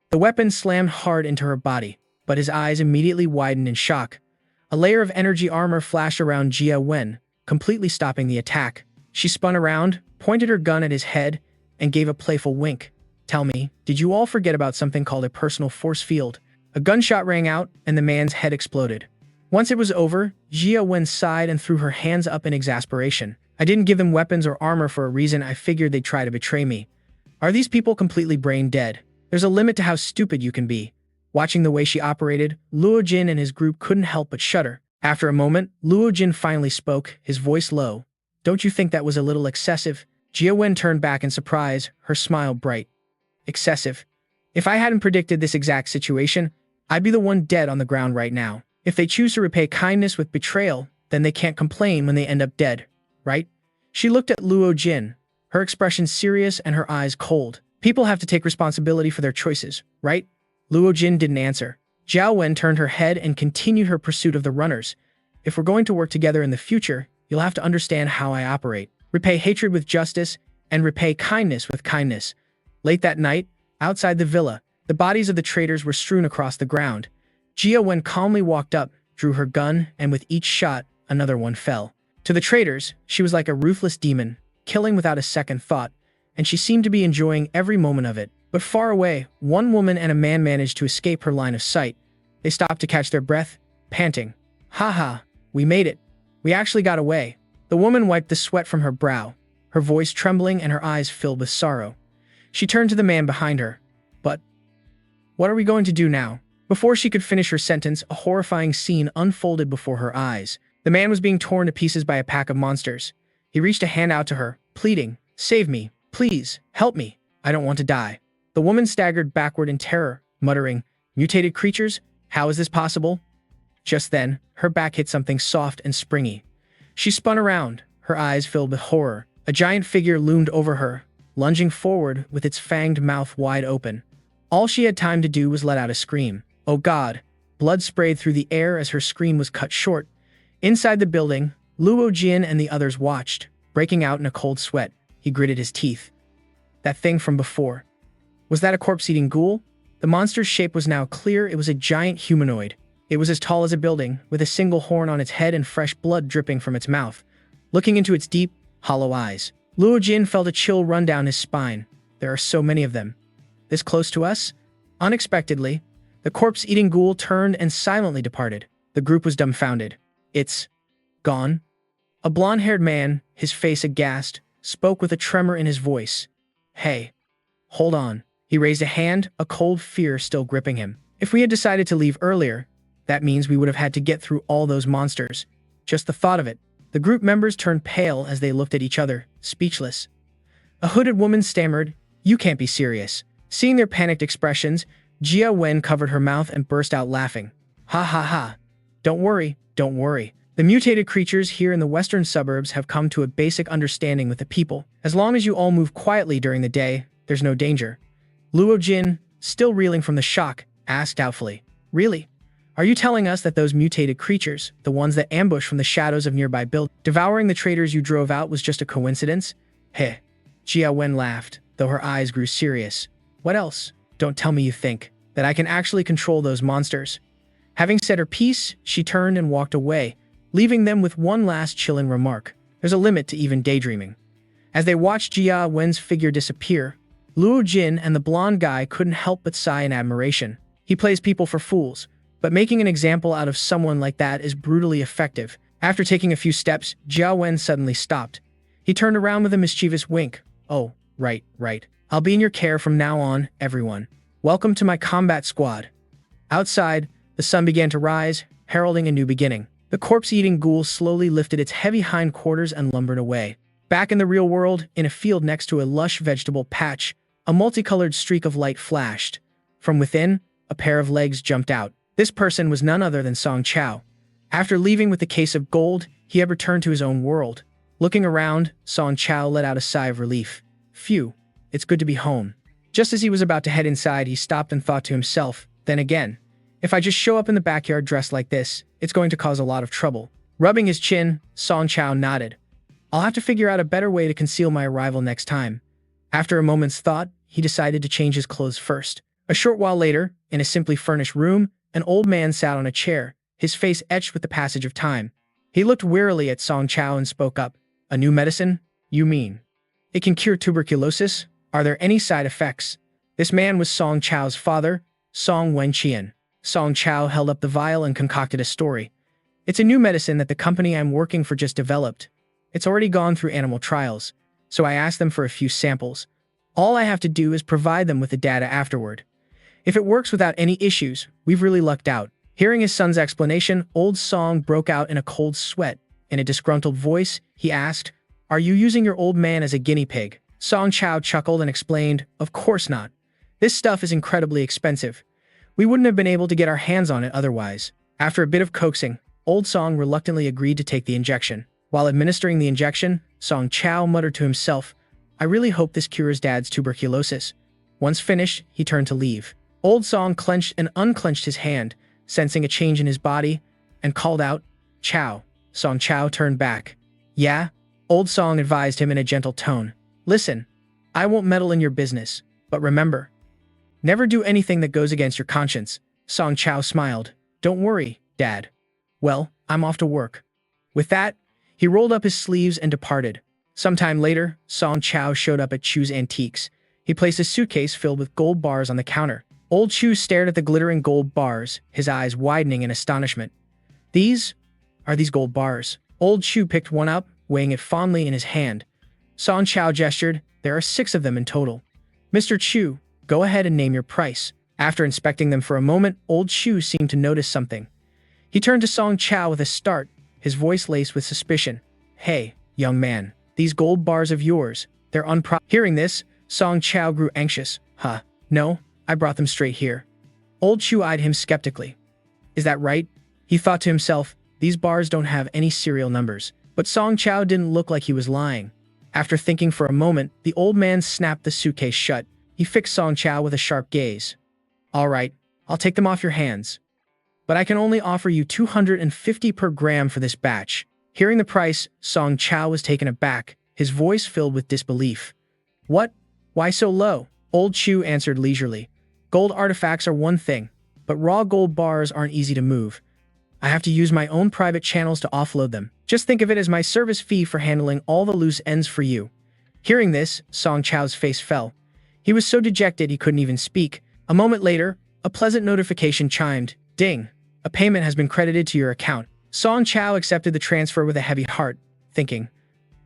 The weapon slammed hard into her body, but his eyes immediately widened in shock. A layer of energy armor flashed around Jia Wen, completely stopping the attack. She spun around, pointed her gun at his head, and gave a playful wink. Tell me, did you all forget about something called a personal force field? A gunshot rang out, and the man's head exploded. Once it was over, Jia Wen sighed and threw her hands up in exasperation. I didn't give them weapons or armor for a reason. I figured they'd try to betray me. Are these people completely brain dead? There's a limit to how stupid you can be. Watching the way she operated, Luo Jin and his group couldn't help but shudder. After a moment, Luo Jin finally spoke, his voice low. Don't you think that was a little excessive? Jia Wen turned back in surprise, her smile bright. Excessive. If I hadn't predicted this exact situation, I'd be the one dead on the ground right now. If they choose to repay kindness with betrayal, then they can't complain when they end up dead, right? She looked at Luo Jin, her expression serious and her eyes cold. People have to take responsibility for their choices, right? Luo Jin didn't answer. Zhao Wen turned her head and continued her pursuit of the runners. If we're going to work together in the future, you'll have to understand how I operate. Repay hatred with justice, and repay kindness with kindness. Late that night, outside the villa, the bodies of the traitors were strewn across the ground. Jia Wen calmly walked up, drew her gun, and with each shot, another one fell. To the traitors, she was like a ruthless demon, killing without a second thought, and she seemed to be enjoying every moment of it. But far away, one woman and a man managed to escape her line of sight. They stopped to catch their breath, panting. "Haha, we made it. We actually got away." The woman wiped the sweat from her brow, her voice trembling and her eyes filled with sorrow. She turned to the man behind her. "But what are we going to do now?" Before she could finish her sentence, a horrifying scene unfolded before her eyes. The man was being torn to pieces by a pack of monsters. He reached a hand out to her, pleading, "Save me, please, help me. I don't want to die." The woman staggered backward in terror, muttering, "Mutated creatures? How is this possible?" Just then, her back hit something soft and springy. She spun around, her eyes filled with horror. A giant figure loomed over her, lunging forward with its fanged mouth wide open. All she had time to do was let out a scream. Oh God! Blood sprayed through the air as her scream was cut short. Inside the building, Luo Jin and the others watched, breaking out in a cold sweat. He gritted his teeth. That thing from before. Was that a corpse-eating ghoul? The monster's shape was now clear. It was a giant humanoid. It was as tall as a building, with a single horn on its head and fresh blood dripping from its mouth. Looking into its deep, hollow eyes, Luo Jin felt a chill run down his spine. There are so many of them. This close to us? Unexpectedly, the corpse-eating ghoul turned and silently departed. The group was dumbfounded. "It's gone?" A blonde-haired man, his face aghast, spoke with a tremor in his voice. "Hey, hold on." He raised a hand, a cold fear still gripping him. If we had decided to leave earlier, that means we would have had to get through all those monsters. Just the thought of it. The group members turned pale as they looked at each other, speechless. A hooded woman stammered, "You can't be serious." Seeing their panicked expressions, Jia Wen covered her mouth and burst out laughing. "Ha ha ha. Don't worry, don't worry. The mutated creatures here in the western suburbs have come to a basic understanding with the people. As long as you all move quietly during the day, there's no danger." Luo Jin, still reeling from the shock, asked doubtfully, "Really? Are you telling us that those mutated creatures, the ones that ambush from the shadows of nearby buildings, devouring the traitors you drove out, was just a coincidence?" "Heh." Jia Wen laughed, though her eyes grew serious. "What else? Don't tell me you think that I can actually control those monsters." Having said her piece, she turned and walked away, leaving them with one last chilling remark. There's a limit to even daydreaming. As they watched Jia Wen's figure disappear, Luo Jin and the blonde guy couldn't help but sigh in admiration. He plays people for fools, but making an example out of someone like that is brutally effective. After taking a few steps, Jia Wen suddenly stopped. He turned around with a mischievous wink. "Oh, right. I'll be in your care from now on, everyone. Welcome to my combat squad." Outside, the sun began to rise, heralding a new beginning. The corpse-eating ghoul slowly lifted its heavy hindquarters and lumbered away. Back in the real world, in a field next to a lush vegetable patch, a multicolored streak of light flashed. From within, a pair of legs jumped out. This person was none other than Song Chao. After leaving with the case of gold, he had returned to his own world. Looking around, Song Chao let out a sigh of relief. Phew, it's good to be home. Just as he was about to head inside, he stopped and thought to himself, then again, if I just show up in the backyard dressed like this, it's going to cause a lot of trouble. Rubbing his chin, Song Chao nodded. I'll have to figure out a better way to conceal my arrival next time. After a moment's thought, he decided to change his clothes first. A short while later, in a simply furnished room, an old man sat on a chair, his face etched with the passage of time. He looked wearily at Song Chao and spoke up. "A new medicine? You mean it can cure tuberculosis? Are there any side effects?" This man was Song Chao's father, Song Wenqian. Song Chao held up the vial and concocted a story. "It's a new medicine that the company I'm working for just developed. It's already gone through animal trials, so I asked them for a few samples. All I have to do is provide them with the data afterward. If it works without any issues, we've really lucked out." Hearing his son's explanation, old Song broke out in a cold sweat. In a disgruntled voice, he asked, "Are you using your old man as a guinea pig?" Song Chao chuckled and explained, "Of course not. This stuff is incredibly expensive. We wouldn't have been able to get our hands on it otherwise. After a bit of coaxing, Old Song reluctantly agreed to take the injection. While administering the injection, Song Chao muttered to himself, I really hope this cures Dad's tuberculosis. Once finished, he turned to leave. Old Song clenched and unclenched his hand, sensing a change in his body, and called out, Chao. Song Chao turned back. Yeah? Old Song advised him in a gentle tone. Listen, I won't meddle in your business, but remember, never do anything that goes against your conscience. Song Chao smiled. Don't worry, Dad. Well, I'm off to work. With that, he rolled up his sleeves and departed. Sometime later, Song Chao showed up at Chu's Antiques. He placed a suitcase filled with gold bars on the counter. Old Chu stared at the glittering gold bars, his eyes widening in astonishment. These are these gold bars. Old Chu picked one up, weighing it fondly in his hand. Song Chao gestured. There are 6 of them in total. Mr. Chu, go ahead and name your price. After inspecting them for a moment, Old Chu seemed to notice something. He turned to Song Chao with a start, his voice laced with suspicion. Hey, young man, these gold bars of yours, they're Hearing this, Song Chao grew anxious. Huh, no, I brought them straight here. Old Chu eyed him skeptically. Is that right? He thought to himself, these bars don't have any serial numbers. But Song Chao didn't look like he was lying. After thinking for a moment, the old man snapped the suitcase shut. He fixed Song Chao with a sharp gaze. All right, I'll take them off your hands. But I can only offer you 250 per gram for this batch. Hearing the price, Song Chao was taken aback, his voice filled with disbelief. What? Why so low? Old Chu answered leisurely. Gold artifacts are one thing, but raw gold bars aren't easy to move. I have to use my own private channels to offload them. Just think of it as my service fee for handling all the loose ends for you. Hearing this, Song Chao's face fell. He was so dejected he couldn't even speak. A moment later, a pleasant notification chimed. Ding! A payment has been credited to your account. Song Chao accepted the transfer with a heavy heart, thinking,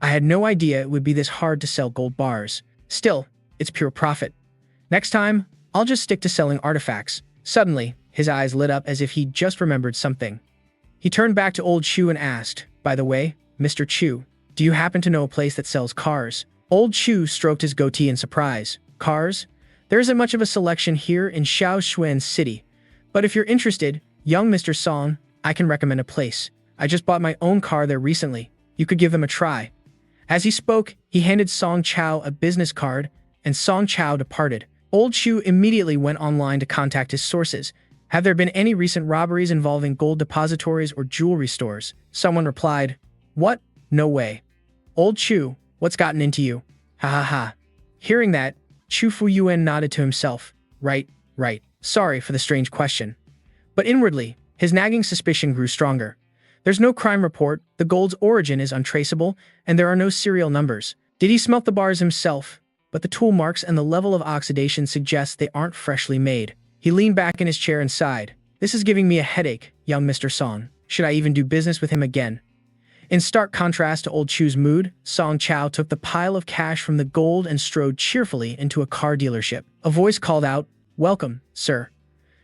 I had no idea it would be this hard to sell gold bars. Still, it's pure profit. Next time, I'll just stick to selling artifacts. Suddenly, his eyes lit up as if he'd just remembered something. He turned back to Old Chu and asked, By the way, Mr. Chu, do you happen to know a place that sells cars? Old Chu stroked his goatee in surprise. Cars? There isn't much of a selection here in Shaoxuan City. But if you're interested, young Mr. Song, I can recommend a place. I just bought my own car there recently. You could give them a try. As he spoke, he handed Song Chao a business card, and Song Chao departed. Old Chu immediately went online to contact his sources. Have there been any recent robberies involving gold depositories or jewelry stores? Someone replied, What? No way. Old Chu, what's gotten into you? Ha ha ha. Hearing that, Chu Fuyuan nodded to himself. Right. Sorry for the strange question. But inwardly, his nagging suspicion grew stronger. There's no crime report, the gold's origin is untraceable, and there are no serial numbers. Did he smelt the bars himself? But the tool marks and the level of oxidation suggest they aren't freshly made. He leaned back in his chair and sighed. This is giving me a headache, young Mr. Song. Should I even do business with him again? In stark contrast to Old Chu's mood, Song Chao took the pile of cash from the gold and strode cheerfully into a car dealership. A voice called out, Welcome, sir.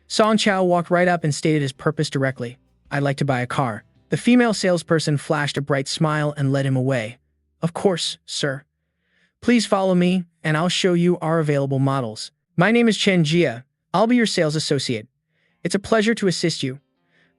Song Chao walked right up and stated his purpose directly. I'd like to buy a car. The female salesperson flashed a bright smile and led him away. Of course, sir. Please follow me, and I'll show you our available models. My name is Chen Jia. I'll be your sales associate. It's a pleasure to assist you.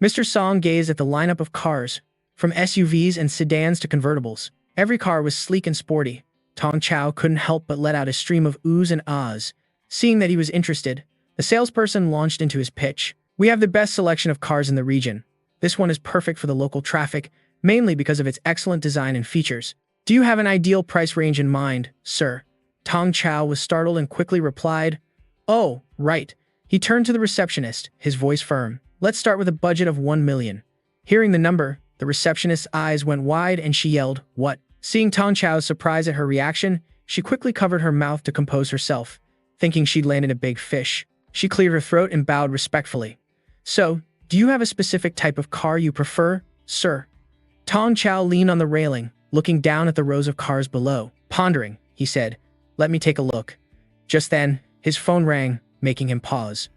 Mr. Song gazed at the lineup of cars, from SUVs and sedans to convertibles. Every car was sleek and sporty. Song Chao couldn't help but let out a stream of oohs and ahs. Seeing that he was interested, the salesperson launched into his pitch. We have the best selection of cars in the region. This one is perfect for the local traffic, mainly because of its excellent design and features. Do you have an ideal price range in mind, sir? Song Chao was startled and quickly replied, Oh, right. He turned to the receptionist, his voice firm. Let's start with a budget of 1 million. Hearing the number, the receptionist's eyes went wide and she yelled, What? Seeing Song Chao's surprise at her reaction, she quickly covered her mouth to compose herself, thinking she'd landed a big fish. She cleared her throat and bowed respectfully. So, do you have a specific type of car you prefer, sir? Song Chao leaned on the railing, looking down at the rows of cars below. Pondering, he said, Let me take a look. Just then, his phone rang, making him pause.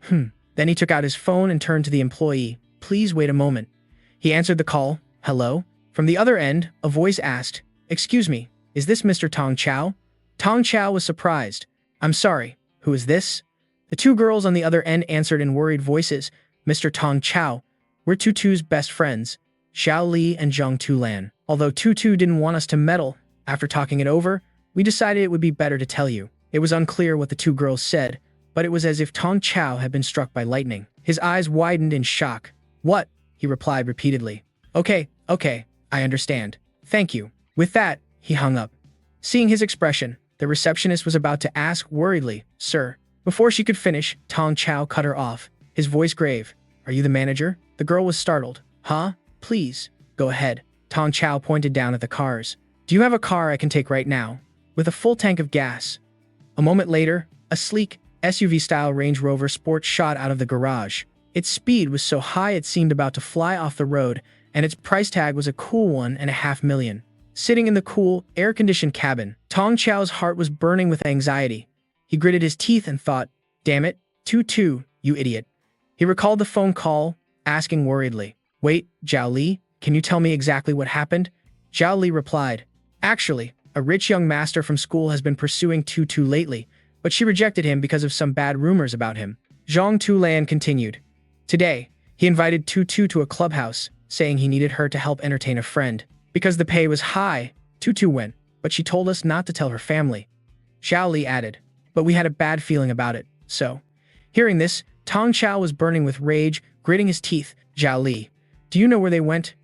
Then he took out his phone and turned to the employee. Please wait a moment. He answered the call. Hello? From the other end, a voice asked, Excuse me, is this Mr. Song Chao? Song Chao was surprised. I'm sorry, who is this? The two girls on the other end answered in worried voices, Mr. Tong Chao, we're Tutu's best friends, Xiao Li and Zhang Tulan. Although Tutu didn't want us to meddle, after talking it over, we decided it would be better to tell you. It was unclear what the two girls said, but it was as if Tong Chao had been struck by lightning. His eyes widened in shock. What? He replied repeatedly. Okay, I understand. Thank you. With that, he hung up. Seeing his expression, the receptionist was about to ask worriedly, Sir. Before she could finish, Tong Chao cut her off, his voice grave. Are you the manager? The girl was startled. Huh? Please, go ahead. Tong Chao pointed down at the cars. Do you have a car I can take right now? With a full tank of gas. A moment later, a sleek, SUV-style Range Rover Sport shot out of the garage. Its speed was so high it seemed about to fly off the road, and its price tag was a cool $1.5 million. Sitting in the cool, air-conditioned cabin, Tong Chao's heart was burning with anxiety. He gritted his teeth and thought, damn it, Tutu, you idiot. He recalled the phone call, asking worriedly, Wait, Zhao Li, can you tell me exactly what happened? Zhao Li replied, Actually, a rich young master from school has been pursuing Tutu lately, but she rejected him because of some bad rumors about him. Zhang Tulan continued. Today, he invited Tutu to a clubhouse, saying he needed her to help entertain a friend. Because the pay was high, Tutu went, but she told us not to tell her family. Xiao Li added, but we had a bad feeling about it, so. Hearing this, Tong Chao was burning with rage, gritting his teeth. Zhao Li, do you know where they went?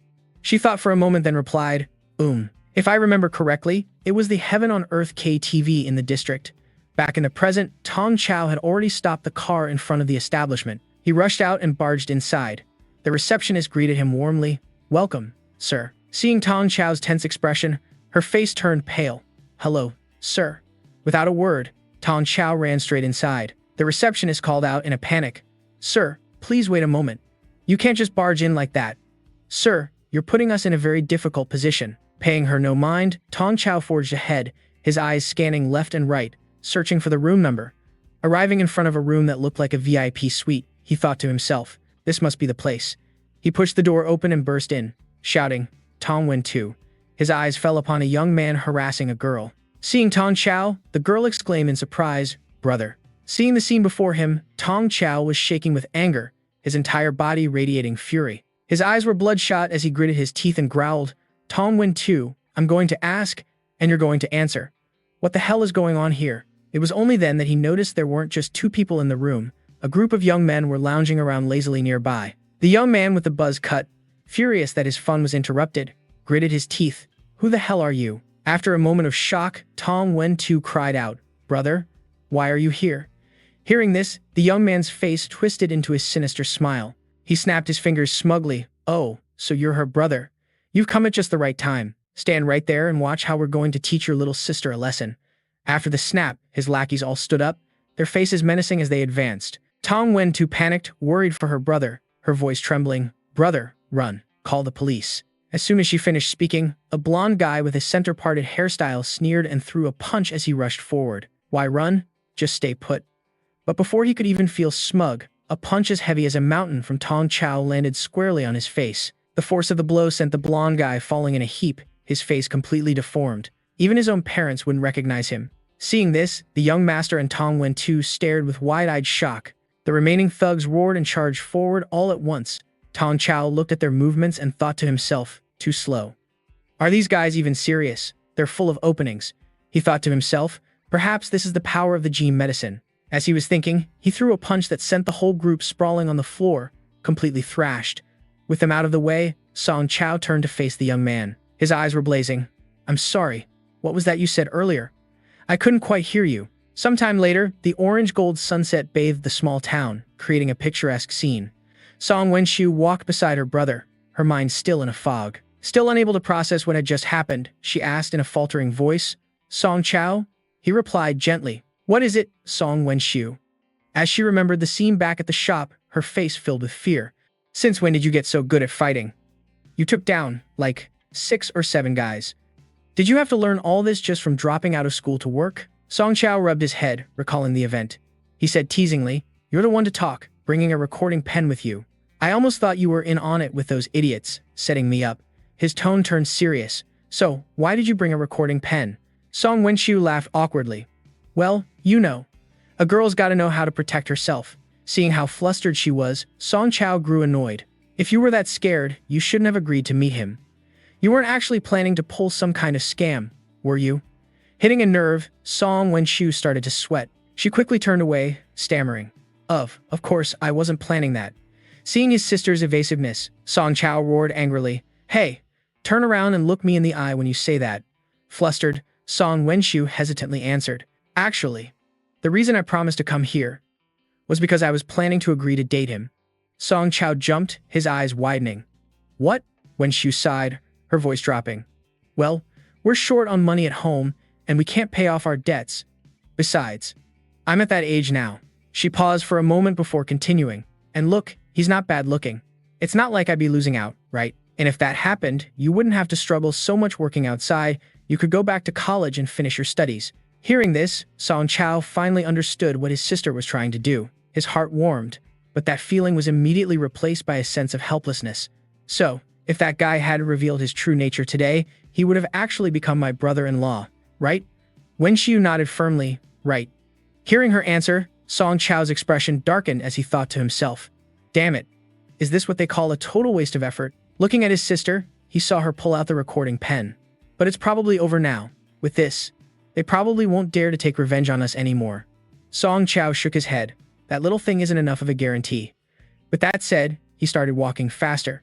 She thought for a moment then replied, If I remember correctly, it was the Heaven on Earth KTV in the district. Back in the present, Tong Chao had already stopped the car in front of the establishment. He rushed out and barged inside. The receptionist greeted him warmly. Welcome, sir. Seeing Tong Chao's tense expression, her face turned pale. Hello, sir. Without a word, Tong Chao ran straight inside. The receptionist called out in a panic. Sir, please wait a moment. You can't just barge in like that. Sir, you're putting us in a very difficult position. Paying her no mind, Tong Chao forged ahead, his eyes scanning left and right, searching for the room number. Arriving in front of a room that looked like a VIP suite, he thought to himself, this must be the place. He pushed the door open and burst in, shouting, Tong Wen Tu. His eyes fell upon a young man harassing a girl. Seeing Tong Chao, the girl exclaimed in surprise, Brother. Seeing the scene before him, Tong Chao was shaking with anger, his entire body radiating fury. His eyes were bloodshot as he gritted his teeth and growled, Tong Wen Tu, I'm going to ask, and you're going to answer. What the hell is going on here? It was only then that he noticed there weren't just two people in the room. A group of young men were lounging around lazily nearby. The young man with the buzz cut, furious that his fun was interrupted, gritted his teeth. Who the hell are you? After a moment of shock, Tong Wen Tu cried out, Brother, why are you here? Hearing this, the young man's face twisted into a sinister smile. He snapped his fingers smugly. Oh, so you're her brother. You've come at just the right time. Stand right there and watch how we're going to teach your little sister a lesson. After the snap, his lackeys all stood up, their faces menacing as they advanced. Tong Wen Tu panicked, worried for her brother, her voice trembling. Brother, run. Call the police. As soon as she finished speaking, a blonde guy with a center-parted hairstyle sneered and threw a punch as he rushed forward. Why run? Just stay put. But before he could even feel smug, a punch as heavy as a mountain from Tong Chao landed squarely on his face. The force of the blow sent the blonde guy falling in a heap, his face completely deformed. Even his own parents wouldn't recognize him. Seeing this, the young master and Tong Wen Tu stared with wide-eyed shock. The remaining thugs roared and charged forward all at once. Tong Chao looked at their movements and thought to himself, too slow. Are these guys even serious? They're full of openings. He thought to himself, perhaps this is the power of the gene medicine. As he was thinking, he threw a punch that sent the whole group sprawling on the floor, completely thrashed. With them out of the way, Tong Chao turned to face the young man. His eyes were blazing. I'm sorry. What was that you said earlier? I couldn't quite hear you. Sometime later, the orange-gold sunset bathed the small town, creating a picturesque scene. Tong Wen Tu walked beside her brother, her mind still in a fog. Still unable to process what had just happened, she asked in a faltering voice, Tong Chao? He replied gently, What is it, Tong Wen Tu? As she remembered the scene back at the shop, her face filled with fear. Since when did you get so good at fighting? You took down, like, 6 or 7 guys. Did you have to learn all this just from dropping out of school to work? Tong Chao rubbed his head, recalling the event. He said teasingly, You're the one to talk, bringing a recording pen with you. I almost thought you were in on it with those idiots, setting me up. His tone turned serious. So, why did you bring a recording pen? Tong Wen Tu laughed awkwardly. Well, you know. A girl's gotta know how to protect herself. Seeing how flustered she was, Song Chao grew annoyed. If you were that scared, you shouldn't have agreed to meet him. You weren't actually planning to pull some kind of scam, were you? Hitting a nerve, Song Wenshu started to sweat. She quickly turned away, stammering. Of course, I wasn't planning that. Seeing his sister's evasiveness, Song Chao roared angrily. Hey, turn around and look me in the eye when you say that. Flustered, Song Wenshu hesitantly answered. Actually, the reason I promised to come here was because I was planning to agree to date him. Song Chao jumped, his eyes widening. What? Wenshu sighed, her voice dropping. Well, we're short on money at home, and we can't pay off our debts. Besides, I'm at that age now. She paused for a moment before continuing. And look, he's not bad looking. It's not like I'd be losing out, right? And if that happened, you wouldn't have to struggle so much working outside. You could go back to college and finish your studies. Hearing this, Song Chao finally understood what his sister was trying to do. His heart warmed, but that feeling was immediately replaced by a sense of helplessness. So, if that guy hadn't revealed his true nature today, he would have actually become my brother-in-law, right? Wenshu nodded firmly, right. Hearing her answer, Song Chao's expression darkened as he thought to himself. Damn it. Is this what they call a total waste of effort? Looking at his sister, he saw her pull out the recording pen. But it's probably over now. With this, they probably won't dare to take revenge on us anymore. Song Chao shook his head. That little thing isn't enough of a guarantee. With that said, he started walking faster.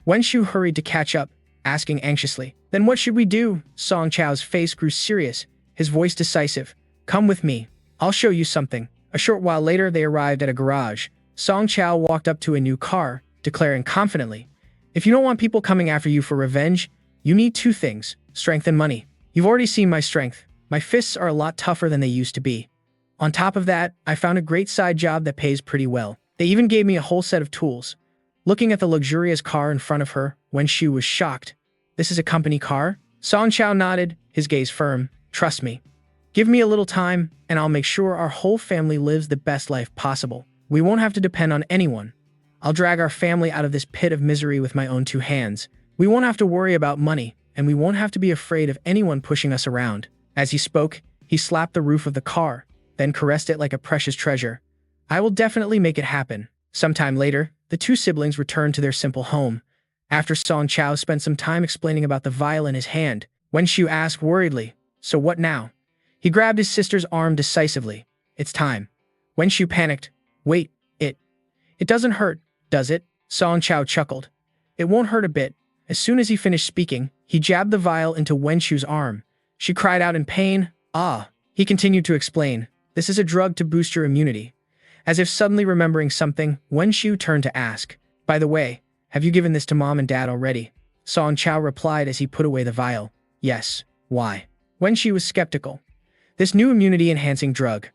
Wenshu hurried to catch up, asking anxiously, Then what should we do? Song Chao's face grew serious, his voice decisive. Come with me. I'll show you something. A short while later, they arrived at a garage. Song Chao walked up to a new car, declaring confidently, If you don't want people coming after you for revenge, you need two things, strength and money. You've already seen my strength. My fists are a lot tougher than they used to be. On top of that, I found a great side job that pays pretty well. They even gave me a whole set of tools. Looking at the luxurious car in front of her, Wenshu was shocked. This is a company car? Song Chao nodded, his gaze firm. Trust me. Give me a little time, and I'll make sure our whole family lives the best life possible. We won't have to depend on anyone. I'll drag our family out of this pit of misery with my own two hands. We won't have to worry about money, and we won't have to be afraid of anyone pushing us around. As he spoke, he slapped the roof of the car, then caressed it like a precious treasure. I will definitely make it happen. Sometime later, the two siblings returned to their simple home. After Song Chao spent some time explaining about the vial in his hand, Wenshu asked worriedly, So what now? He grabbed his sister's arm decisively. It's time. Wenshu panicked. Wait, it doesn't hurt, does it? Song Chao chuckled. It won't hurt a bit. As soon as he finished speaking, he jabbed the vial into Wenshu's arm. She cried out in pain. Ah. He continued to explain. This is a drug to boost your immunity. As if suddenly remembering something, Wenshu turned to ask, By the way, have you given this to Mom and Dad already? Song Chao replied as he put away the vial. Yes. Why? Wenshu was skeptical. This new immunity-enhancing drug.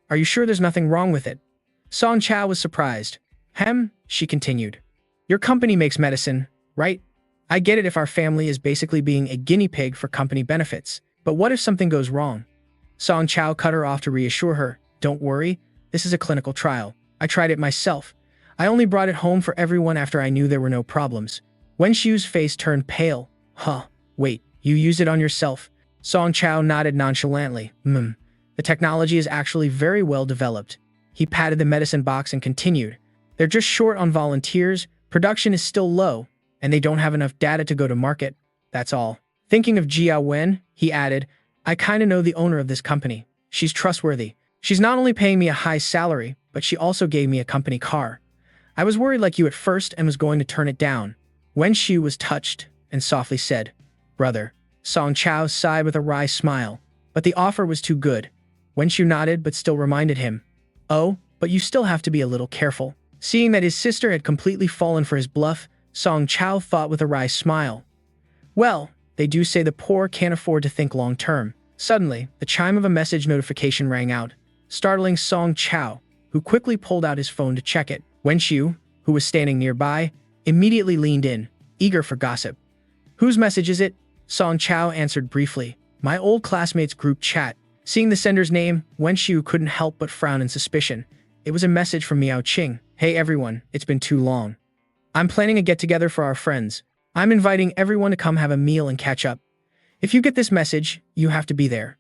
Are you sure there's nothing wrong with it? Song Chao was surprised. She continued. Your company makes medicine, right? I get it if our family is basically being a guinea pig for company benefits. But what if something goes wrong? Song Chao cut her off to reassure her. Don't worry, this is a clinical trial. I tried it myself. I only brought it home for everyone after I knew there were no problems. Wenshu's face turned pale. Wait, you used it on yourself? Song Chao nodded nonchalantly. The technology is actually very well developed. He patted the medicine box and continued. They're just short on volunteers, production is still low, and they don't have enough data to go to market. That's all. Thinking of Jia Wen, he added, I kinda know the owner of this company. She's trustworthy. She's not only paying me a high salary, but she also gave me a company car. I was worried like you at first and was going to turn it down. Wenshu was touched and softly said, Brother. Song Chao sighed with a wry smile. But the offer was too good. Wenshu nodded but still reminded him. Oh, but you still have to be a little careful. Seeing that his sister had completely fallen for his bluff, Song Chao thought with a wry smile. Well, they do say the poor can't afford to think long-term. Suddenly, the chime of a message notification rang out, startling Song Chao, who quickly pulled out his phone to check it. Wenshu, who was standing nearby, immediately leaned in, eager for gossip. Whose message is it? Song Chao answered briefly. My old classmates' group chat. Seeing the sender's name, Wenshu couldn't help but frown in suspicion. It was a message from Miao Qing. Hey everyone, it's been too long. I'm planning a get-together for our friends. I'm inviting everyone to come have a meal and catch up. If you get this message, you have to be there.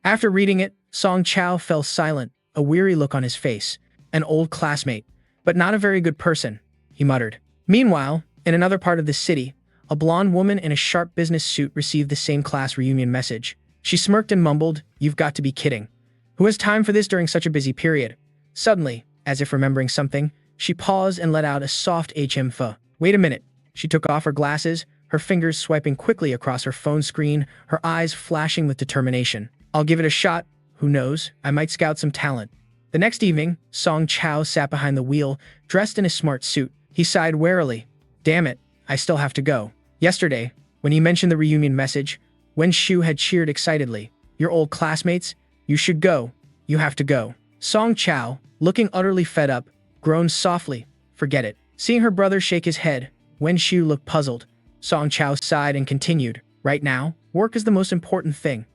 After reading it, Song Chao fell silent, a weary look on his face. An old classmate, but not a very good person, he muttered. Meanwhile, in another part of the city, a blonde woman in a sharp business suit received the same class reunion message. She smirked and mumbled, "You've got to be kidding. Who has time for this during such a busy period?" Suddenly, as if remembering something, she paused and let out a soft HM. Wait a minute. She took off her glasses, her fingers swiping quickly across her phone screen, her eyes flashing with determination. I'll give it a shot. Who knows? I might scout some talent. The next evening, Song Chao sat behind the wheel, dressed in a smart suit. He sighed wearily. Damn it, I still have to go. Yesterday, when he mentioned the reunion message, Wen Shu had cheered excitedly. Your old classmates? You should go. You have to go. Song Chao, looking utterly fed up, groaned softly. Forget it. Seeing her brother shake his head, Wen Shu looked puzzled. Song Chao sighed and continued. Right now, work is the most important thing.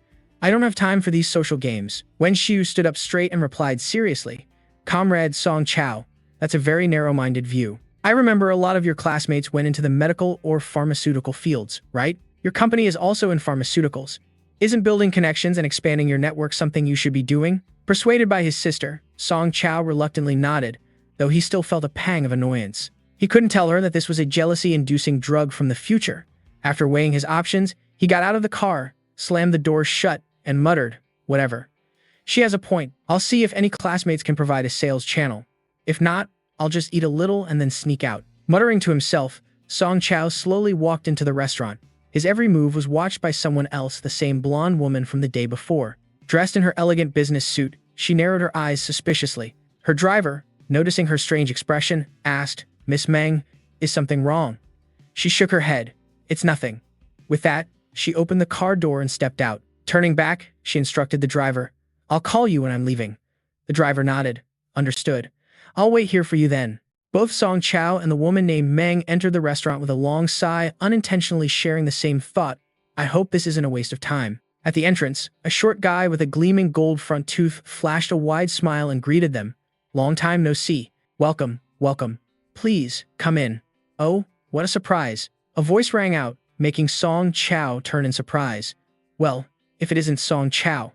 I don't have time for these social games. Wen Shu stood up straight and replied seriously. Comrade Song Chao, that's a very narrow-minded view. I remember a lot of your classmates went into the medical or pharmaceutical fields, right? Your company is also in pharmaceuticals. Isn't building connections and expanding your network something you should be doing? Persuaded by his sister, Song Chao reluctantly nodded, though he still felt a pang of annoyance. He couldn't tell her that this was a jealousy-inducing drug from the future. After weighing his options, he got out of the car, slammed the door shut, and muttered, whatever. She has a point. I'll see if any classmates can provide a sales channel. If not, I'll just eat a little and then sneak out. Muttering to himself, Song Chao slowly walked into the restaurant. His every move was watched by someone else, the same blonde woman from the day before. Dressed in her elegant business suit, she narrowed her eyes suspiciously. Her driver, noticing her strange expression, asked, Miss Meng, is something wrong? She shook her head. It's nothing. With that, she opened the car door and stepped out. Turning back, she instructed the driver, I'll call you when I'm leaving. The driver nodded. Understood. I'll wait here for you then. Both Song Chao and the woman named Meng entered the restaurant with a long sigh, unintentionally sharing the same thought. I hope this isn't a waste of time. At the entrance, a short guy with a gleaming gold front tooth flashed a wide smile and greeted them. Long time no see. Welcome, welcome. Please, come in. Oh, what a surprise. A voice rang out, making Song Chao turn in surprise. Well, if it isn't Song Chao.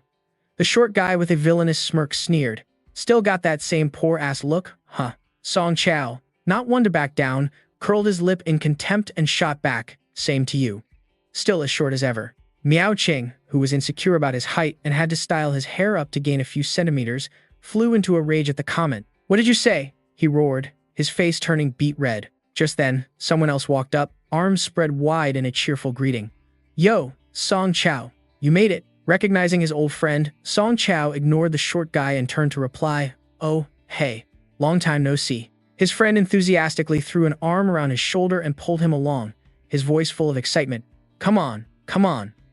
The short guy with a villainous smirk sneered. Still got that same poor-ass look, huh? Song Chao, not one to back down, curled his lip in contempt and shot back, same to you. Still as short as ever. Miao Qing, who was insecure about his height and had to style his hair up to gain a few centimeters, flew into a rage at the comment. What did you say? He roared, his face turning beet red. Just then, someone else walked up, arms spread wide in a cheerful greeting. Yo, Song Chao. You made it. Recognizing his old friend, Song Chao ignored the short guy and turned to reply, Oh, hey, long time no see. His friend enthusiastically threw an arm around his shoulder and pulled him along, his voice full of excitement. Come on,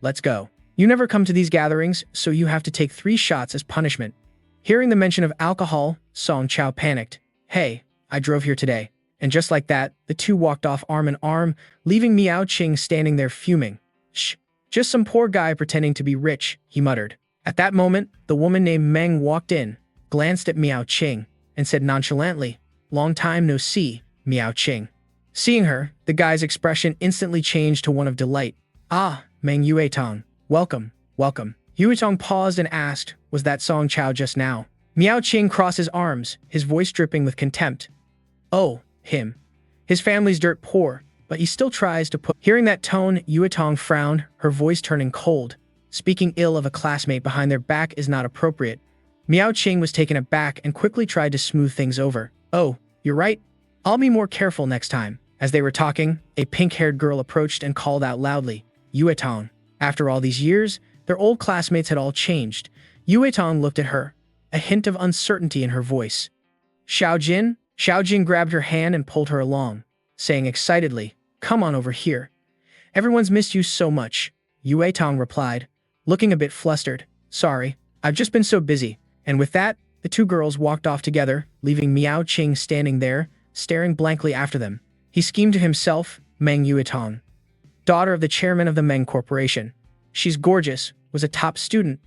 let's go. You never come to these gatherings, so you have to take 3 shots as punishment. Hearing the mention of alcohol, Song Chao panicked. Hey, I drove here today. And just like that, the two walked off arm in arm, leaving Miao Qing standing there fuming. Shh. Just some poor guy pretending to be rich, he muttered. At that moment, the woman named Meng walked in, glanced at Miao Qing, and said nonchalantly, Long time no see, Miao Qing. Seeing her, the guy's expression instantly changed to one of delight. Ah, Meng Yuetong, welcome, welcome. Yuetong paused and asked, Was that Song Chao just now? Miao Qing crossed his arms, his voice dripping with contempt. Oh, him. His family's dirt poor, but he still tries to put... Hearing that tone, Yuetong frowned, her voice turning cold. Speaking ill of a classmate behind their back is not appropriate. Miao Qing was taken aback and quickly tried to smooth things over. Oh, you're right. I'll be more careful next time. As they were talking, a pink-haired girl approached and called out loudly, Yuetong. After all these years, their old classmates had all changed. Yuetong looked at her, a hint of uncertainty in her voice. Xiaojin? Xiaojin grabbed her hand and pulled her along, saying excitedly, Come on over here. Everyone's missed you so much, Yuetong replied, looking a bit flustered. Sorry, I've just been so busy. And with that, the two girls walked off together, leaving Miao Qing standing there, staring blankly after them. He schemed to himself, Meng Yuetong, daughter of the chairman of the Meng Corporation. She's gorgeous, was a top student.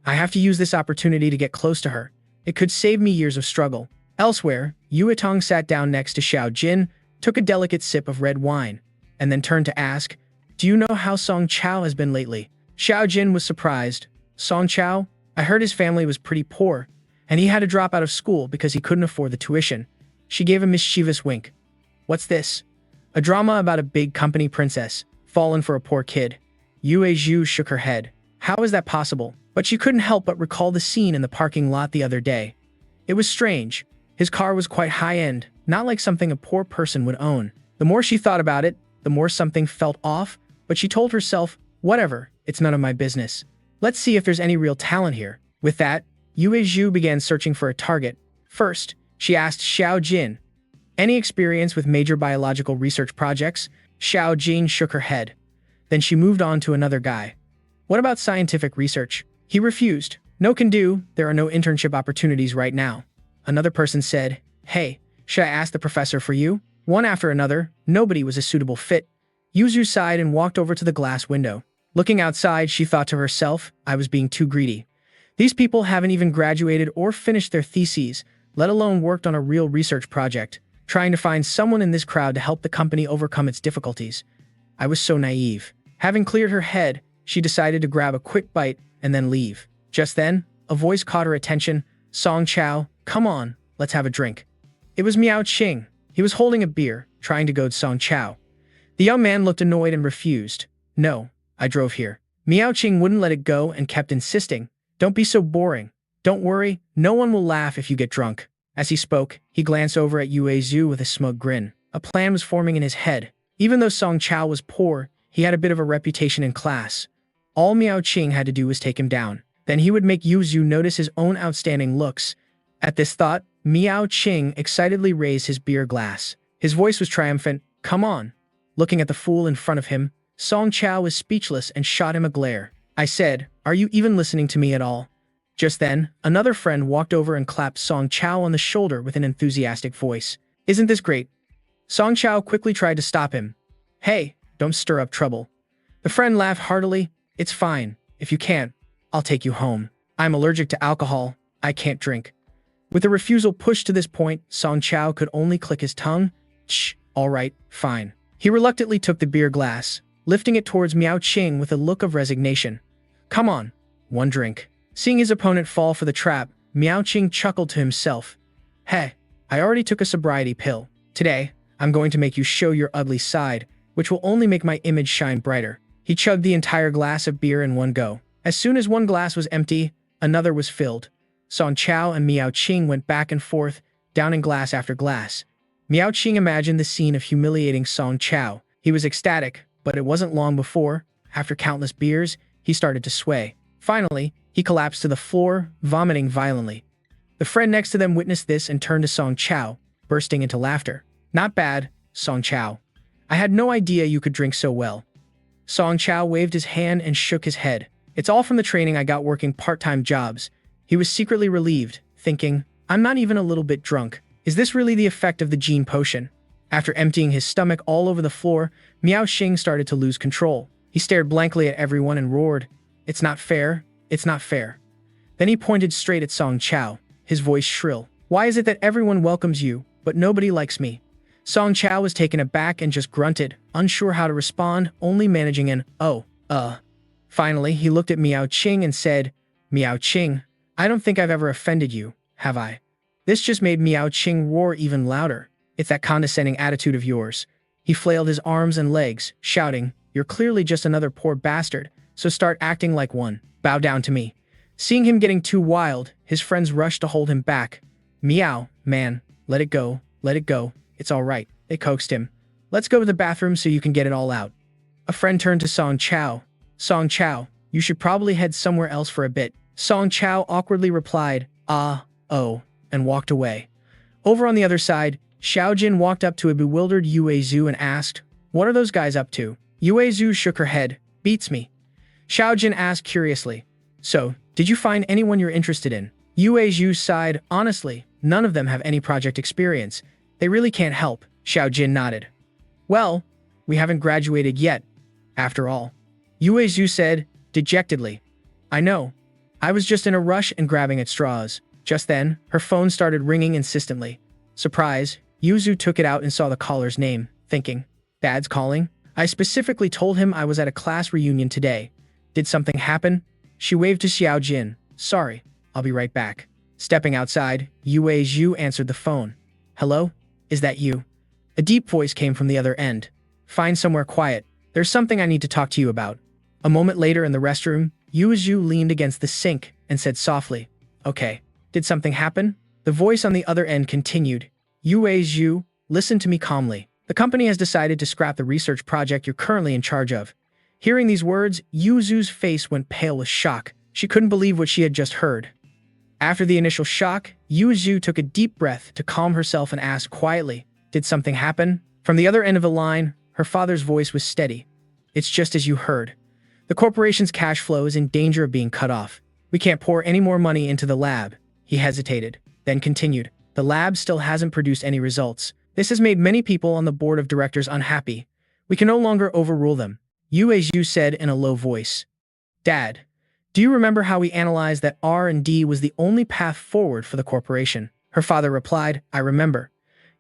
I have to use this opportunity to get close to her. It could save me years of struggle. Elsewhere, Yuetong sat down next to Xiaojin, took a delicate sip of red wine, and then turned to ask, Do you know how Song Chao has been lately? Xiaojin was surprised. Song Chao? I heard his family was pretty poor. and he had to drop out of school because he couldn't afford the tuition. She gave a mischievous wink. What's this? A drama about a big company princess, fallen for a poor kid. Yue Zhu shook her head. How is that possible? But she couldn't help but recall the scene in the parking lot the other day. It was strange. His car was quite high-end, not like something a poor person would own. The more she thought about it, the more something felt off, but she told herself, whatever, it's none of my business. Let's see if there's any real talent here. With that, Yue Zhu began searching for a target. First, she asked Xiao Jin, any experience with major biological research projects? Xiao Jin shook her head. Then she moved on to another guy. What about scientific research? He refused. No can do, there are no internship opportunities right now. Another person said, hey, should I ask the professor for you? One after another, nobody was a suitable fit. Yue Zhu sighed and walked over to the glass window. Looking outside, she thought to herself, I was being too greedy. These people haven't even graduated or finished their theses, let alone worked on a real research project, trying to find someone in this crowd to help the company overcome its difficulties. I was so naive. Having cleared her head, she decided to grab a quick bite and then leave. Just then, a voice caught her attention. Song Chao, come on, let's have a drink. It was Miao Qing. He was holding a beer, trying to goad Song Chao. The young man looked annoyed and refused. No, I drove here. Miao Qing wouldn't let it go and kept insisting. Don't be so boring. Don't worry, no one will laugh if you get drunk. As he spoke, he glanced over at Yue Zhu with a smug grin. A plan was forming in his head. Even though Song Chao was poor, he had a bit of a reputation in class. All Miao Qing had to do was take him down. Then he would make Yue Zhu notice his own outstanding looks. At this thought, Miao Qing excitedly raised his beer glass. His voice was triumphant. Come on. Looking at the fool in front of him, Song Chao was speechless and shot him a glare. I said, are you even listening to me at all? Just then, another friend walked over and clapped Song Chao on the shoulder with an enthusiastic voice. Isn't this great? Song Chao quickly tried to stop him. Hey, don't stir up trouble. The friend laughed heartily. It's fine. If you can't, I'll take you home. I'm allergic to alcohol. I can't drink. With the refusal pushed to this point, Song Chao could only click his tongue. Shh, all right, fine. He reluctantly took the beer glass, lifting it towards Miao Qing with a look of resignation. Come on, one drink. Seeing his opponent fall for the trap, Miao Qing chuckled to himself. Hey, I already took a sobriety pill. Today, I'm going to make you show your ugly side, which will only make my image shine brighter. He chugged the entire glass of beer in one go. As soon as one glass was empty, another was filled. Song Chao and Miao Qing went back and forth, downing glass after glass. Miao Qing imagined the scene of humiliating Song Chao. He was ecstatic, but it wasn't long before, after countless beers, he started to sway. Finally, he collapsed to the floor, vomiting violently. The friend next to them witnessed this and turned to Song Chao, bursting into laughter. Not bad, Song Chao. I had no idea you could drink so well. Song Chao waved his hand and shook his head. It's all from the training I got working part-time jobs. He was secretly relieved, thinking, I'm not even a little bit drunk. Is this really the effect of the gene potion? After emptying his stomach all over the floor, Miao Qing started to lose control. He stared blankly at everyone and roared, It's not fair. It's not fair. Then he pointed straight at Song Chao, his voice shrill. Why is it that everyone welcomes you, but nobody likes me? Song Chao was taken aback and just grunted, unsure how to respond, only managing an, Finally, he looked at Miao Qing and said, Miao Qing, I don't think I've ever offended you, have I? This just made Miao Qing roar even louder. It's that condescending attitude of yours. He flailed his arms and legs, shouting, You're clearly just another poor bastard, so start acting like one. Bow down to me. Seeing him getting too wild, his friends rushed to hold him back. Meow, man, let it go, it's all right. They coaxed him. Let's go to the bathroom so you can get it all out. A friend turned to Song Chao. Song Chao, you should probably head somewhere else for a bit. Song Chao awkwardly replied, and walked away. Over on the other side, Xiao Jin walked up to a bewildered Yue Zhu and asked, What are those guys up to? Yue Zhu shook her head. Beats me. Xiao Jin asked curiously, So, did you find anyone you're interested in? Yue Zhu sighed, Honestly, none of them have any project experience. They really can't help. Xiao Jin nodded. Well, we haven't graduated yet, after all. Yue Zhu said, dejectedly. I know. I was just in a rush and grabbing at straws. Just then, her phone started ringing insistently. Surprise, Yue Zhu took it out and saw the caller's name, thinking, Dad's calling? I specifically told him I was at a class reunion today. Did something happen? She waved to Xiao Jin. Sorry, I'll be right back. Stepping outside, Yue Zhu answered the phone. Hello? Is that you? A deep voice came from the other end. Find somewhere quiet. There's something I need to talk to you about. A moment later in the restroom, Yue Zhu leaned against the sink and said softly, Okay. Did something happen? The voice on the other end continued. Yue Zhu, listen to me calmly. The company has decided to scrap the research project you're currently in charge of. Hearing these words, Yue Zhu's face went pale with shock. She couldn't believe what she had just heard. After the initial shock, Yue Zhu took a deep breath to calm herself and asked quietly, Did something happen? From the other end of the line, her father's voice was steady. It's just as you heard. The corporation's cash flow is in danger of being cut off. We can't pour any more money into the lab. He hesitated, then continued. The lab still hasn't produced any results. This has made many people on the board of directors unhappy. We can no longer overrule them. Yue Zhu said in a low voice. Dad, do you remember how we analyzed that R&D was the only path forward for the corporation? Her father replied, I remember.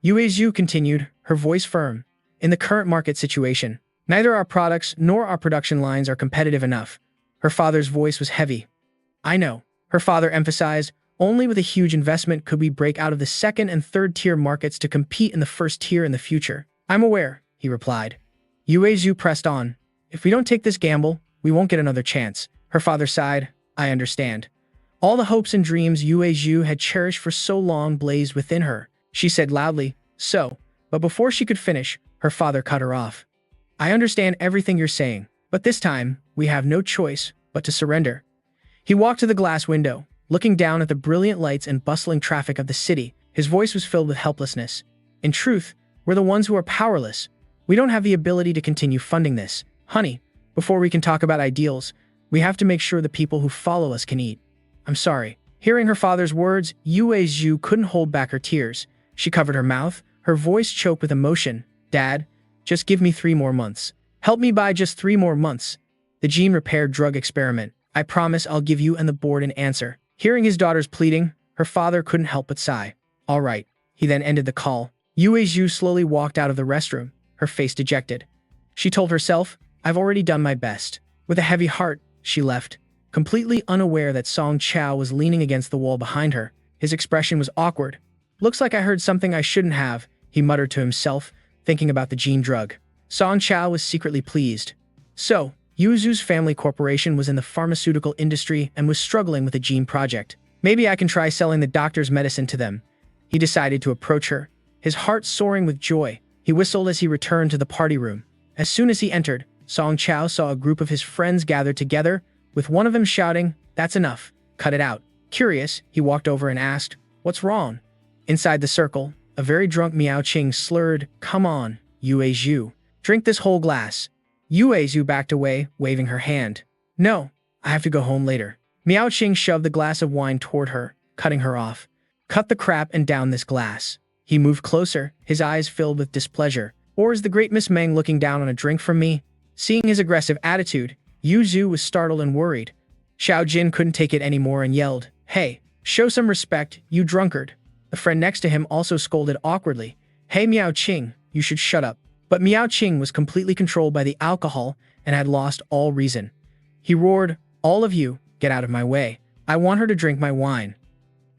Yue Zhu continued, her voice firm. In the current market situation, neither our products nor our production lines are competitive enough. Her father's voice was heavy. I know. Her father emphasized, only with a huge investment could we break out of the second and third tier markets to compete in the first tier in the future. I'm aware, he replied. Yue Zhu pressed on. If we don't take this gamble, we won't get another chance. Her father sighed. I understand. All the hopes and dreams Yue Zhu had cherished for so long blazed within her. She said loudly, but before she could finish, her father cut her off. I understand everything you're saying, but this time, we have no choice but to surrender. He walked to the glass window, looking down at the brilliant lights and bustling traffic of the city. His voice was filled with helplessness. In truth, we're the ones who are powerless. We don't have the ability to continue funding this. Honey, before we can talk about ideals, we have to make sure the people who follow us can eat. I'm sorry. Hearing her father's words, Yue Zhu couldn't hold back her tears. She covered her mouth, her voice choked with emotion. Dad, just give me 3 more months. Help me buy just 3 more months. The gene repair drug experiment. I promise I'll give you and the board an answer. Hearing his daughter's pleading, her father couldn't help but sigh. All right. He then ended the call. Yue Zhu slowly walked out of the restroom, her face dejected. She told herself, I've already done my best. With a heavy heart, she left, completely unaware that Song Chao was leaning against the wall behind her. His expression was awkward. Looks like I heard something I shouldn't have, he muttered to himself, thinking about the gene drug. Song Chao was secretly pleased. So, Yue Zhu's family corporation was in the pharmaceutical industry and was struggling with a gene project. Maybe I can try selling the doctor's medicine to them. He decided to approach her, his heart soaring with joy. He whistled as he returned to the party room. As soon as he entered, Song Chao saw a group of his friends gathered together, with one of them shouting, That's enough. Cut it out. Curious, he walked over and asked, What's wrong? Inside the circle, a very drunk Miao Qing slurred, Come on, Yue Zhu. Drink this whole glass. Yue Zhu backed away, waving her hand. No, I have to go home later. Miao Qing shoved the glass of wine toward her, cutting her off. Cut the crap and down this glass. He moved closer, his eyes filled with displeasure. Or is the great Miss Meng looking down on a drink from me? Seeing his aggressive attitude, Yue Zhu was startled and worried. Xiao Jin couldn't take it anymore and yelled, Hey, show some respect, you drunkard. The friend next to him also scolded awkwardly. Hey Miao Qing, you should shut up. But Miao Qing was completely controlled by the alcohol and had lost all reason. He roared, All of you, get out of my way. I want her to drink my wine.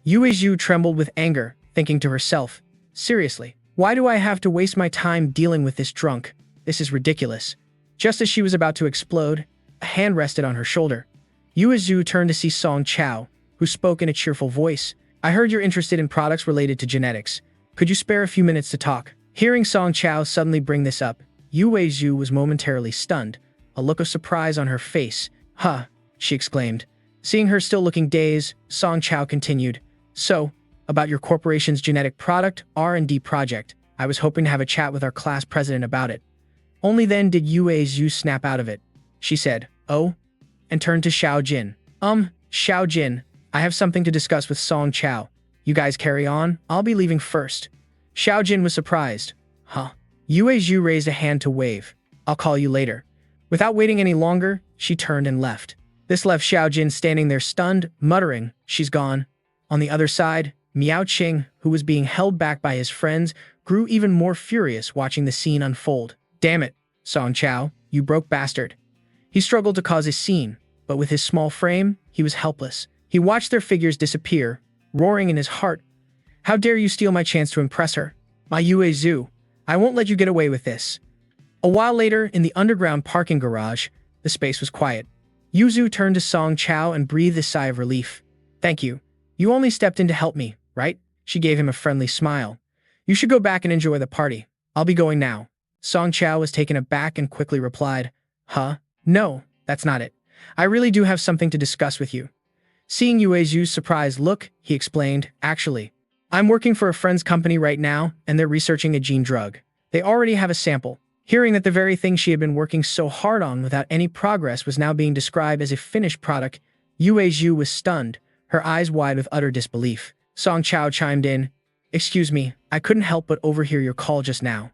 Yue Zhu trembled with anger, thinking to herself, Seriously, why do I have to waste my time dealing with this drunk? This is ridiculous. Just as she was about to explode, a hand rested on her shoulder. Yue Zhu turned to see Song Chao, who spoke in a cheerful voice. I heard you're interested in products related to genetics. Could you spare a few minutes to talk? Hearing Song Chao suddenly bring this up, Yue Zhu was momentarily stunned, a look of surprise on her face. Huh, she exclaimed. Seeing her still looking dazed, Song Chao continued. So, about your corporation's genetic product R&D project, I was hoping to have a chat with our class president about it. Only then did Yue Zhu snap out of it. She said, Oh? And turned to Xiao Jin. Xiao Jin, I have something to discuss with Song Chao. You guys carry on, I'll be leaving first. Xiao Jin was surprised. Huh? Yue Zhu raised a hand to wave. I'll call you later. Without waiting any longer, she turned and left. This left Xiao Jin standing there stunned, muttering, She's gone. On the other side, Miao Qing, who was being held back by his friends, grew even more furious watching the scene unfold. Damn it, Song Chao, you broke bastard. He struggled to cause a scene, but with his small frame, he was helpless. He watched their figures disappear, roaring in his heart. How dare you steal my chance to impress her? My Yue Zhu, I won't let you get away with this. A while later, in the underground parking garage, the space was quiet. Yu Zhu turned to Song Chao and breathed a sigh of relief. Thank you. You only stepped in to help me, right? She gave him a friendly smile. You should go back and enjoy the party. I'll be going now. Song Chao was taken aback and quickly replied, Huh? No, that's not it. I really do have something to discuss with you. Seeing Yue Zhu's surprised look, he explained, Actually, I'm working for a friend's company right now, and they're researching a gene drug. They already have a sample. Hearing that the very thing she had been working so hard on without any progress was now being described as a finished product, Yue Zhu was stunned, her eyes wide with utter disbelief. Song Chao chimed in, Excuse me, I couldn't help but overhear your call just now.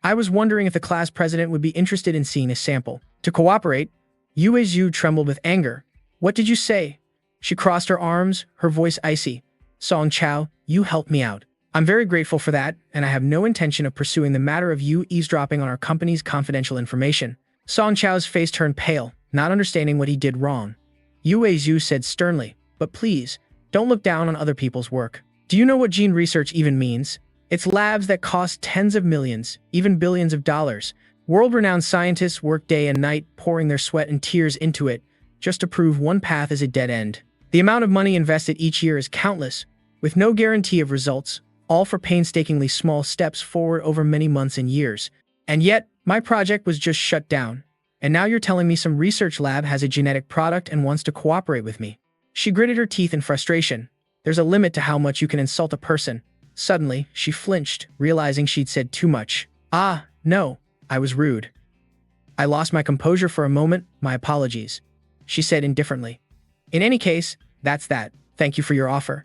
I was wondering if the class president would be interested in seeing a sample. To cooperate, Yue Zhu trembled with anger. What did you say? She crossed her arms, her voice icy. Song Chao, you helped me out. I'm very grateful for that, and I have no intention of pursuing the matter of you eavesdropping on our company's confidential information. Song Chao's face turned pale, not understanding what he did wrong. Yue Zhu said sternly, But please, don't look down on other people's work. Do you know what gene research even means? It's labs that cost tens of millions, even billions of dollars. World-renowned scientists work day and night, pouring their sweat and tears into it, just to prove one path is a dead end. The amount of money invested each year is countless, with no guarantee of results, all for painstakingly small steps forward over many months and years. And yet, my project was just shut down. And now you're telling me some research lab has a genetic product and wants to cooperate with me. She gritted her teeth in frustration. There's a limit to how much you can insult a person. Suddenly, she flinched, realizing she'd said too much. Ah, no, I was rude. I lost my composure for a moment, my apologies. She said indifferently. In any case, that's that. Thank you for your offer.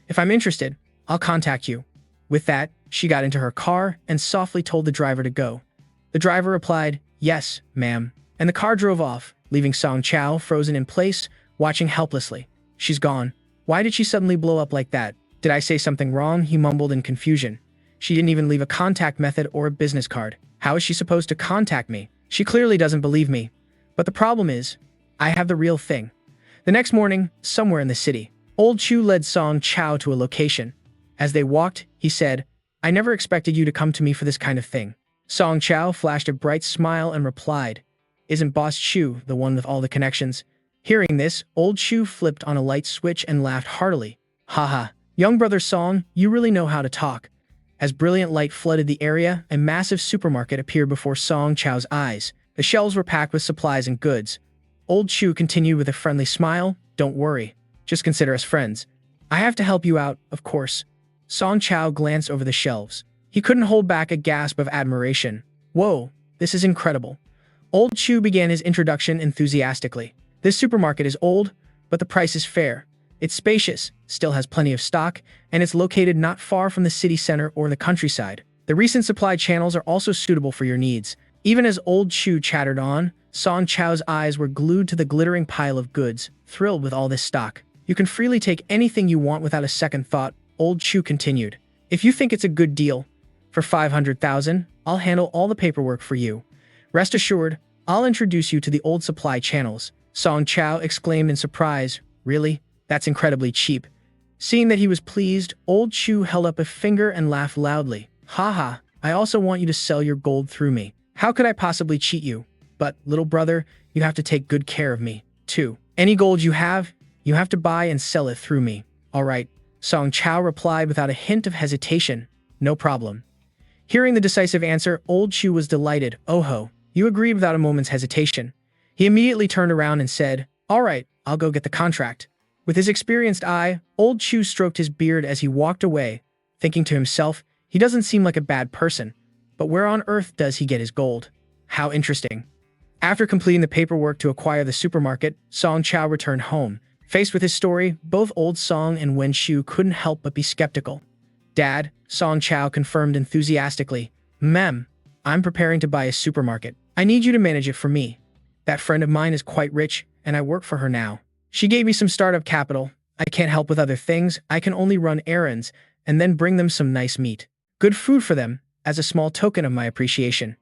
If I'm interested, I'll contact you. With that, she got into her car and softly told the driver to go. The driver replied, Yes, ma'am, and the car drove off, leaving Song Chao frozen in place, watching helplessly. She's gone. Why did she suddenly blow up like that? Did I say something wrong? He mumbled in confusion. She didn't even leave a contact method or a business card. How is she supposed to contact me? She clearly doesn't believe me. But the problem is, I have the real thing. The next morning, somewhere in the city, Old Chu led Song Chao to a location. As they walked, he said, I never expected you to come to me for this kind of thing. Song Chao flashed a bright smile and replied, Isn't Boss Chu the one with all the connections? Hearing this, Old Chu flipped on a light switch and laughed heartily. Haha, young brother Song, you really know how to talk. As brilliant light flooded the area, a massive supermarket appeared before Song Chao's eyes. The shelves were packed with supplies and goods. Old Chu continued with a friendly smile, Don't worry, just consider us friends. I have to help you out, of course. Song Chao glanced over the shelves. He couldn't hold back a gasp of admiration. Whoa, this is incredible. Old Chu began his introduction enthusiastically. This supermarket is old, but the price is fair. It's spacious, still has plenty of stock, and it's located not far from the city center or the countryside. The recent supply channels are also suitable for your needs. Even as Old Chu chattered on, Song Chao's eyes were glued to the glittering pile of goods, thrilled with all this stock. You can freely take anything you want without a second thought, Old Chu continued. If you think it's a good deal, for 500,000, I'll handle all the paperwork for you. Rest assured, I'll introduce you to the old supply channels. Song Chao exclaimed in surprise, Really? That's incredibly cheap. Seeing that he was pleased, Old Chu held up a finger and laughed loudly. Haha, I also want you to sell your gold through me. How could I possibly cheat you? But, little brother, you have to take good care of me, too. Any gold you have to buy and sell it through me. All right. Song Chao replied without a hint of hesitation. No problem. Hearing the decisive answer, Old Chu was delighted. Oh ho, you agreed without a moment's hesitation. He immediately turned around and said, All right, I'll go get the contract. With his experienced eye, Old Chu stroked his beard as he walked away, thinking to himself, he doesn't seem like a bad person, but where on earth does he get his gold? How interesting. After completing the paperwork to acquire the supermarket, Song Chao returned home. Faced with his story, both Old Song and Wen Shu couldn't help but be skeptical. Dad, Song Chao confirmed enthusiastically, Mem, I'm preparing to buy a supermarket. I need you to manage it for me. That friend of mine is quite rich, and I work for her now. She gave me some startup capital. I can't help with other things. I can only run errands, and then bring them some nice meat. Good food for them, as a small token of my appreciation.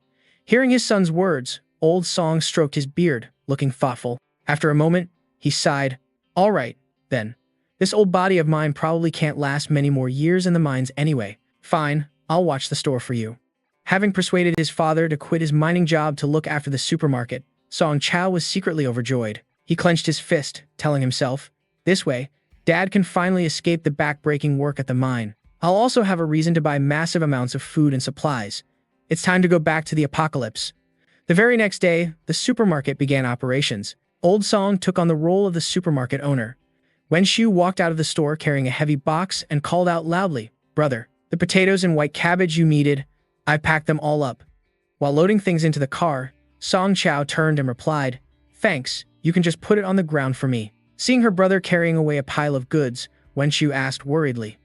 Hearing his son's words, Old Song stroked his beard, looking thoughtful. After a moment, he sighed, All right, then. This old body of mine probably can't last many more years in the mines anyway. Fine, I'll watch the store for you. Having persuaded his father to quit his mining job to look after the supermarket, Chao was secretly overjoyed. He clenched his fist, telling himself, this way, Dad can finally escape the back-breaking work at the mine. I'll also have a reason to buy massive amounts of food and supplies. It's time to go back to the apocalypse. The very next day, the supermarket began operations. Old Song took on the role of the supermarket owner. Wenshu walked out of the store carrying a heavy box and called out loudly, "Brother, the potatoes and white cabbage you needed, I packed them all up." While loading things into the car, Chao turned and replied, "Thanks, you can just put it on the ground for me." Seeing her brother carrying away a pile of goods, Wenshu asked worriedly,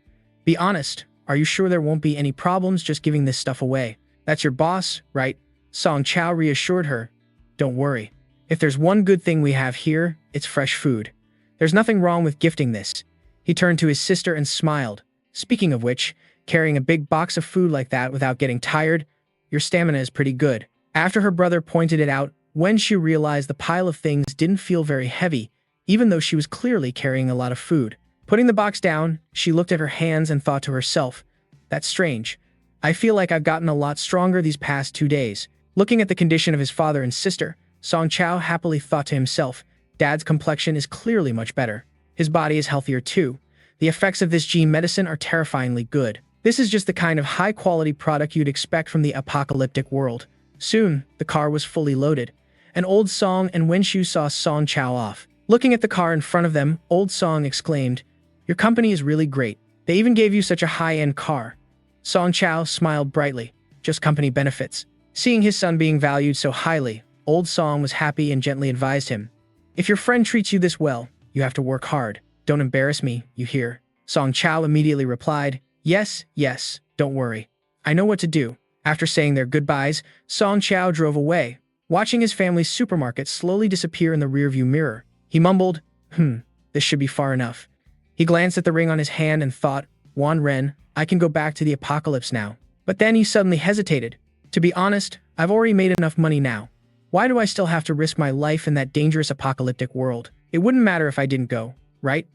"Be honest, are you sure there won't be any problems just giving this stuff away? That's your boss, right?" Chao reassured her, "Don't worry. If there's one good thing we have here, it's fresh food. There's nothing wrong with gifting this." He turned to his sister and smiled. "Speaking of which, carrying a big box of food like that without getting tired, your stamina is pretty good." After her brother pointed it out, Wenshu realized the pile of things didn't feel very heavy, even though she was clearly carrying a lot of food. Putting the box down, she looked at her hands and thought to herself, "That's strange. I feel like I've gotten a lot stronger these past 2 days." Looking at the condition of his father and sister, Chao happily thought to himself, Dad's complexion is clearly much better. His body is healthier too. The effects of this gene medicine are terrifyingly good. This is just the kind of high-quality product you'd expect from the apocalyptic world. Soon, the car was fully loaded, and Old Song and Wenshu saw Chao off. Looking at the car in front of them, Old Song exclaimed, "Your company is really great. They even gave you such a high-end car." Chao smiled brightly, "Just company benefits." Seeing his son being valued so highly, Old Song was happy and gently advised him, "If your friend treats you this well, you have to work hard. Don't embarrass me, you hear?" Chao immediately replied, Yes, don't worry. I know what to do." After saying their goodbyes, Chao drove away, watching his family's supermarket slowly disappear in the rearview mirror. He mumbled, this should be far enough." He glanced at the ring on his hand and thought, "Wan Ren, I can go back to the apocalypse now." But then he suddenly hesitated. "To be honest, I've already made enough money now. Why do I still have to risk my life in that dangerous apocalyptic world? It wouldn't matter if I didn't go, right?"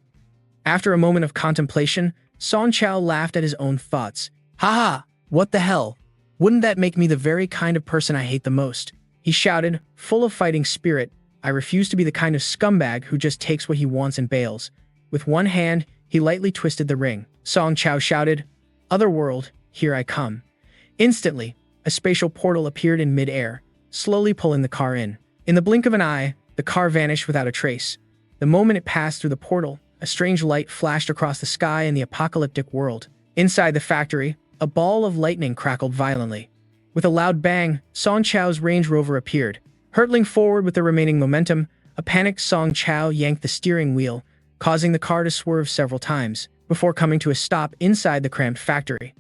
After a moment of contemplation, Chao laughed at his own thoughts. "Haha, what the hell? Wouldn't that make me the very kind of person I hate the most?" He shouted, full of fighting spirit, "I refuse to be the kind of scumbag who just takes what he wants and bails." With one hand, he lightly twisted the ring. Chao shouted, "Otherworld, here I come." Instantly, a spatial portal appeared in mid-air, slowly pulling the car in. In the blink of an eye, the car vanished without a trace. The moment it passed through the portal, a strange light flashed across the sky in the apocalyptic world. Inside the factory, a ball of lightning crackled violently. With a loud bang, Chao's Range Rover appeared. Hurtling forward with the remaining momentum, a panicked Chao yanked the steering wheel, causing the car to swerve several times, before coming to a stop inside the cramped factory.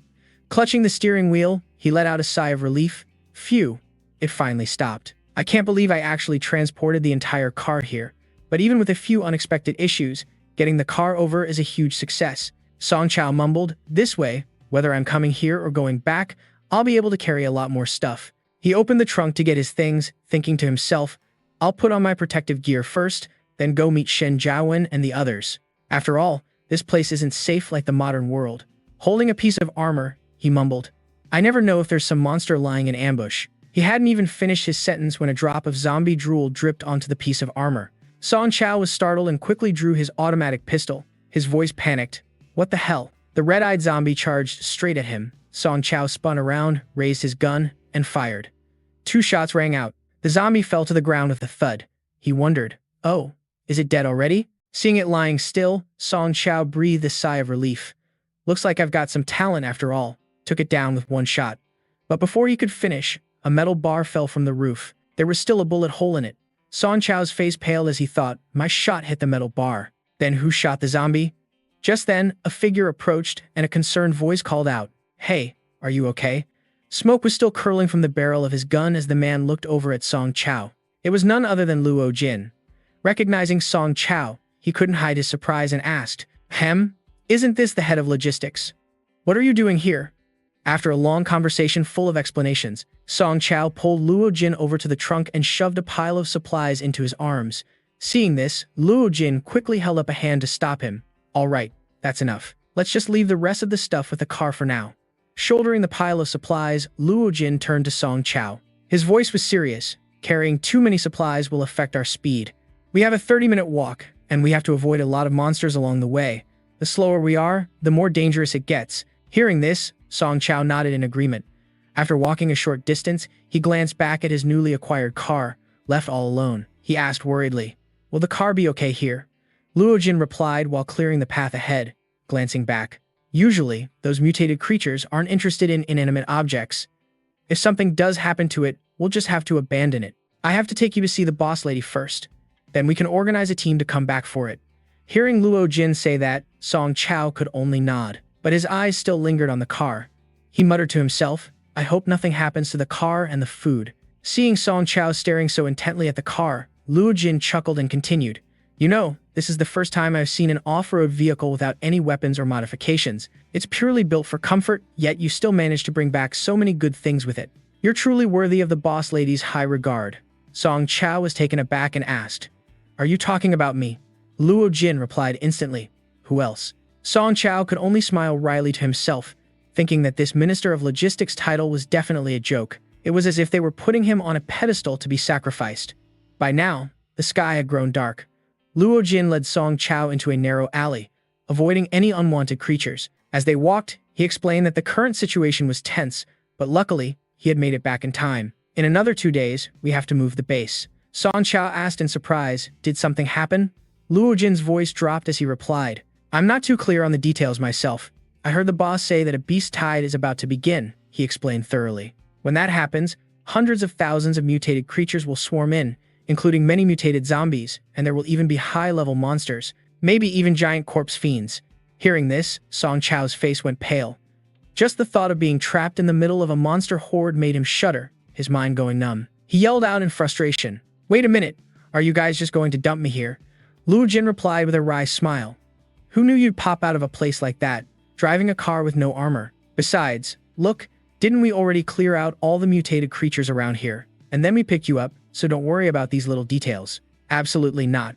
Clutching the steering wheel, he let out a sigh of relief. Phew, it finally stopped. "I can't believe I actually transported the entire car here." But even with a few unexpected issues, getting the car over is a huge success. Chao mumbled, "This way, whether I'm coming here or going back, I'll be able to carry a lot more stuff." He opened the trunk to get his things, thinking to himself, "I'll put on my protective gear first, then go meet Shen Jiawen and the others. After all, this place isn't safe like the modern world." Holding a piece of armor, he mumbled, "I never know if there's some monster lying in ambush." He hadn't even finished his sentence when a drop of zombie drool dripped onto the piece of armor. Chao was startled and quickly drew his automatic pistol. His voice panicked. "What the hell?" The red-eyed zombie charged straight at him. Chao spun around, raised his gun, and fired. 2 shots rang out. The zombie fell to the ground with a thud. He wondered, "Oh, is it dead already?" Seeing it lying still, Chao breathed a sigh of relief. "Looks like I've got some talent after all." Took it down with 1 shot. But before he could finish, a metal bar fell from the roof. There was still a bullet hole in it. Chao's face paled as he thought, "My shot hit the metal bar." Then who shot the zombie? Just then, a figure approached, and a concerned voice called out, "Hey, are you okay?" Smoke was still curling from the barrel of his gun as the man looked over at Chao. It was none other than Luo Jin. Recognizing Chao, he couldn't hide his surprise and asked, Isn't this the head of logistics? What are you doing here?" After a long conversation full of explanations, Chao pulled Luo Jin over to the trunk and shoved a pile of supplies into his arms. Seeing this, Luo Jin quickly held up a hand to stop him. All right, that's enough. Let's just leave the rest of the stuff with the car for now. Shouldering the pile of supplies, Luo Jin turned to Song Chao. His voice was serious. Carrying too many supplies will affect our speed. We have a 30-minute walk, and we have to avoid a lot of monsters along the way. The slower we are, the more dangerous it gets. Hearing this, Song Chao nodded in agreement. After walking a short distance, he glanced back at his newly acquired car, left all alone. He asked worriedly, "Will the car be okay here?" Luo Jin replied while clearing the path ahead, glancing back. Usually, those mutated creatures aren't interested in inanimate objects. If something does happen to it, we'll just have to abandon it. I have to take you to see the boss lady first. Then we can organize a team to come back for it. Hearing Luo Jin say that, Song Chao could only nod, but his eyes still lingered on the car. He muttered to himself, "I hope nothing happens to the car and the food." Seeing Song Chao staring so intently at the car, Luo Jin chuckled and continued, "You know, this is the first time I've seen an off-road vehicle without any weapons or modifications. It's purely built for comfort, yet you still managed to bring back so many good things with it. You're truly worthy of the boss lady's high regard." Song Chao was taken aback and asked, "Are you talking about me?" Luo Jin replied instantly, "Who else?" Song Chao could only smile wryly to himself, thinking that this Minister of Logistics title was definitely a joke. It was as if they were putting him on a pedestal to be sacrificed. By now, the sky had grown dark. Luo Jin led Song Chao into a narrow alley, avoiding any unwanted creatures. As they walked, he explained that the current situation was tense, but luckily, he had made it back in time. "In another 2 days, we have to move the base." Song Chao asked in surprise, "Did something happen?" Luo Jin's voice dropped as he replied, "I'm not too clear on the details myself. I heard the boss say that a beast tide is about to begin," he explained thoroughly. "When that happens, hundreds of thousands of mutated creatures will swarm in, including many mutated zombies, and there will even be high-level monsters, maybe even giant corpse fiends." Hearing this, Song Chao's face went pale. Just the thought of being trapped in the middle of a monster horde made him shudder, his mind going numb. He yelled out in frustration, "Wait a minute, are you guys just going to dump me here?" Luo Jin replied with a wry smile, "Who knew you'd pop out of a place like that, driving a car with no armor? Besides, look, didn't we already clear out all the mutated creatures around here? And then we picked you up, so don't worry about these little details." "Absolutely not,"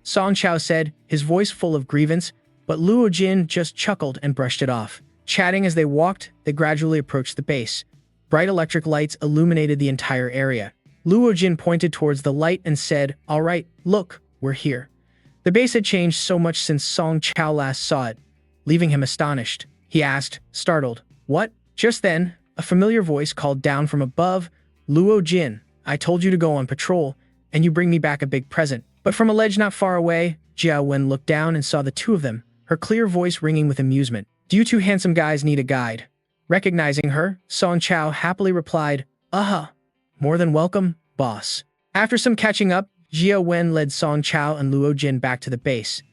Song Chao said, his voice full of grievance, but Luo Jin just chuckled and brushed it off. Chatting as they walked, they gradually approached the base. Bright electric lights illuminated the entire area. Luo Jin pointed towards the light and said, "All right, look, we're here." The base had changed so much since Song Chao last saw it, leaving him astonished. He asked, startled, "What?" Just then, a familiar voice called down from above, "Luo Jin, I told you to go on patrol, and you bring me back a big present." But from a ledge not far away, Jia Wen looked down and saw the two of them, her clear voice ringing with amusement. "Do you two handsome guys need a guide?" Recognizing her, Song Chao happily replied, "Uh-huh. More than welcome, boss." After some catching up, Jia Wen led Song Chao and Luo Jin back to the base.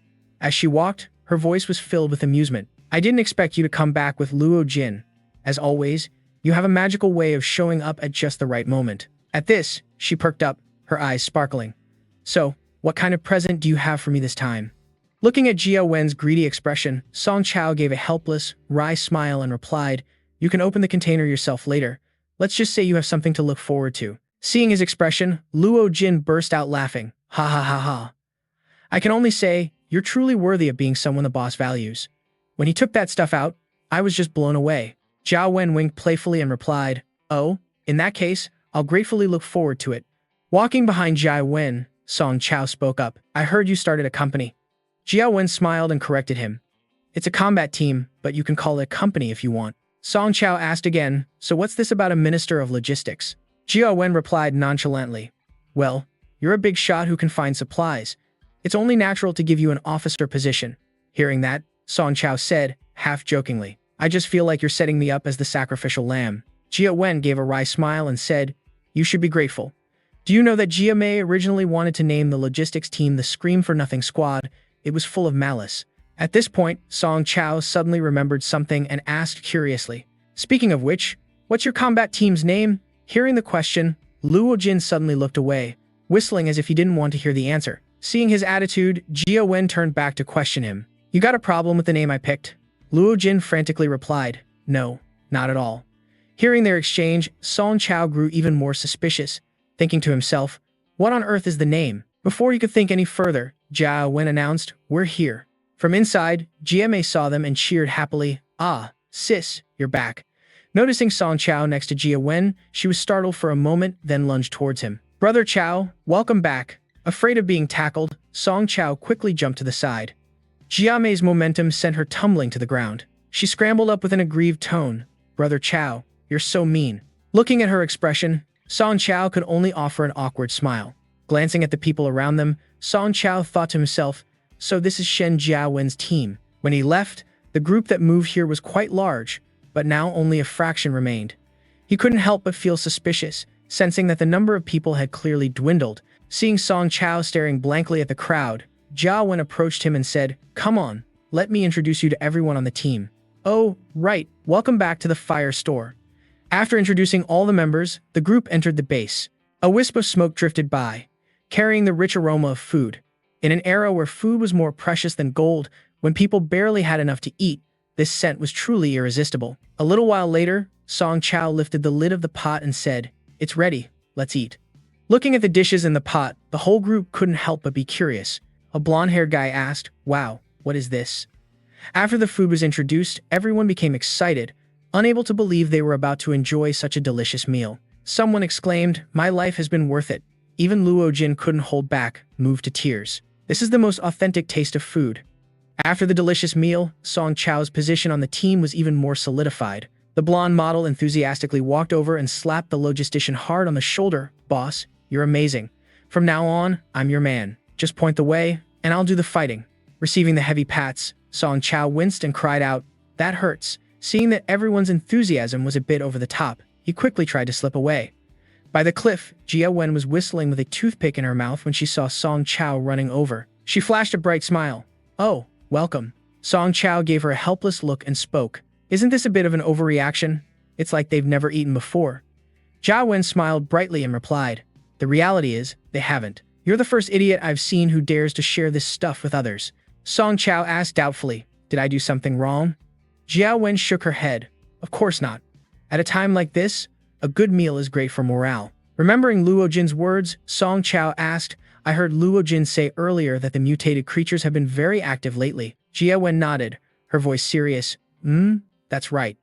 As she walked, her voice was filled with amusement. "I didn't expect you to come back with Luo Jin. As always, you have a magical way of showing up at just the right moment." At this, she perked up, her eyes sparkling. "So, what kind of present do you have for me this time?" Looking at Jia Wen's greedy expression, Song Chao gave a helpless, wry smile and replied, "You can open the container yourself later. Let's just say you have something to look forward to." Seeing his expression, Luo Jin burst out laughing. "Ha ha ha ha. I can only say, you're truly worthy of being someone the boss values." When he took that stuff out, I was just blown away. Jia Wen winked playfully and replied, "Oh, in that case, I'll gratefully look forward to it." Walking behind Jia Wen, Song Chao spoke up, "I heard you started a company." Jia Wen smiled and corrected him. "It's a combat team, but you can call it a company if you want." Song Chao asked again, "So what's this about a Minister of Logistics?" Jia Wen replied nonchalantly, "Well, you're a big shot who can find supplies. It's only natural to give you an officer position." Hearing that, Song Chao said, half jokingly, "I just feel like you're setting me up as the sacrificial lamb." Jia Wen gave a wry smile and said, "You should be grateful. Do you know that Jia Mei originally wanted to name the logistics team the Scream for Nothing Squad? It was full of malice." At this point, Song Chao suddenly remembered something and asked curiously, "Speaking of which, what's your combat team's name?" Hearing the question, Luo Jin suddenly looked away, whistling as if he didn't want to hear the answer. Seeing his attitude, Jia Wen turned back to question him. "You got a problem with the name I picked?" Luo Jin frantically replied, "No, not at all." Hearing their exchange, Song Chao grew even more suspicious, thinking to himself, "What on earth is the name?" Before he could think any further, Jia Wen announced, "We're here." From inside, GMA saw them and cheered happily. Ah, sis, you're back. Noticing Song Chao next to Jia Wen, she was startled for a moment, then lunged towards him. Brother Chao, welcome back. Afraid of being tackled, Song Chao quickly jumped to the side. Jiamei's momentum sent her tumbling to the ground. She scrambled up with an aggrieved tone. Brother Chao, you're so mean. Looking at her expression, Song Chao could only offer an awkward smile. Glancing at the people around them, Song Chao thought to himself, so this is Shen Jiawen's team. When he left, the group that moved here was quite large, but now only a fraction remained. He couldn't help but feel suspicious, sensing that the number of people had clearly dwindled. Seeing Song Chao staring blankly at the crowd, Jia Wen approached him and said, Come on, let me introduce you to everyone on the team. Oh, right, welcome back to the fire store. After introducing all the members, the group entered the base. A wisp of smoke drifted by, carrying the rich aroma of food. In an era where food was more precious than gold, when people barely had enough to eat, this scent was truly irresistible. A little while later, Song Chao lifted the lid of the pot and said, It's ready, let's eat. Looking at the dishes in the pot, the whole group couldn't help but be curious. A blonde-haired guy asked, Wow, what is this? After the food was introduced, everyone became excited, unable to believe they were about to enjoy such a delicious meal. Someone exclaimed, My life has been worth it. Even Luo Jin couldn't hold back, moved to tears. This is the most authentic taste of food. After the delicious meal, Song Chao's position on the team was even more solidified. The blonde model enthusiastically walked over and slapped the logistician hard on the shoulder. Boss, you're amazing. From now on, I'm your man. Just point the way, and I'll do the fighting. Receiving the heavy pats, Song Chao winced and cried out, That hurts. Seeing that everyone's enthusiasm was a bit over the top, he quickly tried to slip away. By the cliff, Jia Wen was whistling with a toothpick in her mouth when she saw Song Chao running over. She flashed a bright smile. Oh, welcome. Song Chao gave her a helpless look and spoke. Isn't this a bit of an overreaction? It's like they've never eaten before. Jia Wen smiled brightly and replied, The reality is, they haven't. You're the first idiot I've seen who dares to share this stuff with others. Song Chao asked doubtfully, Did I do something wrong? Jia Wen shook her head. Of course not. At a time like this, a good meal is great for morale. Remembering Luo Jin's words, Song Chao asked, I heard Luo Jin say earlier that the mutated creatures have been very active lately. Jia Wen nodded, her voice serious. That's right.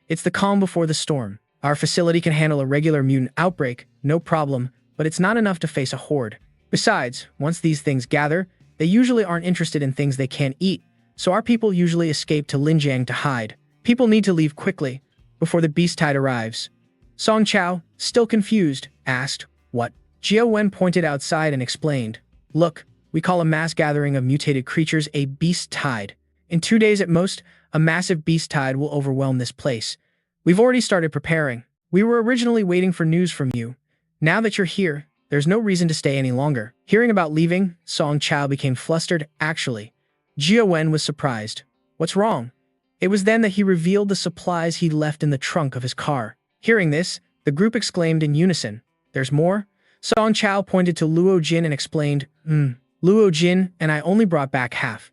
It's the calm before the storm. Our facility can handle a regular mutant outbreak, no problem, but it's not enough to face a horde. Besides, once these things gather, they usually aren't interested in things they can't eat, so our people usually escape to Linjiang to hide. People need to leave quickly, before the beast tide arrives. Song Chao, still confused, asked, What? Jia Wen pointed outside and explained, Look, we call a mass gathering of mutated creatures a beast tide. In 2 days at most, a massive beast tide will overwhelm this place. We've already started preparing. We were originally waiting for news from you. Now that you're here, there's no reason to stay any longer. Hearing about leaving, Song Chao became flustered. Actually, Jia Wen was surprised. What's wrong? It was then that he revealed the supplies he'd left in the trunk of his car. Hearing this, the group exclaimed in unison, There's more? Song Chao pointed to Luo Jin and explained, Luo Jin and I only brought back half.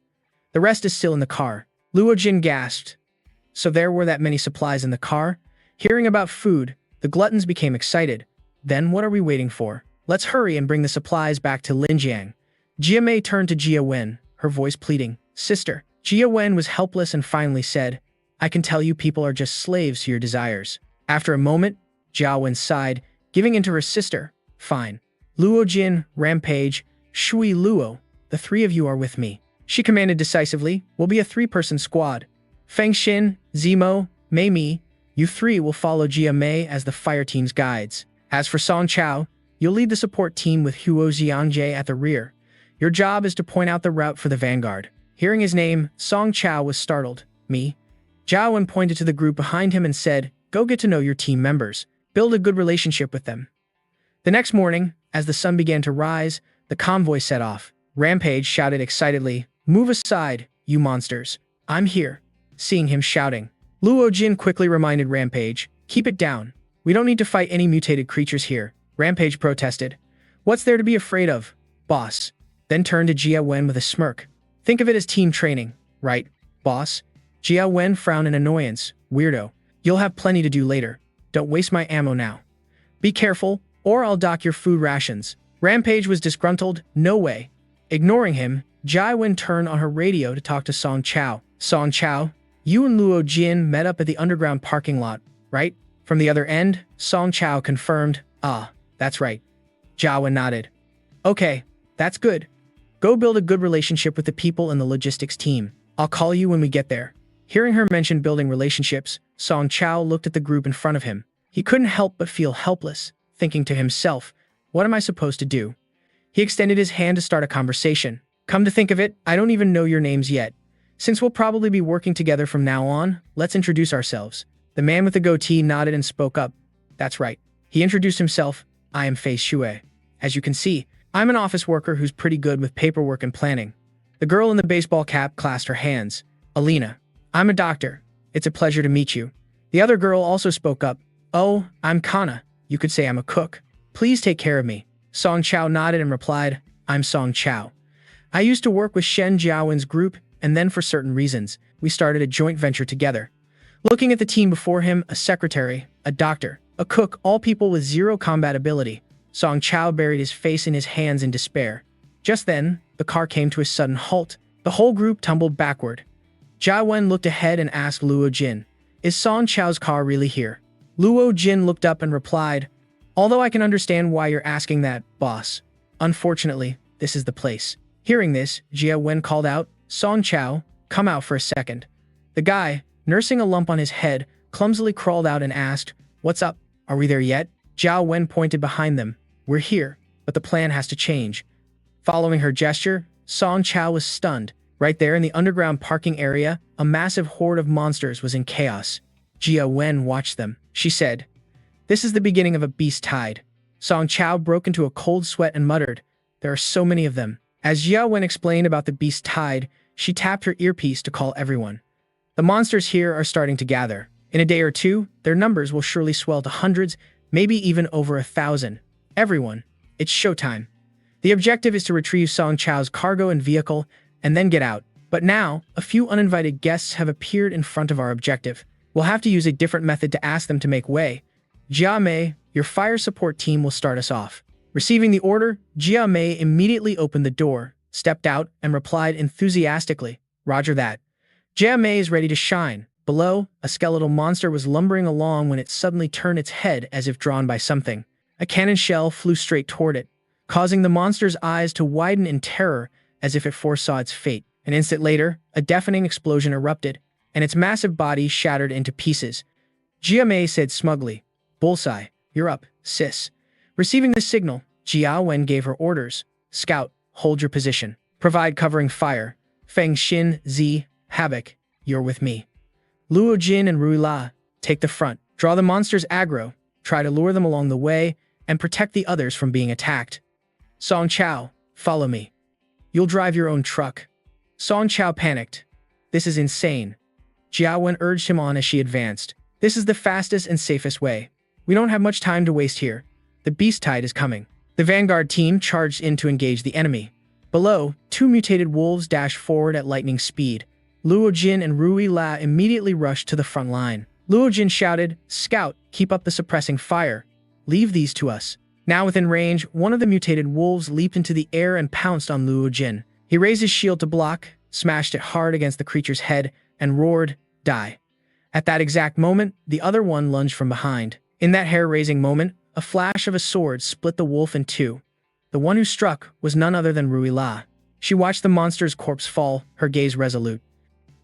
The rest is still in the car. Luo Jin gasped. So there were that many supplies in the car? Hearing about food, the gluttons became excited. Then what are we waiting for? Let's hurry and bring the supplies back to Linjiang. Jia Mei turned to Jia Wen, her voice pleading, Sister. Jia Wen was helpless and finally said, I can tell you people are just slaves to your desires. After a moment, Jia Wen sighed, giving in to her sister. Fine. Luo Jin, Rampage, Shui Luo, the three of you are with me. She commanded decisively, We'll be a 3-person squad. Feng Xin, Zemo, Mei Mi, you three will follow Jia Mei as the fire team's guides. As for Song Chao, you'll lead the support team with Huo Xiangjie at the rear. Your job is to point out the route for the vanguard. Hearing his name, Song Chao was startled. Me? Zhao Wen pointed to the group behind him and said, Go get to know your team members. Build a good relationship with them. The next morning, as the sun began to rise, the convoy set off. Rampage shouted excitedly, Move aside, you monsters. I'm here. Seeing him shouting, Luo Jin quickly reminded Rampage, Keep it down. We don't need to fight any mutated creatures here. Rampage protested. What's there to be afraid of, boss? Then turned to Jia Wen with a smirk. Think of it as team training, right, boss? Jia Wen frowned in annoyance. Weirdo. You'll have plenty to do later. Don't waste my ammo now. Be careful, or I'll dock your food rations. Rampage was disgruntled. No way. Ignoring him, Jai Wen turned on her radio to talk to Song Chao. Song Chao, you and Luo Jin met up at the underground parking lot, right? From the other end, Song Chao confirmed, that's right. Jia Wen nodded. Okay, that's good. Go build a good relationship with the people in the logistics team. I'll call you when we get there. Hearing her mention building relationships, Song Chao looked at the group in front of him. He couldn't help but feel helpless, thinking to himself, what am I supposed to do? He extended his hand to start a conversation. Come to think of it, I don't even know your names yet. Since we'll probably be working together from now on, let's introduce ourselves. The man with the goatee nodded and spoke up. That's right. He introduced himself. I am Fei Xue. As you can see, I'm an office worker who's pretty good with paperwork and planning. The girl in the baseball cap clasped her hands. Alina. I'm a doctor. It's a pleasure to meet you. The other girl also spoke up. Oh, I'm Kana. You could say I'm a cook. Please take care of me. Song Chao nodded and replied, I'm Song Chao. I used to work with Shen Jiawen's group, and then for certain reasons, we started a joint venture together. Looking at the team before him, a secretary, a doctor, a cook, all people with zero combat ability, Song Chao buried his face in his hands in despair. Just then, the car came to a sudden halt. The whole group tumbled backward. Jia Wen looked ahead and asked Luo Jin, is Song Chao's car really here? Luo Jin looked up and replied, although I can understand why you're asking that, boss. Unfortunately, this is the place. Hearing this, Jia Wen called out, Song Chao, come out for a second. The guy, nursing a lump on his head, clumsily crawled out and asked, what's up? Are we there yet? Jia Wen pointed behind them. We're here, but the plan has to change. Following her gesture, Song Chao was stunned. Right there in the underground parking area, a massive horde of monsters was in chaos. Jia Wen watched them. She said, this is the beginning of a beast tide. Song Chao broke into a cold sweat and muttered, there are so many of them. As Jia Wen explained about the beast tide, she tapped her earpiece to call everyone. The monsters here are starting to gather. In a day or two, their numbers will surely swell to hundreds, maybe even over 1,000. Everyone, it's showtime. The objective is to retrieve Song Chao's cargo and vehicle, and then get out. But now, a few uninvited guests have appeared in front of our objective. We'll have to use a different method to ask them to make way. Jia Mei, your fire support team will start us off. Receiving the order, Jia Mei immediately opened the door, stepped out, and replied enthusiastically, Roger that. Jia Mei is ready to shine. Below, a skeletal monster was lumbering along when it suddenly turned its head as if drawn by something. A cannon shell flew straight toward it, causing the monster's eyes to widen in terror as if it foresaw its fate. An instant later, a deafening explosion erupted, and its massive body shattered into pieces. Jia Mei said smugly, Bullseye, you're up, sis. Receiving the signal, Jia Wen gave her orders. Scout, hold your position. Provide covering fire. Feng Xin, Zi, Havoc, you're with me. Luo Jin and Rui La, take the front. Draw the monsters aggro, try to lure them along the way, and protect the others from being attacked. Song Chao, follow me. You'll drive your own truck. Song Chao panicked. This is insane. Jia Wen urged him on as she advanced. This is the fastest and safest way. We don't have much time to waste here. The beast tide is coming. The vanguard team charged in to engage the enemy. Below, two mutated wolves dashed forward at lightning speed. Luo Jin and Rui La immediately rushed to the front line. Luo Jin shouted, Scout, keep up the suppressing fire. Leave these to us. Now within range, one of the mutated wolves leaped into the air and pounced on Luo Jin. He raised his shield to block, smashed it hard against the creature's head, and roared, Die. At that exact moment, the other one lunged from behind. In that hair-raising moment, a flash of a sword split the wolf in two. The one who struck was none other than Rui La. She watched the monster's corpse fall, her gaze resolute.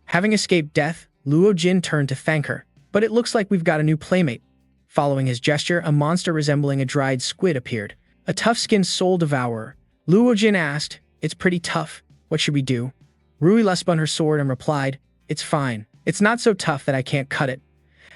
Having escaped death, Luo Jin turned to thank her. But it looks like we've got a new playmate. Following his gesture, a monster resembling a dried squid appeared. A tough-skinned soul devourer. Luo Jin asked, It's pretty tough. What should we do? Rui La spun her sword and replied, It's fine. It's not so tough that I can't cut it.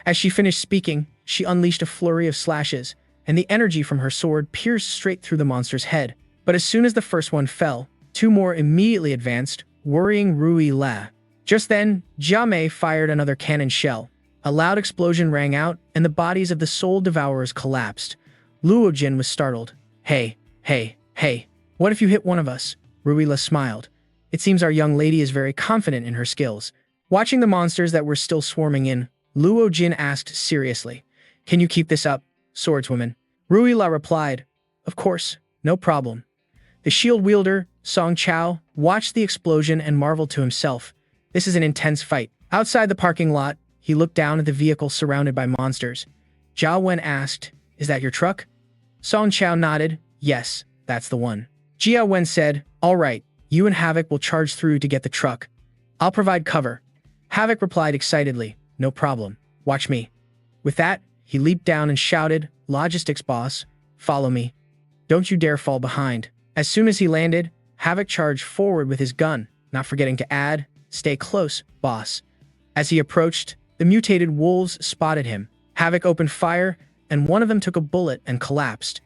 As she finished speaking, she unleashed a flurry of slashes, and the energy from her sword pierced straight through the monster's head. But as soon as the first one fell, two more immediately advanced, worrying Rui La. Just then, Jia Mei fired another cannon shell. A loud explosion rang out, and the bodies of the soul devourers collapsed. Luo Jin was startled. Hey, what if you hit one of us? Rui La smiled. It seems our young lady is very confident in her skills. Watching the monsters that were still swarming in, Luo Jin asked seriously, Can you keep this up, swordswoman? Rui La replied, Of course, no problem. The shield wielder, Song Chao watched the explosion and marveled to himself. This is an intense fight. Outside the parking lot, he looked down at the vehicle surrounded by monsters. Zhao Wen asked, "Is that your truck?" Song Chao nodded. "Yes, that's the one." Jia Wen said, "All right, you and Havoc will charge through to get the truck. I'll provide cover." Havoc replied excitedly, "No problem. Watch me." With that, he leaped down and shouted, "Logistics boss, follow me. Don't you dare fall behind." As soon as he landed, Havoc charged forward with his gun, not forgetting to add, "Stay close, boss." As he approached, the mutated wolves spotted him. Havoc opened fire, and one of them took a bullet and collapsed.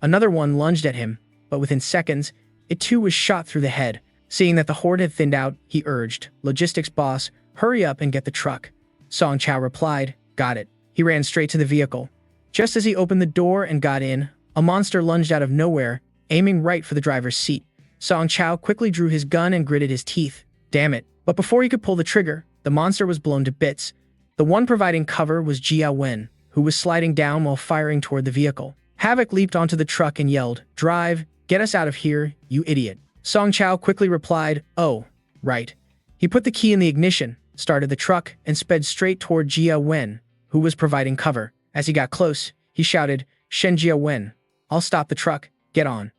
Another one lunged at him, but within seconds, it too was shot through the head. Seeing that the horde had thinned out, he urged, "Logistics boss, hurry up and get the truck." Song Chao replied, "Got it." He ran straight to the vehicle. Just as he opened the door and got in, a monster lunged out of nowhere, aiming right for the driver's seat. Song Chao quickly drew his gun and gritted his teeth. Damn it. But before he could pull the trigger, the monster was blown to bits. The one providing cover was Jia Wen, who was sliding down while firing toward the vehicle. Havoc leaped onto the truck and yelled, "Drive, get us out of here, you idiot." Song Chao quickly replied, "Oh, right." He put the key in the ignition, started the truck, and sped straight toward Jia Wen, who was providing cover. As he got close, he shouted, "Shen Jia Wen, I'll stop the truck, get on."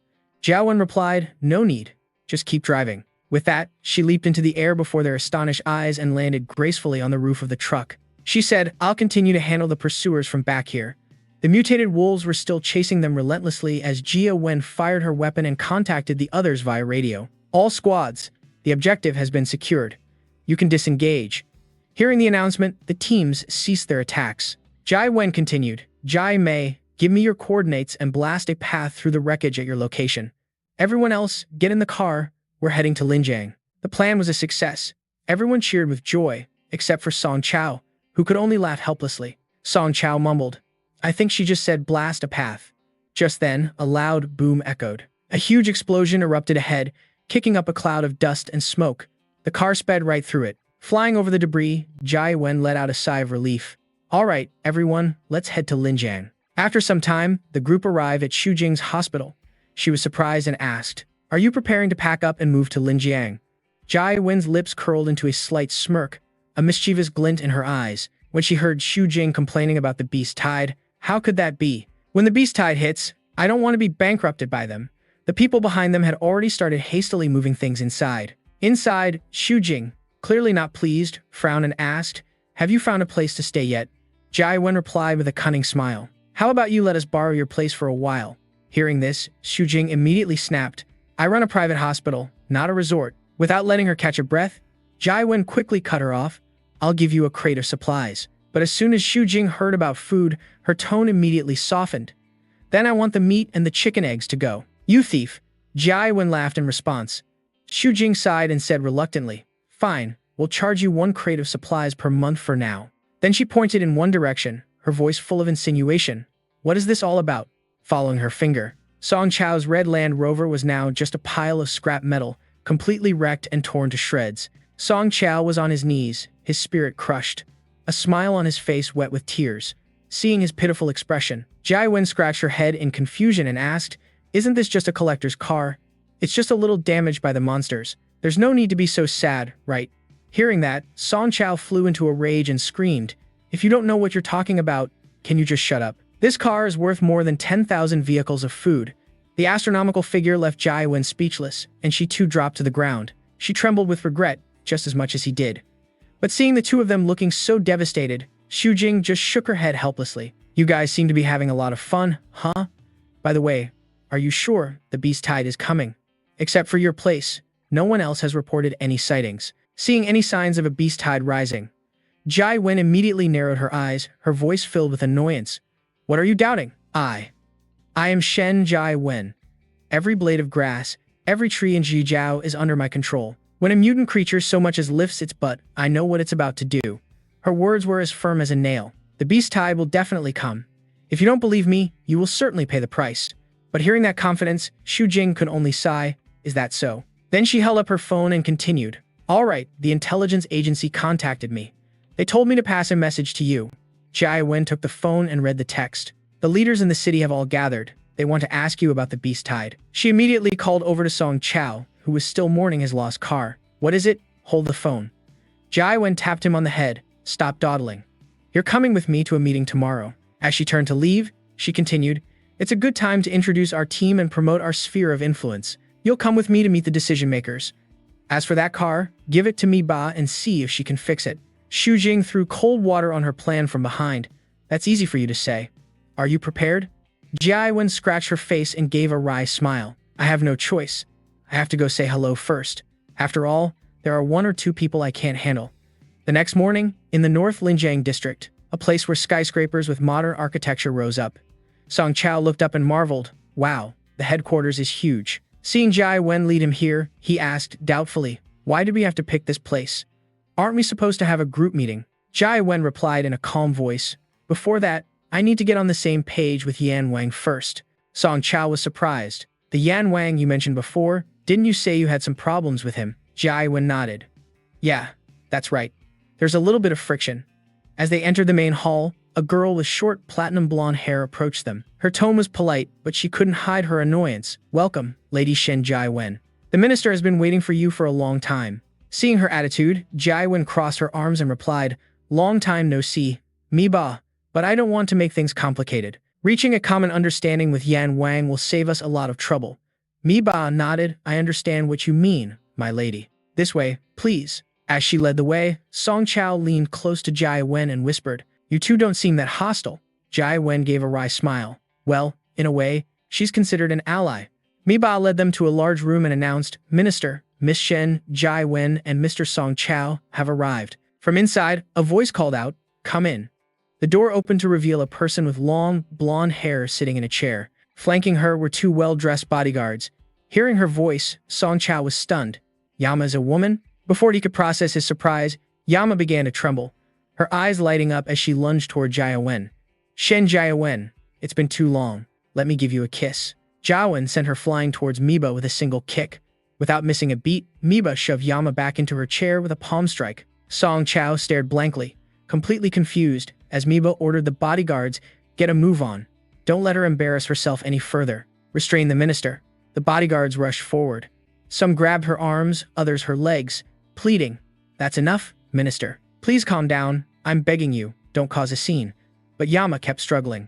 Jia Wen replied, "No need, just keep driving." With that, she leaped into the air before their astonished eyes and landed gracefully on the roof of the truck. She said, "I'll continue to handle the pursuers from back here." The mutated wolves were still chasing them relentlessly as Jia Wen fired her weapon and contacted the others via radio. "All squads, the objective has been secured. You can disengage." Hearing the announcement, the teams ceased their attacks. Jai Wen continued, "Jai Mei, give me your coordinates and blast a path through the wreckage at your location. Everyone else, get in the car. We're heading to Linjiang." The plan was a success. Everyone cheered with joy, except for Song Chao, who could only laugh helplessly. Song Chao mumbled, "I think she just said blast a path." Just then, a loud boom echoed. A huge explosion erupted ahead, kicking up a cloud of dust and smoke. The car sped right through it. Flying over the debris, Jai Wen let out a sigh of relief. "All right, everyone, let's head to Linjiang." After some time, the group arrived at Shujing's hospital. She was surprised and asked, "Are you preparing to pack up and move to Linjiang?" Jai Wen's lips curled into a slight smirk, a mischievous glint in her eyes. When she heard Shujing complaining about the beast tide, how could that be? "When the beast tide hits, I don't want to be bankrupted by them." The people behind them had already started hastily moving things inside. Inside, Shujing, clearly not pleased, frowned and asked, "Have you found a place to stay yet?" Jai Wen replied with a cunning smile, "How about you let us borrow your place for a while?" Hearing this, Shujing immediately snapped, "I run a private hospital, not a resort." Without letting her catch a breath, Jai Wen quickly cut her off. "I'll give you a crate of supplies." But as soon as Shujing heard about food, her tone immediately softened. "Then I want the meat and the chicken eggs to go." "You thief." Jai Wen laughed in response. Shujing sighed and said reluctantly, "Fine, we'll charge you 1 crate of supplies per month for now." Then she pointed in one direction, her voice full of insinuation. "What is this all about?" Following her finger, Song Chao's red Land Rover was now just a pile of scrap metal, completely wrecked and torn to shreds. Song Chao was on his knees, his spirit crushed, a smile on his face wet with tears. Seeing his pitiful expression, Jai Wen scratched her head in confusion and asked, "Isn't this just a collector's car? It's just a little damaged by the monsters. There's no need to be so sad, right?" Hearing that, Song Chao flew into a rage and screamed, "If you don't know what you're talking about, can you just shut up? This car is worth more than 10,000 vehicles of food." The astronomical figure left Jai Wen speechless, and she too dropped to the ground. She trembled with regret, just as much as he did. But seeing the two of them looking so devastated, Shujing just shook her head helplessly. "You guys seem to be having a lot of fun, huh? By the way, are you sure the beast tide is coming? Except for your place, no one else has reported any sightings." Seeing any signs of a beast tide rising, Jai Wen immediately narrowed her eyes, her voice filled with annoyance. "What are you doubting?" I am Shen Jai Wen. Every blade of grass, every tree in Zhijiao is under my control. When a mutant creature so much as lifts its butt, I know what it's about to do." Her words were as firm as a nail. "The beast tide will definitely come. If you don't believe me, you will certainly pay the price." But hearing that confidence, Shujing could only sigh, "Is that so?" Then she held up her phone and continued, "All right, the intelligence agency contacted me. They told me to pass a message to you." Jai Wen took the phone and read the text. "The leaders in the city have all gathered. They want to ask you about the beast tide." She immediately called over to Song Chao, who was still mourning his lost car. "What is it? Hold the phone." Jai Wen tapped him on the head. "Stop dawdling. You're coming with me to a meeting tomorrow." As she turned to leave, she continued, "It's a good time to introduce our team and promote our sphere of influence. You'll come with me to meet the decision makers. As for that car, give it to Mi Ba and see if she can fix it." Xu Jing threw cold water on her plan from behind. "That's easy for you to say. Are you prepared?" Jai Wen scratched her face and gave a wry smile. "I have no choice. I have to go say hello first. After all, there are 1 or 2 people I can't handle." The next morning, in the North Linjiang district, a place where skyscrapers with modern architecture rose up, Song Chao looked up and marveled. "Wow, the headquarters is huge." Seeing Jai Wen lead him here, he asked doubtfully, "Why did we have to pick this place? Aren't we supposed to have a group meeting?" Jai Wen replied in a calm voice, "Before that, I need to get on the same page with Yan Wang first." Song Chao was surprised. "The Yan Wang you mentioned before, didn't you say you had some problems with him?" Jai Wen nodded. "Yeah, that's right. There's a little bit of friction." As they entered the main hall, a girl with short platinum blonde hair approached them. Her tone was polite, but she couldn't hide her annoyance. "Welcome, Lady Shen Jai Wen. The minister has been waiting for you for a long time." Seeing her attitude, Jai Wen crossed her arms and replied, "Long time no see, Mi Ba, but I don't want to make things complicated. Reaching a common understanding with Yan Wang will save us a lot of trouble." Mi Ba nodded. "I understand what you mean, my lady. This way, please." As she led the way, Song Chao leaned close to Jai Wen and whispered, "You two don't seem that hostile." Jai Wen gave a wry smile. "Well, in a way, she's considered an ally." Mi Ba led them to a large room and announced, "Minister, Miss Shen, Jai Wen, and Mr. Song Chao have arrived." From inside, a voice called out, "Come in." The door opened to reveal a person with long, blonde hair sitting in a chair. Flanking her were 2 well-dressed bodyguards. Hearing her voice, Song Chao was stunned. "Yama is a woman?" Before he could process his surprise, Yama began to tremble, her eyes lighting up as she lunged toward Jai Wen. "Shen Jai Wen, it's been too long. Let me give you a kiss." Jai Wen sent her flying towards Miba with a single kick. Without missing a beat, Miba shoved Yama back into her chair with a palm strike. Song Chao stared blankly, completely confused, as Miba ordered the bodyguards, "Get a move on. Don't let her embarrass herself any further. Restrain the minister." The bodyguards rushed forward. Some grabbed her arms, others her legs, pleading, "That's enough, minister. Please calm down. I'm begging you, don't cause a scene." But Yama kept struggling.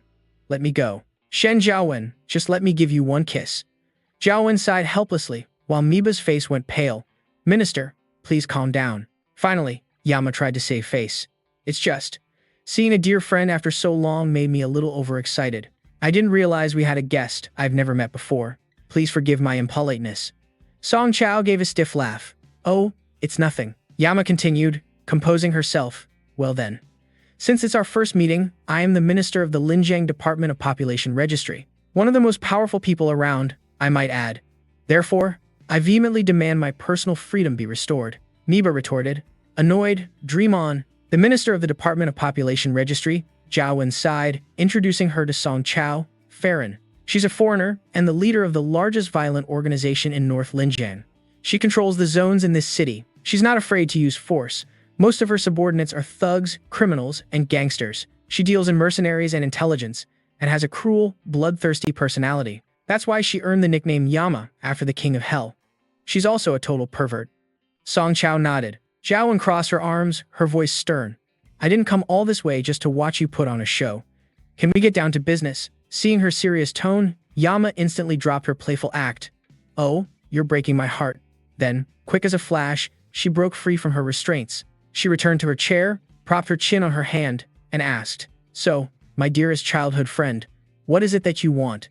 "Let me go. Shen Jiawen, just let me give you one kiss." Jiawen sighed helplessly, while Miba's face went pale. "Minister, please calm down." Finally, Yama tried to save face. "It's just, seeing a dear friend after so long made me a little overexcited. I didn't realize we had a guest I've never met before. Please forgive my impoliteness." Song Chao gave a stiff laugh. "Oh, it's nothing." Yama continued, composing herself. "Well then. Since it's our first meeting, I am the minister of the Linjiang Department of Population Registry. One of the most powerful people around, I might add. Therefore, I vehemently demand my personal freedom be restored." Miba retorted. Annoyed, "Dream on." The minister of the Department of Population Registry, Zhao Wen sighed, introducing her to Song Chao, Farron. She's a foreigner and the leader of the largest violent organization in North Linjiang. She controls the zones in this city. She's not afraid to use force. Most of her subordinates are thugs, criminals, and gangsters. She deals in mercenaries and intelligence, and has a cruel, bloodthirsty personality. That's why she earned the nickname Yama after the King of Hell. She's also a total pervert. Song Chao nodded. Zhao Wen crossed her arms, her voice stern. "I didn't come all this way just to watch you put on a show. Can we get down to business?" Seeing her serious tone, Yama instantly dropped her playful act. "Oh, you're breaking my heart." Then, quick as a flash, she broke free from her restraints. She returned to her chair, propped her chin on her hand, and asked, "So, my dearest childhood friend, what is it that you want?"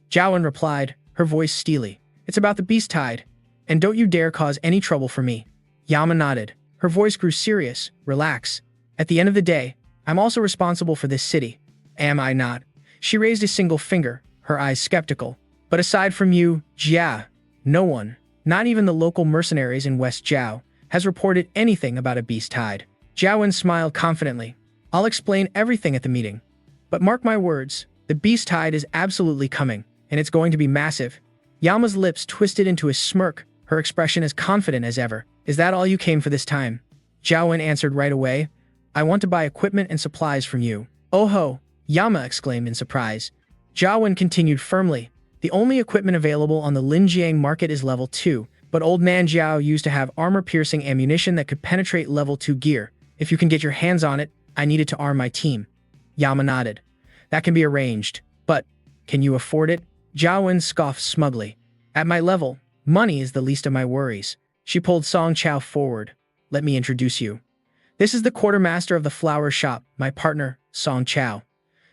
Zhao Wen replied, her voice steely. "It's about the beast tide, and don't you dare cause any trouble for me." Yama nodded. Her voice grew serious. "Relax. At the end of the day, I'm also responsible for this city. Am I not?" She raised a single finger, her eyes skeptical. "But aside from you, Jia, no one, not even the local mercenaries in West Jiao, has reported anything about a beast tide." Zhao Wen smiled confidently. "I'll explain everything at the meeting. But mark my words, the beast tide is absolutely coming, and it's going to be massive." Yama's lips twisted into a smirk, her expression as confident as ever. "Is that all you came for this time?" Zhao Wen answered right away. "I want to buy equipment and supplies from you." "Oh ho!" Yama exclaimed in surprise. Zhao Wen continued firmly. "The only equipment available on the Linjiang market is level 2. but old man Jiao used to have armor-piercing ammunition that could penetrate level 2 gear. If you can get your hands on it, I need it to arm my team. Yama nodded. That can be arranged, but can you afford it? Jiawen scoffed smugly. At my level, money is the least of my worries. She pulled Song Chao forward. Let me introduce you. This is the quartermaster of the flower shop, my partner, Song Chao.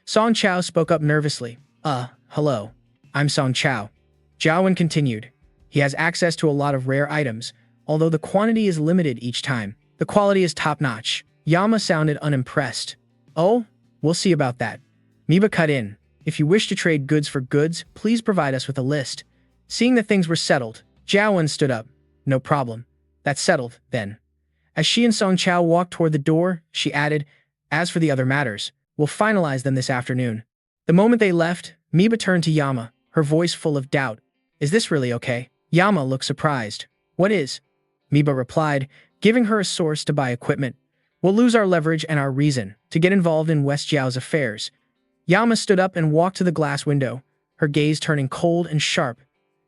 Song Chao spoke up nervously. Hello. I'm Song Chao. Jiawen continued. He has access to a lot of rare items, although the quantity is limited each time. The quality is top-notch. Yama sounded unimpressed. Oh, we'll see about that. Miba cut in. If you wish to trade goods for goods, please provide us with a list. Seeing that things were settled, Jiawen stood up. No problem. That's settled, then. As she and Song Chao walked toward the door, she added, as for the other matters, we'll finalize them this afternoon. The moment they left, Miba turned to Yama, her voice full of doubt. Is this really okay? Yama looked surprised. What is? Miba replied, giving her a source to buy equipment. We'll lose our leverage and our reason to get involved in West Jiao's affairs. Yama stood up and walked to the glass window, her gaze turning cold and sharp.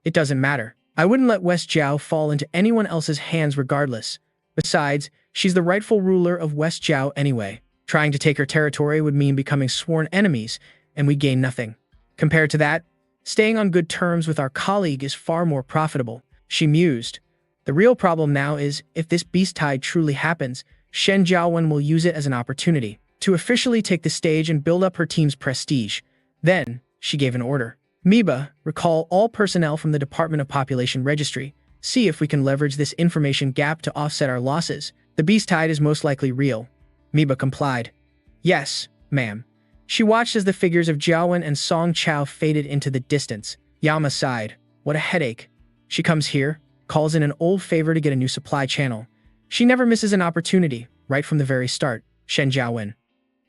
It doesn't matter. I wouldn't let West Jiao fall into anyone else's hands regardless. Besides, she's the rightful ruler of West Jiao anyway. Trying to take her territory would mean becoming sworn enemies, and we gain nothing. Compared to that, staying on good terms with our colleague is far more profitable, she mused. The real problem now is, if this beast tide truly happens, Shen Jiawen will use it as an opportunity to officially take the stage and build up her team's prestige. Then, she gave an order. Miba, recall all personnel from the Department of Population Registry. See if we can leverage this information gap to offset our losses. The beast tide is most likely real. Miba complied. Yes, ma'am. She watched as the figures of Jiawen and Song Chao faded into the distance. Yama sighed. What a headache. She comes here, calls in an old favor to get a new supply channel. She never misses an opportunity, right from the very start. Shen Jiawen.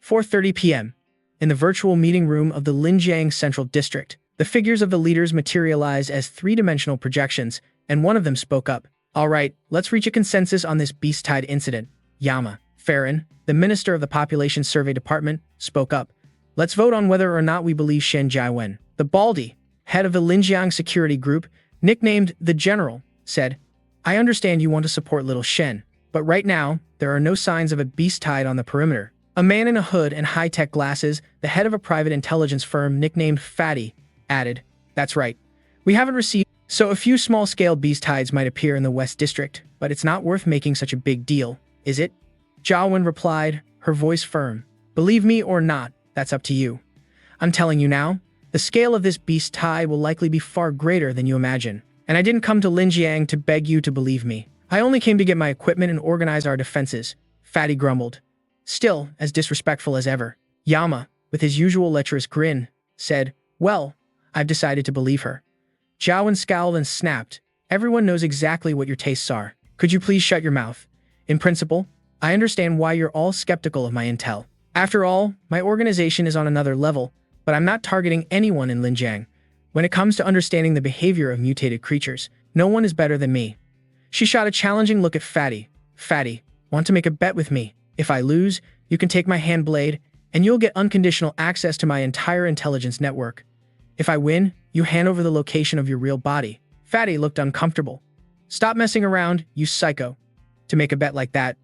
4:30 p.m. In the virtual meeting room of the Linjiang Central District, the figures of the leaders materialized as three-dimensional projections, and one of them spoke up. All right, let's reach a consensus on this beast tide incident. Yama. Farron, the minister of the Population Survey Department, spoke up. Let's vote on whether or not we believe Shen Jiawen. The Baldy, head of the Linjiang Security Group, nicknamed the General, said, I understand you want to support little Shen, but right now, there are no signs of a beast tide on the perimeter. A man in a hood and high-tech glasses, the head of a private intelligence firm nicknamed Fatty, added, That's right. We haven't received, so a few small-scale beast tides might appear in the West District, but it's not worth making such a big deal, is it? Jiawen replied, her voice firm. Believe me or not, that's up to you. I'm telling you now, the scale of this beast tide will likely be far greater than you imagine. And I didn't come to Linjiang to beg you to believe me. I only came to get my equipment and organize our defenses, Fatty grumbled. Still, as disrespectful as ever, Yama, with his usual lecherous grin, said, Well, I've decided to believe her. Jiawen scowled and snapped. Everyone knows exactly what your tastes are. Could you please shut your mouth? In principle, I understand why you're all skeptical of my intel. After all, my organization is on another level, but I'm not targeting anyone in Linjiang. When it comes to understanding the behavior of mutated creatures, no one is better than me. She shot a challenging look at Fatty. Fatty, want to make a bet with me? If I lose, you can take my hand blade, and you'll get unconditional access to my entire intelligence network. If I win, you hand over the location of your real body. Fatty looked uncomfortable. Stop messing around, you psycho. To make a bet like that,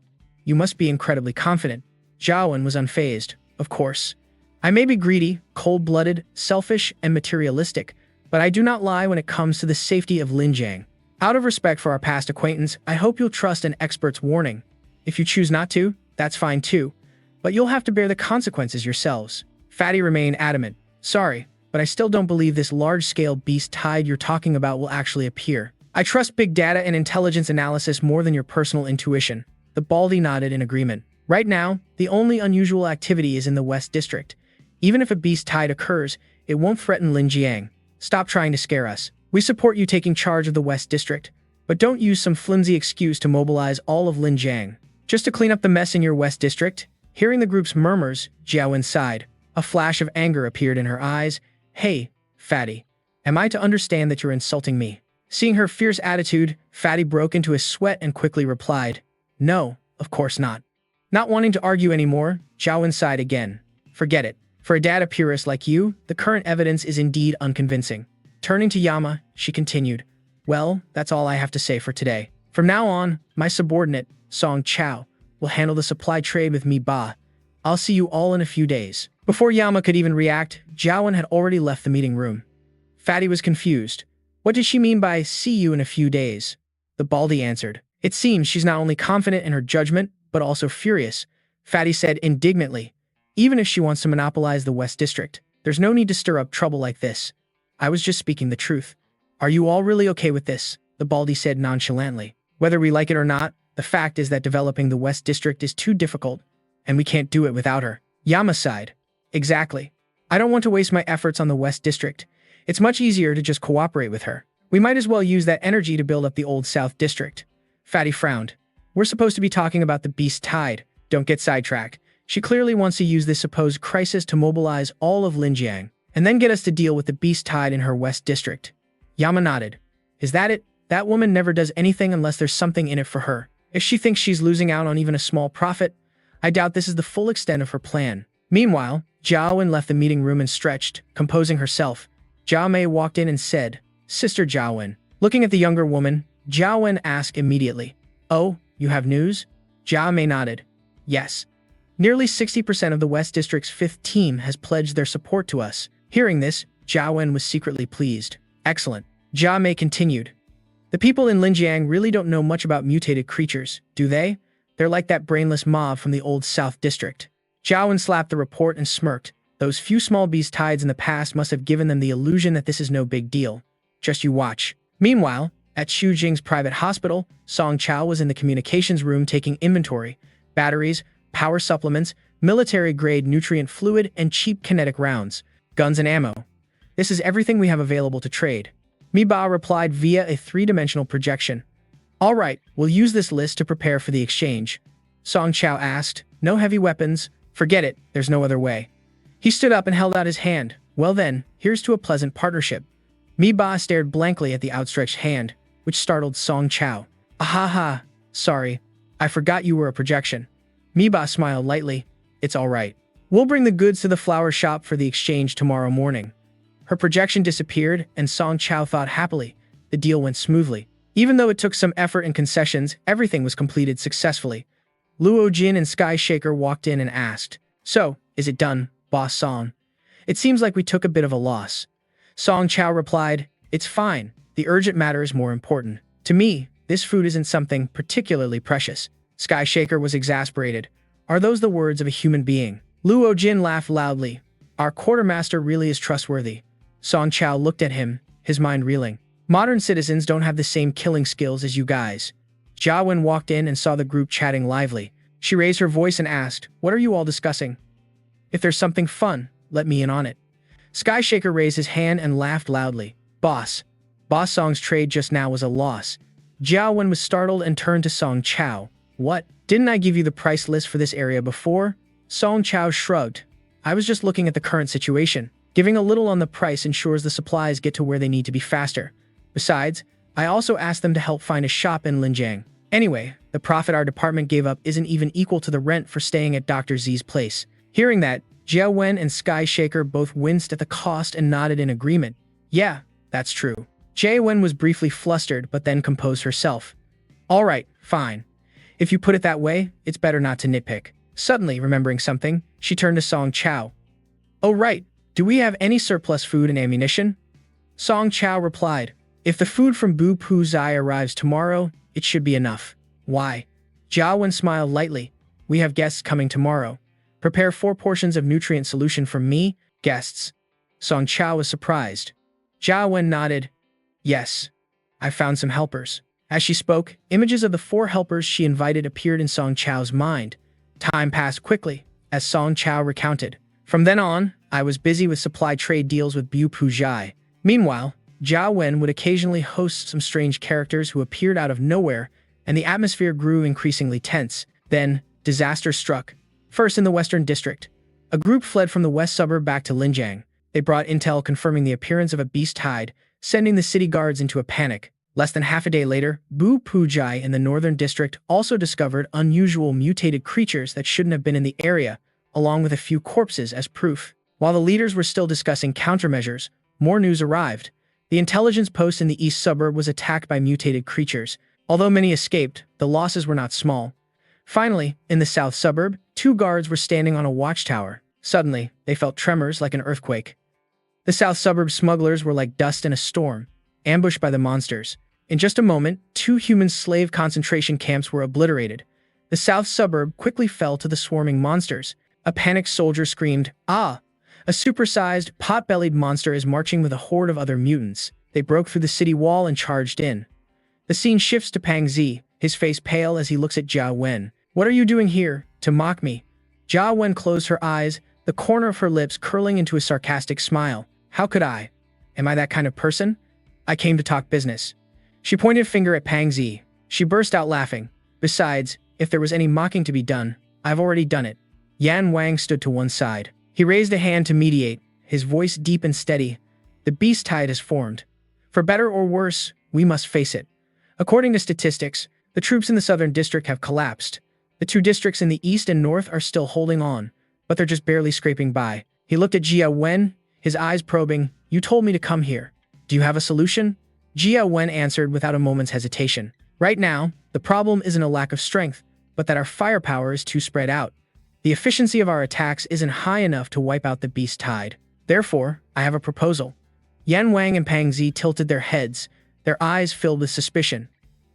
you must be incredibly confident. Jiawen was unfazed. Of course. I may be greedy, cold-blooded, selfish, and materialistic, but I do not lie when it comes to the safety of Linjiang. Out of respect for our past acquaintance, I hope you'll trust an expert's warning. If you choose not to, that's fine too, but you'll have to bear the consequences yourselves. Fatty remained adamant. Sorry, but I still don't believe this large-scale beast tide you're talking about will actually appear. I trust big data and intelligence analysis more than your personal intuition. The Baldy nodded in agreement. Right now, the only unusual activity is in the West District. Even if a beast tide occurs, it won't threaten Linjiang. Stop trying to scare us. We support you taking charge of the West District, but don't use some flimsy excuse to mobilize all of Linjiang. Just to clean up the mess in your West District? Hearing the group's murmurs, Jiawen sighed. A flash of anger appeared in her eyes. Hey, Fatty, am I to understand that you're insulting me? Seeing her fierce attitude, Fatty broke into a sweat and quickly replied, No, of course not. Not wanting to argue anymore, Jiawen sighed again. Forget it. For a data purist like you, the current evidence is indeed unconvincing. Turning to Yama, she continued, Well, that's all I have to say for today. From now on, my subordinate, Song Chao, will handle the supply trade with me Ba. I'll see you all in a few days. Before Yama could even react, Jiawen had already left the meeting room. Fatty was confused. What did she mean by see you in a few days? The Baldy answered. It seems she's not only confident in her judgment, but also furious. Fatty said indignantly. Even if she wants to monopolize the West District, there's no need to stir up trouble like this. I was just speaking the truth. Are you all really okay with this? The Baldy said nonchalantly. Whether we like it or not, the fact is that developing the West District is too difficult, and we can't do it without her. Yama sighed. Exactly. I don't want to waste my efforts on the West District. It's much easier to just cooperate with her. We might as well use that energy to build up the old South District. Fatty frowned. We're supposed to be talking about the Beast Tide. Don't get sidetracked. She clearly wants to use this supposed crisis to mobilize all of Linjiang, and then get us to deal with the Beast Tide in her West District. Yama nodded. Is that it? That woman never does anything unless there's something in it for her. If she thinks she's losing out on even a small profit, I doubt this is the full extent of her plan. Meanwhile, Jiawen left the meeting room and stretched, composing herself. Jia Mei walked in and said, Sister Jiawen. Looking at the younger woman, Jiawen asked immediately, Oh, you have news? Jia Mei nodded. Yes. Nearly 60% of the West District's 5th team has pledged their support to us. Hearing this, Jiawen was secretly pleased. Excellent. Jia Mei continued. The people in Linjiang really don't know much about mutated creatures, do they? They're like that brainless mob from the old South District. Jiawen slapped the report and smirked. Those few small beast tides in the past must have given them the illusion that this is no big deal. Just you watch. Meanwhile, at Xu Jing's private hospital, Song Chao was in the communications room taking inventory. Batteries, power supplements, military-grade nutrient fluid, and cheap kinetic rounds. Guns and ammo. This is everything we have available to trade. Miba replied via a 3-dimensional projection. All right, we'll use this list to prepare for the exchange. Song Chao asked, No heavy weapons? Forget it, there's no other way. He stood up and held out his hand. Well then, here's to a pleasant partnership. Miba stared blankly at the outstretched hand, which startled Song Chao. Ahaha, sorry, I forgot you were a projection. Miba smiled lightly. It's all right. We'll bring the goods to the flower shop for the exchange tomorrow morning. Her projection disappeared, and Song Chao thought happily. The deal went smoothly. Even though it took some effort and concessions, everything was completed successfully. Luo Jin and Sky Shaker walked in and asked, So, is it done, Boss Song? It seems like we took a bit of a loss. Song Chao replied, It's fine. The urgent matter is more important. To me, this food isn't something particularly precious. Sky Shaker was exasperated. Are those the words of a human being? Luo Jin laughed loudly. Our quartermaster really is trustworthy. Song Chao looked at him, his mind reeling. Modern citizens don't have the same killing skills as you guys. Jiawen walked in and saw the group chatting lively. She raised her voice and asked, What are you all discussing? If there's something fun, let me in on it. Sky Shaker raised his hand and laughed loudly. Boss Song's trade just now was a loss. Jiawen was startled and turned to Song Chao. What? Didn't I give you the price list for this area before? Song Chao shrugged. I was just looking at the current situation. Giving a little on the price ensures the supplies get to where they need to be faster. Besides, I also asked them to help find a shop in Linjiang. Anyway, the profit our department gave up isn't even equal to the rent for staying at Dr. Z's place. Hearing that, Jia Wen and Sky Shaker both winced at the cost and nodded in agreement. Yeah, that's true. Jia Wen was briefly flustered, but then composed herself. All right, fine. If you put it that way, it's better not to nitpick. Suddenly, remembering something, she turned to Song Chao. Oh right, do we have any surplus food and ammunition? Song Chao replied. If the food from Bu Pu Zai arrives tomorrow, it should be enough. Why? Jia Wen smiled lightly. We have guests coming tomorrow. Prepare 4 portions of nutrient solution from me, guests. Song Chao was surprised. Jia Wen nodded. Yes. I found some helpers. As she spoke, images of the 4 helpers she invited appeared in Song Chao's mind. Time passed quickly, as Song Chao recounted. From then on, I was busy with supply trade deals with Bu Pu Zai. Meanwhile, Jia Wen would occasionally host some strange characters who appeared out of nowhere, and the atmosphere grew increasingly tense. Then, disaster struck. First in the Western District. A group fled from the west suburb back to Linjiang. They brought intel confirming the appearance of a beast tide, sending the city guards into a panic. Less than half a day later, Bu Pu Zai in the Northern District also discovered unusual mutated creatures that shouldn't have been in the area, along with a few corpses as proof. While the leaders were still discussing countermeasures, more news arrived. The intelligence post in the east suburb was attacked by mutated creatures. Although many escaped, the losses were not small. Finally, in the south suburb, 2 guards were standing on a watchtower. Suddenly, they felt tremors like an earthquake. The south suburb smugglers were like dust in a storm, ambushed by the monsters. In just a moment, 2 human slave concentration camps were obliterated. The south suburb quickly fell to the swarming monsters. A panicked soldier screamed, "Ah!" A supersized, pot-bellied monster is marching with a horde of other mutants. They broke through the city wall and charged in. The scene shifts to Pang Zi, his face pale as he looks at Jia Wen. "What are you doing here? To mock me?" Jia Wen closed her eyes, the corner of her lips curling into a sarcastic smile. "How could I? Am I that kind of person? I came to talk business." She pointed a finger at Pang Zi. She burst out laughing. "Besides, if there was any mocking to be done, I've already done it." Yan Wang stood to one side. He raised a hand to mediate, his voice deep and steady. "The beast tide has formed. For better or worse, we must face it. According to statistics, the troops in the southern district have collapsed. The 2 districts in the east and north are still holding on, but they're just barely scraping by." He looked at Jia Wen, his eyes probing. "You told me to come here. Do you have a solution?" Jia Wen answered without a moment's hesitation. "Right now, the problem isn't a lack of strength, but that our firepower is too spread out. The efficiency of our attacks isn't high enough to wipe out the beast tide. Therefore, I have a proposal." Yan Wang and Pang Zi tilted their heads, their eyes filled with suspicion.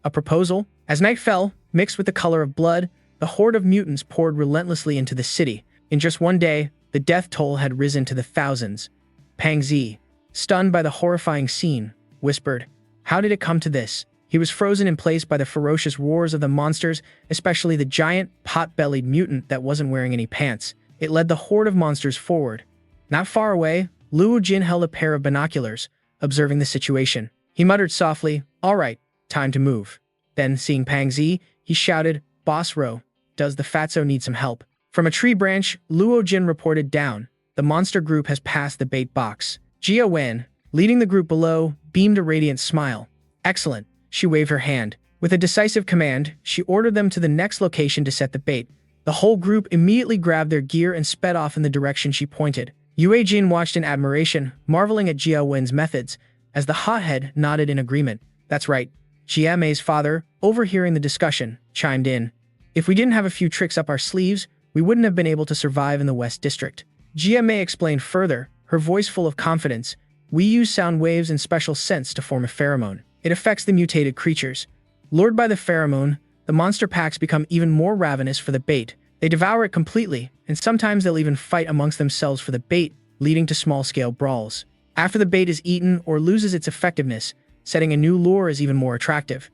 A proposal? As night fell, mixed with the color of blood, the horde of mutants poured relentlessly into the city. In just one day, the death toll had risen to the thousands. Pang Zi, stunned by the horrifying scene, whispered, "How did it come to this?" He was frozen in place by the ferocious roars of the monsters, especially the giant, pot-bellied mutant that wasn't wearing any pants. It led the horde of monsters forward. Not far away, Luo Jin held a pair of binoculars, observing the situation. He muttered softly, "All right, time to move." Then, seeing Pang Zi, he shouted, "Boss Ro, does the fatso need some help?" From a tree branch, Luo Jin reported down. The monster group has passed the bait box. Jia Wen, leading the group below, beamed a radiant smile. "Excellent." She waved her hand. With a decisive command, she ordered them to the next location to set the bait. The whole group immediately grabbed their gear and sped off in the direction she pointed. Yue Jin watched in admiration, marveling at Jia Wen's methods, as the hothead nodded in agreement. "That's right." Jia Mei's father, overhearing the discussion, chimed in. "If we didn't have a few tricks up our sleeves, we wouldn't have been able to survive in the West District." Jia Mei explained further, her voice full of confidence. "We use sound waves and special scents to form a pheromone. It affects the mutated creatures. Lured by the pheromone, the monster packs become even more ravenous for the bait. They devour it completely, and sometimes they'll even fight amongst themselves for the bait, leading to small-scale brawls. After the bait is eaten or loses its effectiveness, setting a new lure is even more attractive."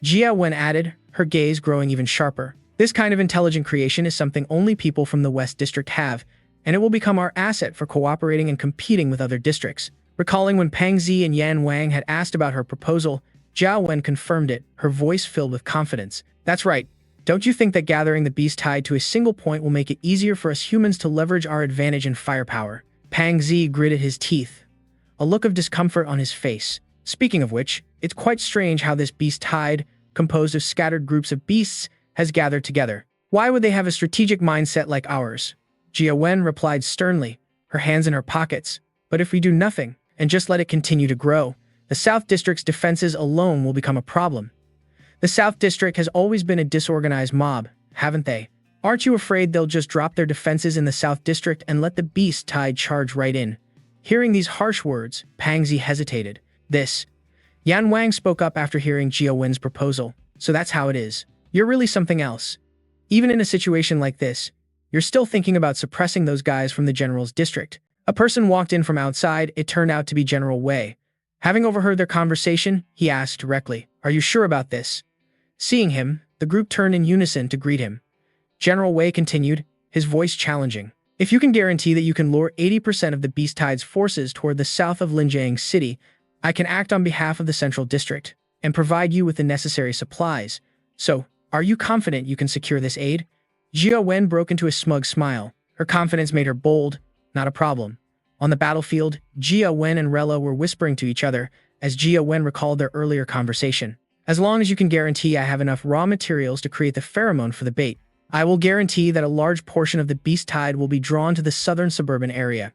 Jia Wen added, her gaze growing even sharper. "This kind of intelligent creation is something only people from the West District have, and it will become our asset for cooperating and competing with other districts." Recalling when Pang Zi and Yan Wang had asked about her proposal, Jia Wen confirmed it, her voice filled with confidence. "That's right. Don't you think that gathering the beast tide to a single point will make it easier for us humans to leverage our advantage in firepower?" Pang Zi gritted his teeth, a look of discomfort on his face. "Speaking of which, it's quite strange how this beast tide, composed of scattered groups of beasts, has gathered together. Why would they have a strategic mindset like ours?" Jia Wen replied sternly, her hands in her pockets. "But if we do nothing, and just let it continue to grow, the South District's defenses alone will become a problem. The South District has always been a disorganized mob, haven't they? Aren't you afraid they'll just drop their defenses in the South District and let the beast tide charge right in?" Hearing these harsh words, Pang Zi hesitated. Yan Wang spoke up after hearing Jia Wen's proposal. "So that's how it is. You're really something else. Even in a situation like this, you're still thinking about suppressing those guys from the General's district." A person walked in from outside. It turned out to be General Wei. Having overheard their conversation, he asked directly, "Are you sure about this?" Seeing him, the group turned in unison to greet him. General Wei continued, his voice challenging. "If you can guarantee that you can lure 80% of the Beast Tide's forces toward the south of Linjiang City, I can act on behalf of the Central District and provide you with the necessary supplies. So, are you confident you can secure this aid?" Jia Wen broke into a smug smile. Her confidence made her bold. "Not a problem." On the battlefield, Jia Wen and Rella were whispering to each other as Jia Wen recalled their earlier conversation. "As long as you can guarantee I have enough raw materials to create the pheromone for the bait, I will guarantee that a large portion of the beast tide will be drawn to the southern suburban area.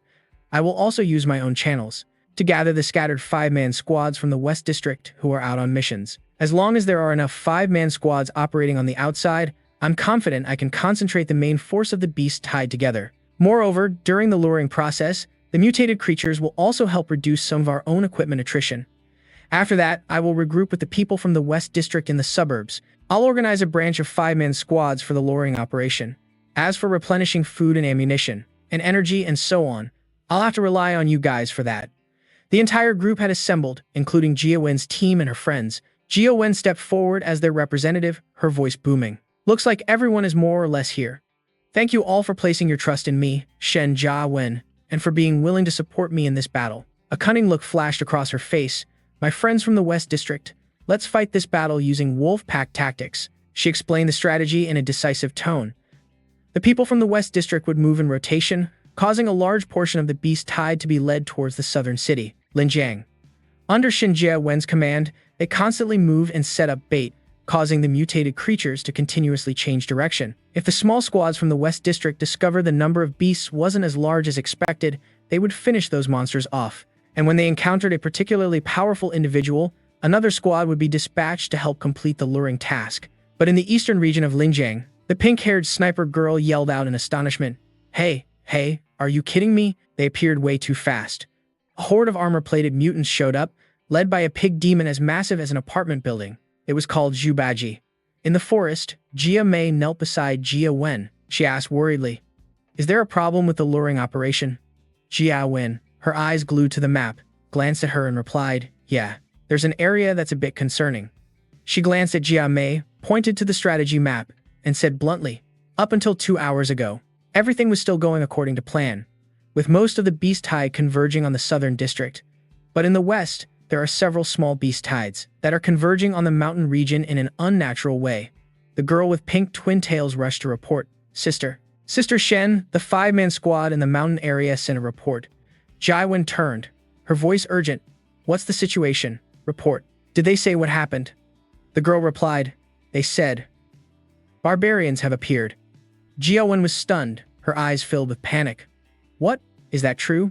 I will also use my own channels. to gather the scattered 5-man squads from the West District who are out on missions. As long as there are enough 5-man squads operating on the outside, I'm confident I can concentrate the main force of the beast tied together. Moreover, during the luring process, the mutated creatures will also help reduce some of our own equipment attrition. After that, I will regroup with the people from the West District in the suburbs. I'll organize a branch of 5-man squads for the luring operation. As for replenishing food and ammunition, and energy and so on, I'll have to rely on you guys for that. The entire group had assembled, including Jia Wen's team and her friends. Jia Wen stepped forward as their representative, her voice booming. Looks like everyone is more or less here. Thank you all for placing your trust in me, Shen Jia Wen, and for being willing to support me in this battle. A cunning look flashed across her face. My friends from the West District, let's fight this battle using wolf pack tactics. She explained the strategy in a decisive tone. The people from the West District would move in rotation, causing a large portion of the beast tide to be led towards the southern city, Linjiang. Under Shen Jia Wen's command, they constantly move and set up bait, causing the mutated creatures to continuously change direction. If the small squads from the West District discovered the number of beasts wasn't as large as expected, they would finish those monsters off. And when they encountered a particularly powerful individual, another squad would be dispatched to help complete the luring task. But in the eastern region of Linjiang, the pink-haired sniper girl yelled out in astonishment, Hey, are you kidding me? They appeared way too fast. A horde of armor-plated mutants showed up, led by a pig demon as massive as an apartment building. It was called Zhubaji. In the forest, Jia Mei knelt beside Jia Wen. She asked worriedly, Is there a problem with the luring operation? Jia Wen, her eyes glued to the map, glanced at her and replied, Yeah, there's an area that's a bit concerning. She glanced at Jia Mei, pointed to the strategy map, and said bluntly, Up until 2 hours ago, everything was still going according to plan, with most of the beast tide converging on the southern district. But in the west, there are several small beast tides that are converging on the mountain region in an unnatural way. The girl with pink twin tails rushed to report, Sister Shen, the 5-man squad in the mountain area sent a report. Jai Wen turned, her voice urgent. What's the situation? Report. Did they say what happened? The girl replied, They said, Barbarians have appeared. Jia Wen was stunned, her eyes filled with panic. What? Is that true?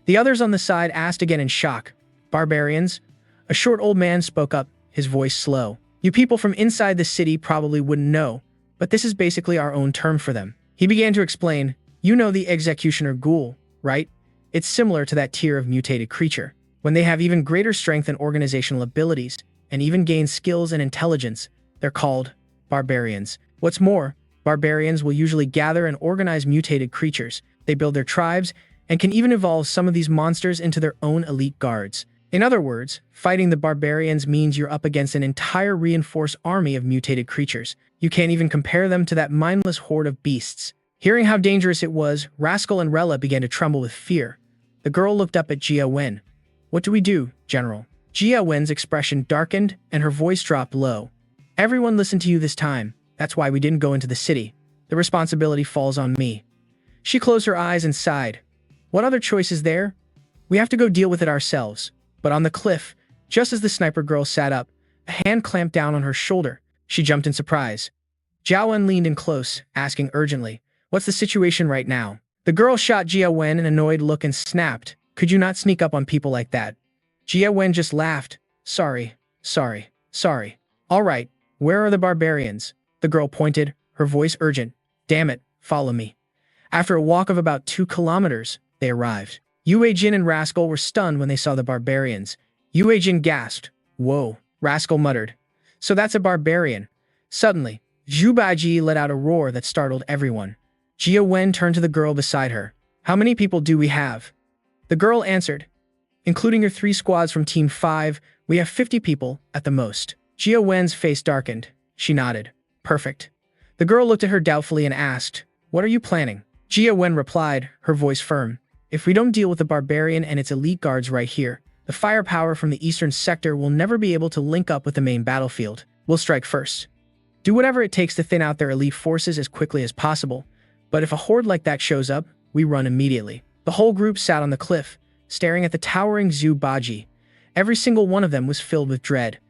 The others on the side asked again in shock. Barbarians? A short old man spoke up, his voice slow. You people from inside the city probably wouldn't know, but this is basically our own term for them. He began to explain, You know the executioner ghoul, right? It's similar to that tier of mutated creature. When they have even greater strength and organizational abilities, and even gain skills and intelligence, they're called barbarians. What's more, barbarians will usually gather and organize mutated creatures. They build their tribes, and can even evolve some of these monsters into their own elite guards. In other words, fighting the barbarians means you're up against an entire reinforced army of mutated creatures. You can't even compare them to that mindless horde of beasts. Hearing how dangerous it was, Rascal and Rella began to tremble with fear. The girl looked up at Jia Wen. What do we do, General? Jia Wen's expression darkened and her voice dropped low. Everyone listened to you this time. That's why we didn't go into the city. The responsibility falls on me. She closed her eyes and sighed. What other choice is there? We have to go deal with it ourselves. But on the cliff, just as the sniper girl sat up, a hand clamped down on her shoulder. She jumped in surprise. Jiao Wen leaned in close, asking urgently, What's the situation right now? The girl shot Jia Wen an annoyed look and snapped, Could you not sneak up on people like that? Jia Wen just laughed. Sorry. All right, where are the barbarians? The girl pointed, her voice urgent. Damn it, follow me. After a walk of about 2 kilometers, they arrived. Yue Jin and Rascal were stunned when they saw the barbarians. Yue Jin gasped. Whoa, Rascal muttered. So that's a barbarian. Suddenly, Zhu Baiji let out a roar that startled everyone. Jia Wen turned to the girl beside her. How many people do we have? The girl answered. Including your 3 squads from Team 5, we have 50 people at the most. Jia Wen's face darkened. She nodded. Perfect. The girl looked at her doubtfully and asked, What are you planning? Jia Wen replied, her voice firm. If we don't deal with the barbarian and its elite guards right here, the firepower from the eastern sector will never be able to link up with the main battlefield. We'll strike first. Do whatever it takes to thin out their elite forces as quickly as possible, but if a horde like that shows up, we run immediately. The whole group sat on the cliff, staring at the towering Zhu Baji. Every single one of them was filled with dread.